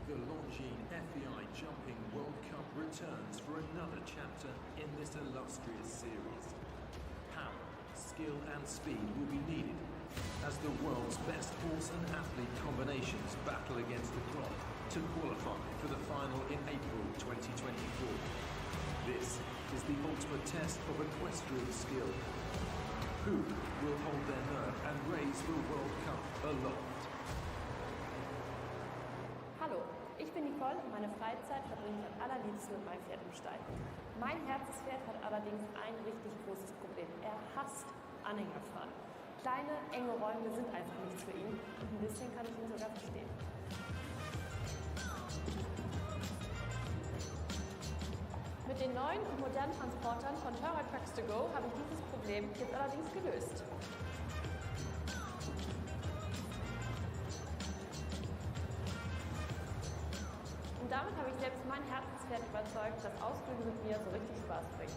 The Longines FEI Jumping World Cup returns for another chapter in this illustrious series. Power, skill and speed will be needed as the world's best horse and athlete combinations battle against the clock to qualify for the final in April 2024. This is the ultimate test of equestrian skill. Who will hold their nerve and raise the World Cup aloft? Hallo, ich bin Nicole und meine Freizeit verbringe ich am allerliebsten mit meinem Pferd im Stall. Mein Herzenspferd hat allerdings ein richtig großes Problem. Er hasst Anhängerfahren. Kleine, enge Räume sind einfach nichts für ihn und ein bisschen kann ich ihn sogar verstehen. Mit den neuen und modernen Transportern von Trucks to Go habe ich dieses Problem jetzt allerdings gelöst. Und damit habe ich selbst mein Herzenspferd überzeugt, dass Ausflüge mit mir so richtig Spaß bringen.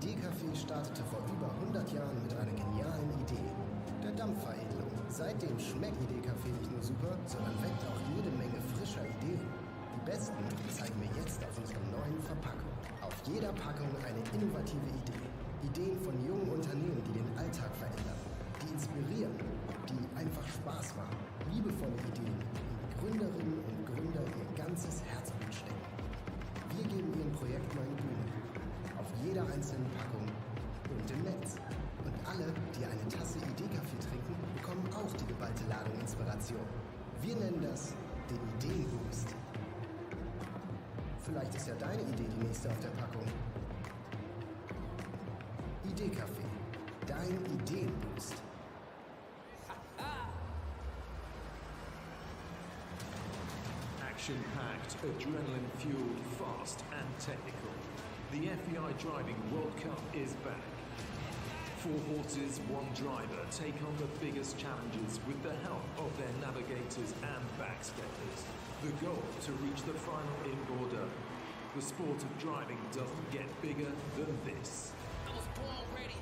Idee-Café startete vor über 100 Jahren mit einer genialen Idee, der Dampfveredelung. Seitdem schmeckt Idee-Café nicht nur super, sondern weckt auch jede Menge frischer Ideen. Die besten zeigen wir jetzt auf unserer neuen Verpackung. Auf jeder Packung eine innovative Idee. Ideen von jungen Unternehmen, die den Alltag verändern, die inspirieren, die einfach Spaß machen. Liebevolle Ideen, in die Gründerinnen und Gründer ihr ganzes Herzblut stecken. Wir geben ihren Projekten eine Bühne. Auf jeder einzelnen Packung und im Netz. Und alle, die eine Tasse Idee-Kaffee trinken, bekommen auch die geballte Ladung Inspiration. Wir nennen das den Ideenboost. Vielleicht ist ja deine Idee die nächste auf der Packung. Idee-Kaffee, dein Ideenboost. Action-packed, adrenaline-fueled, fast and technical. The FEI Driving World Cup is back. 4 horses, 1 driver take on the biggest challenges with the help of their navigators and backsteppers. The goal to reach the final in Bordeaux. The sport of driving doesn't get bigger than this. I was born ready.